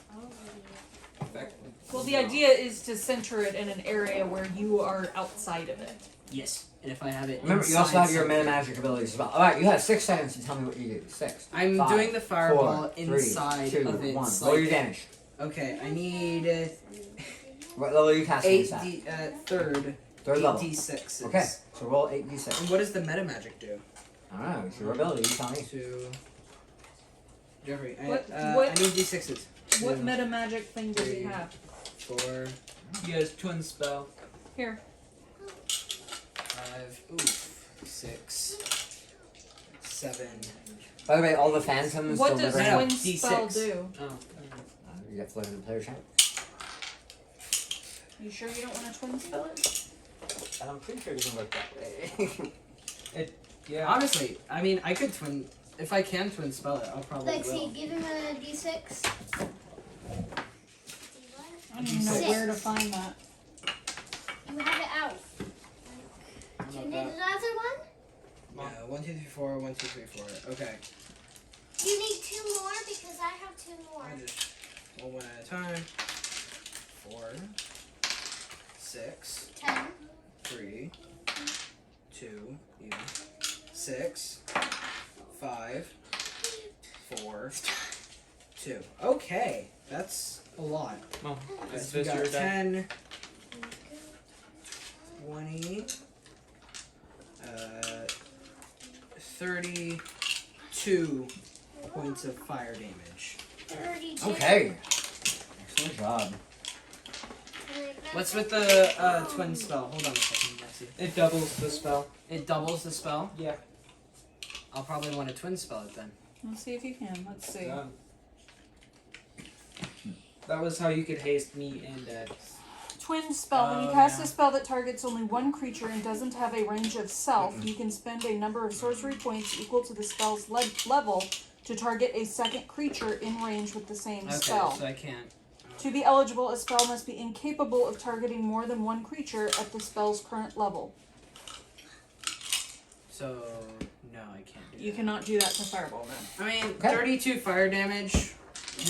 Well, the idea is to center it in an area where you are outside of it. Yes. And if I have it Remember, you also inside have your something- meta magic abilities as well. Alright, you have 6 seconds to tell me what you do. 6. I'm 5, doing the fireball 4, 3, inside 2, of it. 1. Like, Roll your damage. okay, I need What level are you casting this 8 at? third. Third level. 8d6s. Okay, so roll 8d6. And what does the meta magic do? I don't know, it's your ability, you tell me. To Jeffrey, What- I what- need d6s. What 2, meta magic thing does he 3. have? 4, He has twin spell. Here. 5, 6, 7. By the way, all the phantoms What does deliver. No, twin D6. spell do? Oh. You have to look at the player check. You sure you don't want to twin spell it? And I'm pretty sure it doesn't work that way. Yeah. Honestly, I mean, I could twin. If I can twin spell it, I'll probably Lexi, will. give him a d6. I don't even know Six. where to find that. You have it out. How Do you about need that? another one? Yeah, 1, 2, 3, 4, 1, 2, 3, 4. Okay. You need 2 more because I have 2 more. I just roll one at a time. 4, 6, 10. 3, 2, even. 6, 5, 4, 2. Okay, that's a lot. Well, Yes, is we this got your die? 10, 20, 32 points of fire damage. 32. Okay. Excellent job. What's with the twin spell? Hold on a second, Lexi. It doubles the spell. It doubles the spell? Yeah. I'll probably want to twin spell it then. Let's see if you can. Let's see. Done. That was how you could haste me and Dex. Twin spell. When you Oh, cast yeah. a spell that targets only one creature and doesn't have a range of self, you can spend a number of sorcery points equal to the spell's level to target a second creature in range with the same Okay, spell. so I can't. To be eligible, a spell must be incapable of targeting more than one creature at the spell's current level. So, no, I can't do You that. cannot do that to Fireball then. I mean, Okay. 32 fire damage,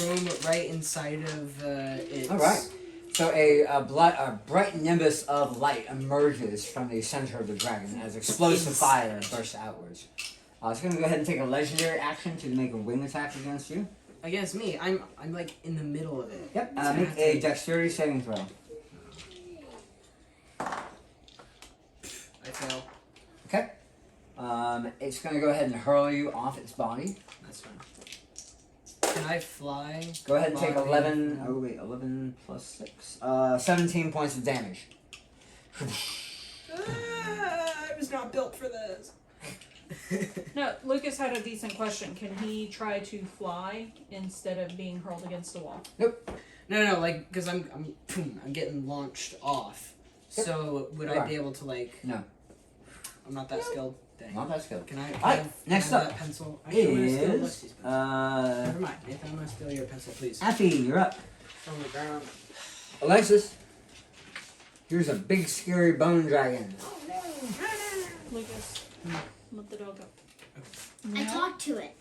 room right inside of it. Alright. So a bright nimbus of light emerges from the center of the dragon as explosive fire bursts outwards. It's going to go ahead and take a legendary action to make a wing attack against you. Against me, I'm like in the middle of it. Yep. It's Make gonna a take- dexterity saving throw. I fail. Okay. It's going to go ahead and hurl you off its body. That's fine. Can I fly? Go ahead and take Body. 11. Oh wait, 11 plus 6. 17 points of damage. I was not built for this. No, Lucas had a decent question. Can he try to fly instead of being hurled against the wall? No, like because I'm getting launched off. Yep. So would You I are. be able to like? No. I'm not that skilled. Dang. Not that skilled. Can I? Can Alright, I have, next can I have up that pencil. Actually, I'm gonna steal Is Lexi's pencil. Never mind, Nathan. I'm gonna steal your pencil, please. Effie, you're up. From the ground. Alexis, Here's a big scary bone dragon. Lucas, let the dog go. I talked to it.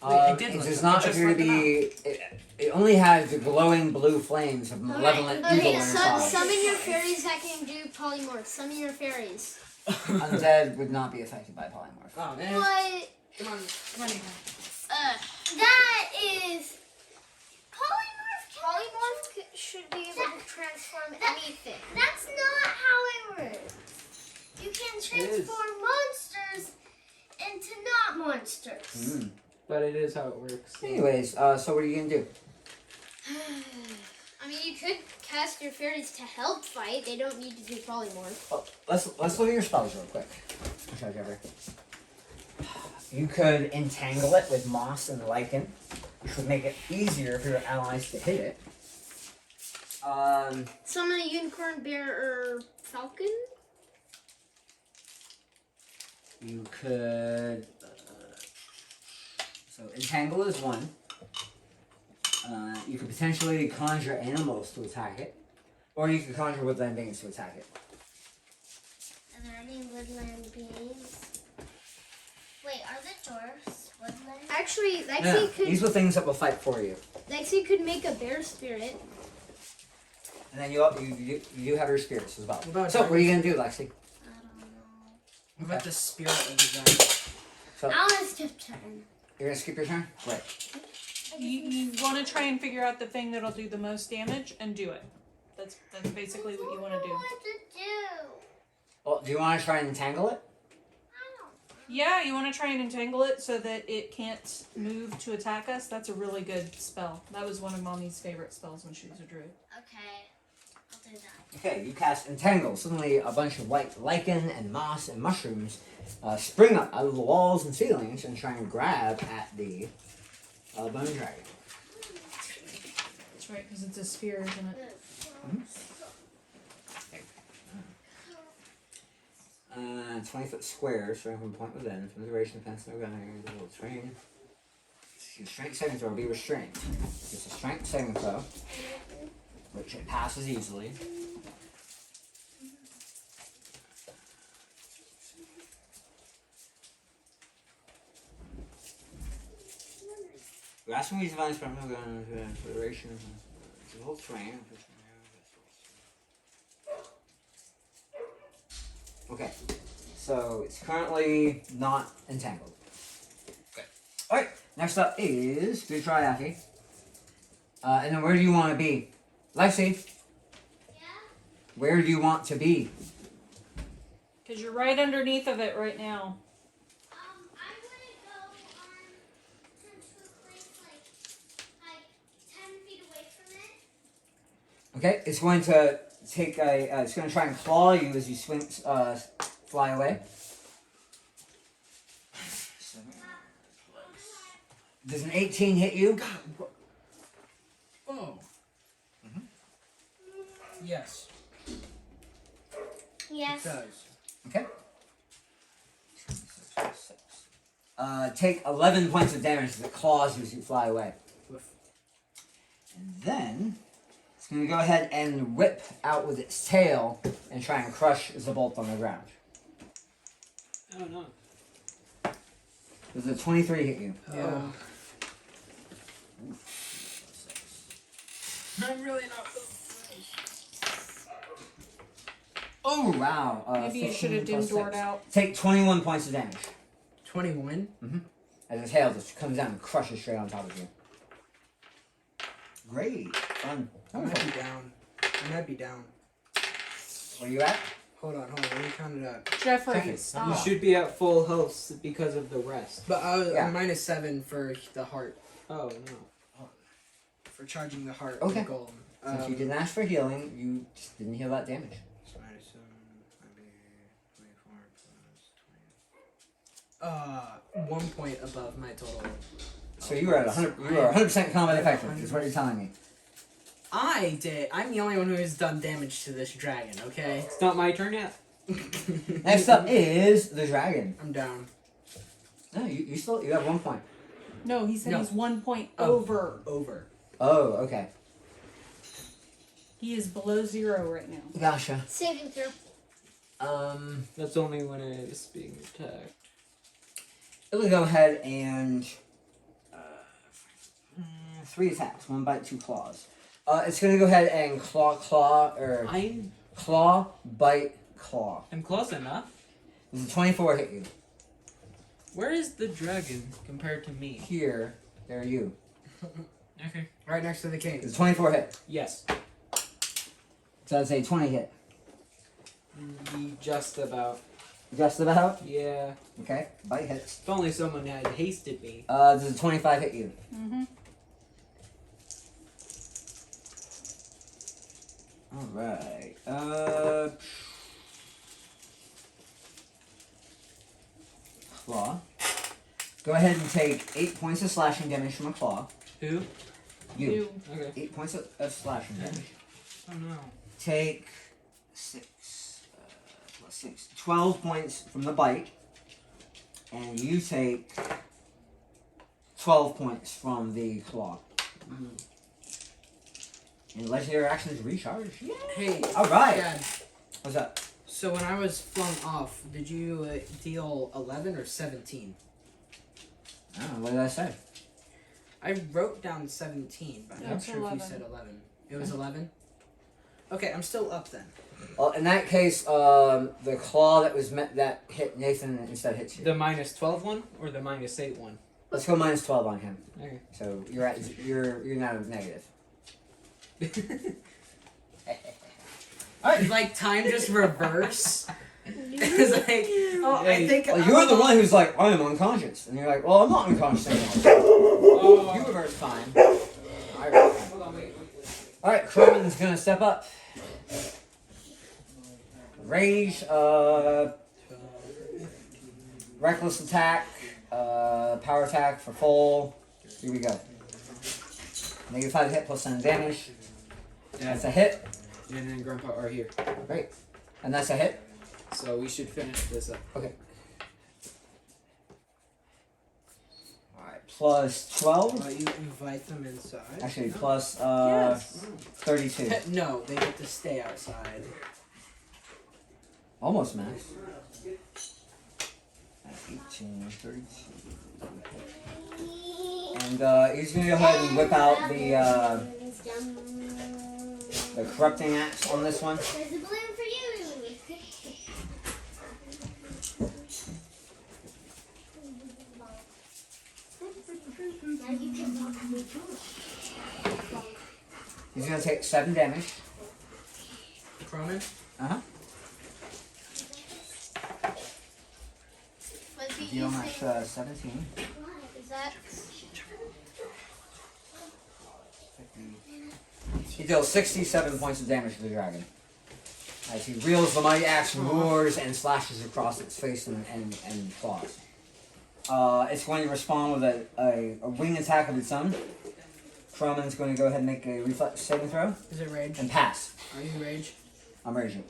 Wait, I did It look does up. not I just appear to looked be. It only has the glowing blue flames of malevolent evil Okay, inside. summon your fairies that can do polymorph. Summon your fairies. Undead would not be affected by polymorph. Oh man. What? Come on, That is Polymorph should be able to transform anything. That's not how it works. You can transform monsters into not monsters. Mm. But it is how it works. Anyways, so what are you gonna do? I mean, you could cast your fairies to help fight. They don't need to do polymorph. Oh, let's look at your spells real quick. I'll show you everything. You could entangle it with moss and lichen, which would make it easier for your allies to hit it. Summon a unicorn, bear, or falcon. You could. So entangle is one. You could potentially conjure animals to attack it, or you could conjure woodland beings to attack it. Are there any woodland beings? Wait, are the dwarves woodland? Actually, No, these are things that will fight for you. Lexi could make a bear spirit. And then you do have your spirits as well. What about So what are you gonna do, Lexi? I don't know. What about the spirit of the dragon? So I'll just turn. you're gonna skip your turn? Right. You want to try and figure out the thing that'll do the most damage and do it. That's basically what you want to do. What to do? Well, do you want to try and entangle it? I don't. Yeah, you want to try and entangle it so that it can't move to attack us. That's a really good spell. That was one of Mommy's favorite spells when she was a druid. Okay, I'll do that. Okay, you cast entangle. Suddenly, a bunch of white lichen and moss and mushrooms spring up out of the walls and ceilings and try and grab at the bone dragon. That's right, because it's a sphere, isn't it? 20-foot square, starting from a point within. From the duration of the fence, no gun, the little train. Your strength saving throw will be restrained. It's a strength saving throw, which it passes easily. Last one we advanced from no gun for the duration of the whole train. Okay, so it's currently not entangled. Okay. Alright, next up is good try, Aki. And then where do you want to be? Lexi, Yeah? where do you want to be? Because you're right underneath of it right now. I'm gonna go to a place like 10 feet away from it. Okay, it's going to take a. It's going to try and claw you as you swing, fly away. Does an 18 hit you? Oh. Yes, Yes. it does. Okay. Take 11 points of damage as it claws you as you fly away. Woof. And then it's going to go ahead and whip out with its tail and try and crush the bolt on the ground. Oh no. Does a 23 hit you? Yeah. I'm really not. Oh, wow. Maybe you should 15 have dim plus doored 6. out. Take 21 points of damage 21. as the tail just comes down and crushes straight on top of you. Great. Fun. I might be down. I might be down. Where are you at? Hold on. Let me count it up. Jeffrey, Jeffrey, You stop. should be at full health because of the rest. But Yeah. I'm -7 for the heart. Oh no. For charging the heart Okay. of the golem. Since you didn't ask for healing, you just didn't heal that damage. So -7 might be 24 plus 20. 1 point above my total. So you were at 100. You were 100% combat effective. Is what you're telling me. I did. I'm the only one who has done damage to this dragon. Okay. It's not my turn yet. Next up is the dragon. I'm down. No, you still you have 1 point. No, he said No. he's 1 point Oh. over. Over. Oh, okay. He is below 0 right now. Gotcha. Saving throw. That's only when it is being attacked. It'll go ahead and 3 attacks, 1 bite, 2 claws. It's gonna go ahead and claw, bite, claw. I'm close enough. Does a 24 hit you? Where is the dragon compared to me? Here, there you. Okay. Right next to the king. Does a 24 hit? Yes. So that's a 20 hit. Just about. Just about? Yeah. Okay, bite hits. If only someone had hasted me. Does a 25 hit you? Mm-hmm. Alright. Claw. Go ahead and take 8 points of slashing damage from a claw. Who? You. Okay. 8 points of slashing damage. Oh no. Take 6 plus 6. 12 points from the bite. And you take 12 points from the claw. And legendary actions recharge. Yeah. Hey, Alright. Dad. What's up? So when I was flung off, did you deal 11 or 17? I don't know, what did I say? I wrote down 17, but I'm not That's sure 11. if you said 11. It was 11? Okay, I'm still up then. Well, in that case, the claw that hit Nathan instead hits you. The minus 12 one or the minus 8 one? Let's go minus 12 on him. Okay. So you're now negative. Alright, like time just reverse. It's like, oh, I think Well, you're the one who's like, I am unconscious, and you're like, well, I'm not unconscious anymore. You reverse time. I reverse time. All right, Croman's gonna step up. Rage, reckless attack, power attack for full. Here we go. -5 hit plus 7 damage. That's a hit. And then Grandpa are here. Great. And that's a hit. So we should finish this up. Okay. Alright, plus 12. you invite them inside. Actually, plus Yes. 32. No, they get to stay outside. Almost max. 18, 32. And he's gonna go ahead and whip out the corrupting axe on this one. There's a balloon for you. Now you can walk me too. He's gonna take 7 damage. Croman? Uh-huh. Was he Deal using? max 17. Is that? He deals 67 points of damage to the dragon. As he wields the mighty axe, roars, and slashes across its face and claws. It's going to respond with a wing attack of its own. Croman's going to go ahead and make a reflex saving throw Is it rage? and pass. Are you rage? I'm raging.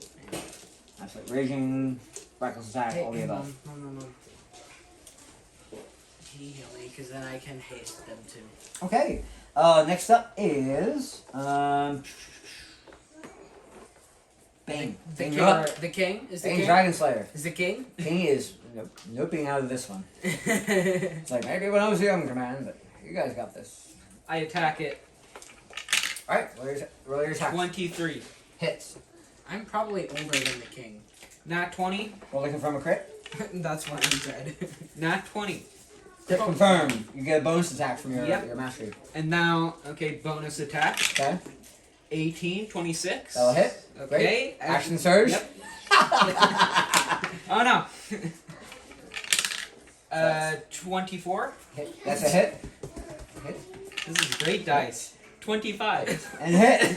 Absolutely raging, reckless attack, all the above. No. Heal me, because then I can haste them too. Okay. Next up is Bane. Bane, you're up. The king? Is the Bane king? Dragon Slayer. Is the king? King is noping out of this one. It's like maybe when I was young, command, but you guys got this. I attack it. All right, roll your attack. 23. Hits. I'm probably older than the king. Nat 20. Roll to confirm a crit. That's what I said. Nat 20. Crit confirmed. You get a bonus attack from your Yep. your mastery. And now, okay, bonus attack. Okay, 18, 26. that'll hit. Okay. Action surge. Yep. Oh no. 24. Hit. That's a hit. This is great dice. 25. And hit.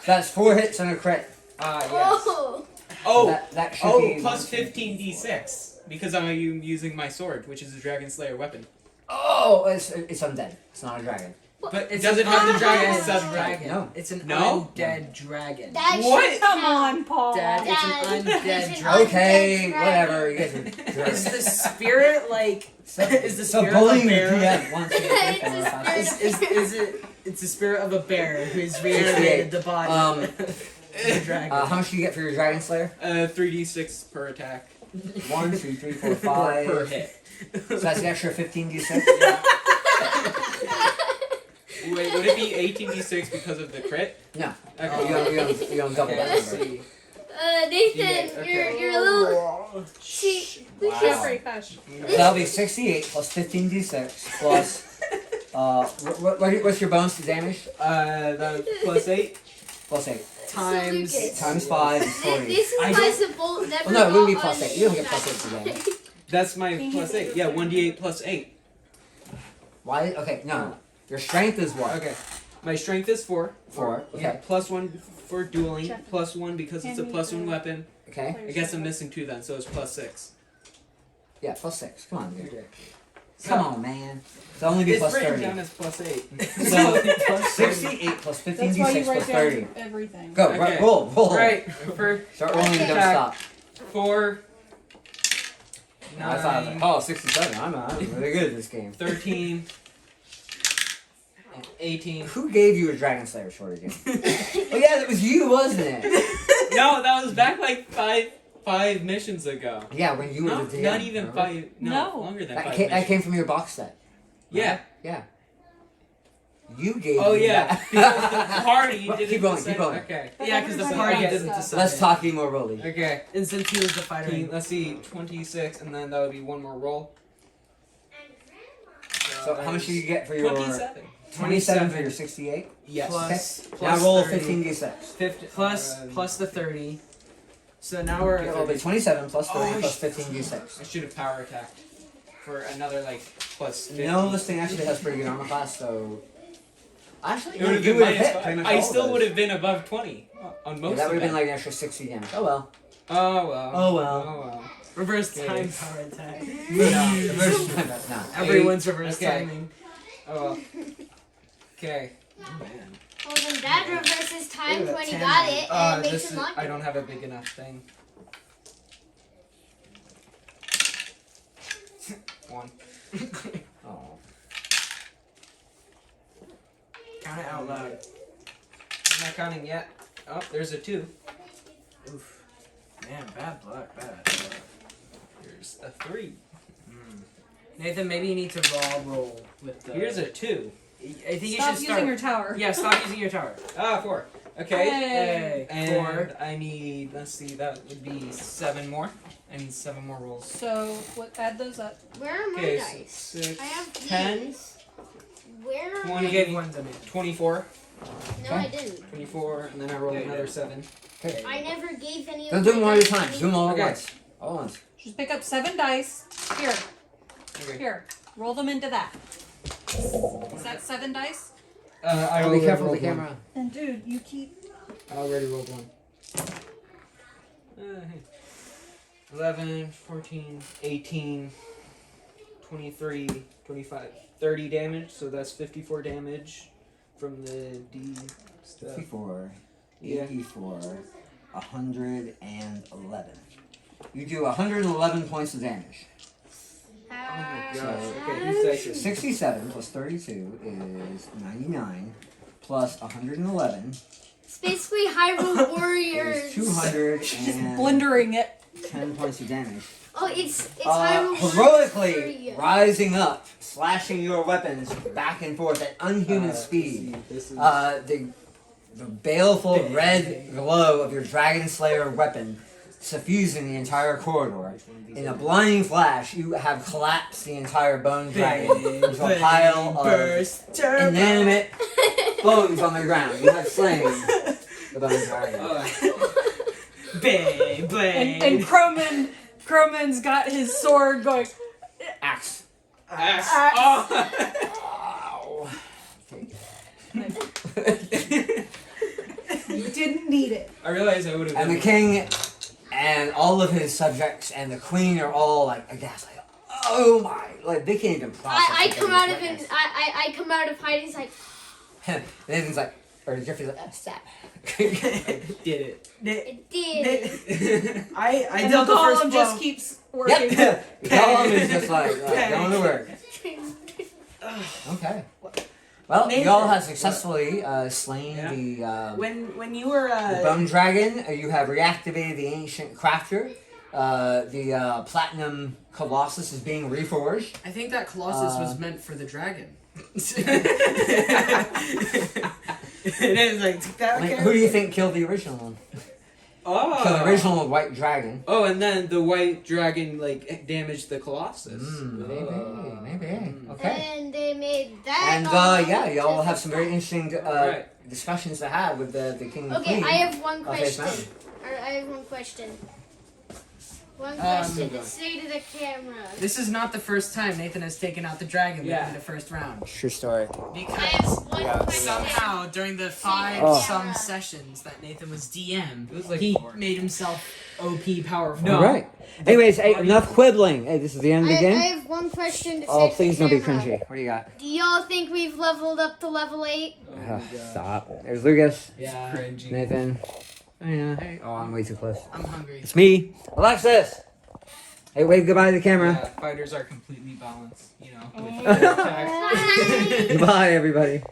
That's 4 hits and a crit. Yes. Oh. Oh. That should be Plus 15d6 because I'm using my sword, which is a Dragon Slayer weapon. Oh, it's undead. It's not a dragon. But it doesn't have the dragon It's a subtype. dragon. No. It's an No? undead dragon. That What? should Come count. on, Paul. Dad, it's Dad, an undead it's an dragon. Okay, Undead whatever. You guys are Is jerks. the spirit like? Is the So spirit bullying a the bear? DM once you Is it? It's the spirit of a bear who's reanimated the body of the dragon. How much do you get for your Dragon Slayer? 3d6 per attack. 1, 2, 3, 4, Per 5. hit. So that's an extra 15d6. Wait, would it be 18d6 because of the crit? No. Okay. You don't double Okay, that let's number. see. Nathan, Yeah, okay. you're a little. See, Wow. Jeffrey, hush. So that'll be 68 plus 15d6 plus. What's your bonus to damage? The plus 8 Plus 8. Times. Lucas. Times 5 is 40. This is I why don't- Zabolt never. Well, no, it wouldn't be got plus on 8. You don't get the plus 8 to damage. That's my plus 8. Yeah, 1d8 plus 8. Why? Okay, no. Your strength is what? Okay. My strength is 4. 4. Yeah, Okay. plus 1 for dueling. Check. Plus 1 because it's a plus 1 weapon. Okay. I guess I'm missing 2 then, so it's plus 6. Yeah, plus 6. Come on, dude. Okay. Come on, man. It'll only be It's plus written 30. down as plus 8. So, 68 plus That's why you 15d6 write plus down 30. everything. Go, Okay. roll. Right. For Start rolling and don't Attack. stop. 4. I thought, I was 9. like, oh, 67. I'm really good at this game. 13. 18. Who gave you a Dragon Slayer sword again? Oh, yeah, that was you, wasn't it? No, that was back like five missions ago. Yeah, when you were No, the DM. not even remember? 5. No, No. longer than That 5 came, that missions. came from your box set. Yeah. Yeah. You gave Oh me yeah. that. Because the party Well, didn't keep going, decide- keep going. Okay. Yeah, because the Everybody party else didn't does. decide. Let's talk more Rolly. Okay. And since he was the fighter. Let's see, 26, and then that would be one more roll. So how much do you get for your 27. 27 for your 68? Yes. Plus, Now plus roll 30. 15d6. 50, Plus the 30. So now we're It'll be 27 plus 30 Oh, plus 15d6. I should have power attacked for another like plus 50. No, this thing actually has pretty good armor class, so. Actually, It would have you been would have minus hit 5. pretty much I all still of would those. have been above 20 on Yeah, most that of would have been them. like an extra 60 damage. Oh well. Oh well. Oh, well. Oh well. reverse Okay. time power attack. No. Everyone's reverse Okay. timing. Oh well. Okay. Well, then that reverses time Look at when that you 10. got it and makes This it is, lock. I don't have a big enough thing. 1. Oh. Count it out loud. I'm not counting yet. Oh, there's a 2. Oof. Man, bad luck. Bad. There's a 3. Nathan, maybe you need to roll with the. Here's a 2. I think you Stop should using start. your tower. Yeah, stop using your tower. 4. Okay. Hey. And 4. I need, let's see, that would be 7 more. I need 7 more rolls. So add those up. Where are my Okay, dice? 6, I have 10, these. Where are 20. You gave one to me. 24. No, I didn't. 24, and then I roll Yeah, you another did. 7. I never gave any of Don't do them my all at a dice time. Do them all at Okay. once. All at once. Just pick up 7 dice. Here, Okay. here. Roll them into that. Is that 7 dice? I Be already careful of rolled the one. camera. And dude, you keep. I already rolled 1. 11, 14, 18, 23, 25, 30 damage, so that's 54 damage from the D stuff. 54, Yeah. 84, 111. You do 111 points of damage. Oh my So, gosh. Okay, these dice are 67 plus 32 is 99 plus 111 It's basically Hyrule is Warriors. 210 Blundering it. points of damage. Oh, it's Hyrule Heroically Warriors. rising up, slashing your weapons back and forth at unhuman speed. This is The baleful red glow of your Dragon Slayer weapon suffusing the entire corridor. In a blinding flash, you have collapsed the entire bone dragon into a pile of burst inanimate bones on the ground. You have slain the bone dragon. Bang, bang. And Crowman's got his sword going. Axe. axe. Ow. You didn't need it. I realize I would have. And the king and all of his subjects and the queen are all like aghast, like, oh my, like they can't even process. I what come they out of witnessed. it. I come out of hiding. It's like And Nathan's like, or Jeffrey's like, stop. Did it. it did. I And dealt the the first golem blow. just keeps working. Yep. The golem is just like going to work. Okay. Well, Nathan- y'all have successfully slain Yeah. the When you were bone dragon. You have reactivated the ancient crafter. The platinum colossus is being reforged. I think that Colossus was meant for the dragon. It is like that. Like, who do you think killed the original one? Oh. Killed the original white dragon. Oh, and then the white dragon like damaged the Colossus. Maybe. Okay. And they made that. And all yeah, y'all will have some very different interesting Right. discussions to have with the king and Okay, queen. I have one of Face question. Mountain. I have one question. One question. Say to the camera. This is not the first time Nathan has taken out the dragon Yeah. in the first round. True story. I have Because one Yeah. question. somehow during the five Oh. some sessions that Nathan was DM, It was like he 4. made himself OP powerful. No. All right. Anyways, hey, enough quibbling. Hey, this is the end of the I game. have one question to say Oh, to please the don't be camera. cringy. What do you got? Do y'all think we've leveled up to level 8? Oh my God. Stop. There's Lucas, Yeah, Cringy. Nathan. Oh, I'm way too close. I'm hungry. It's me, Alexis. Hey, wave goodbye to the camera. Yeah, fighters are completely balanced, you know. Bye. Goodbye, everybody.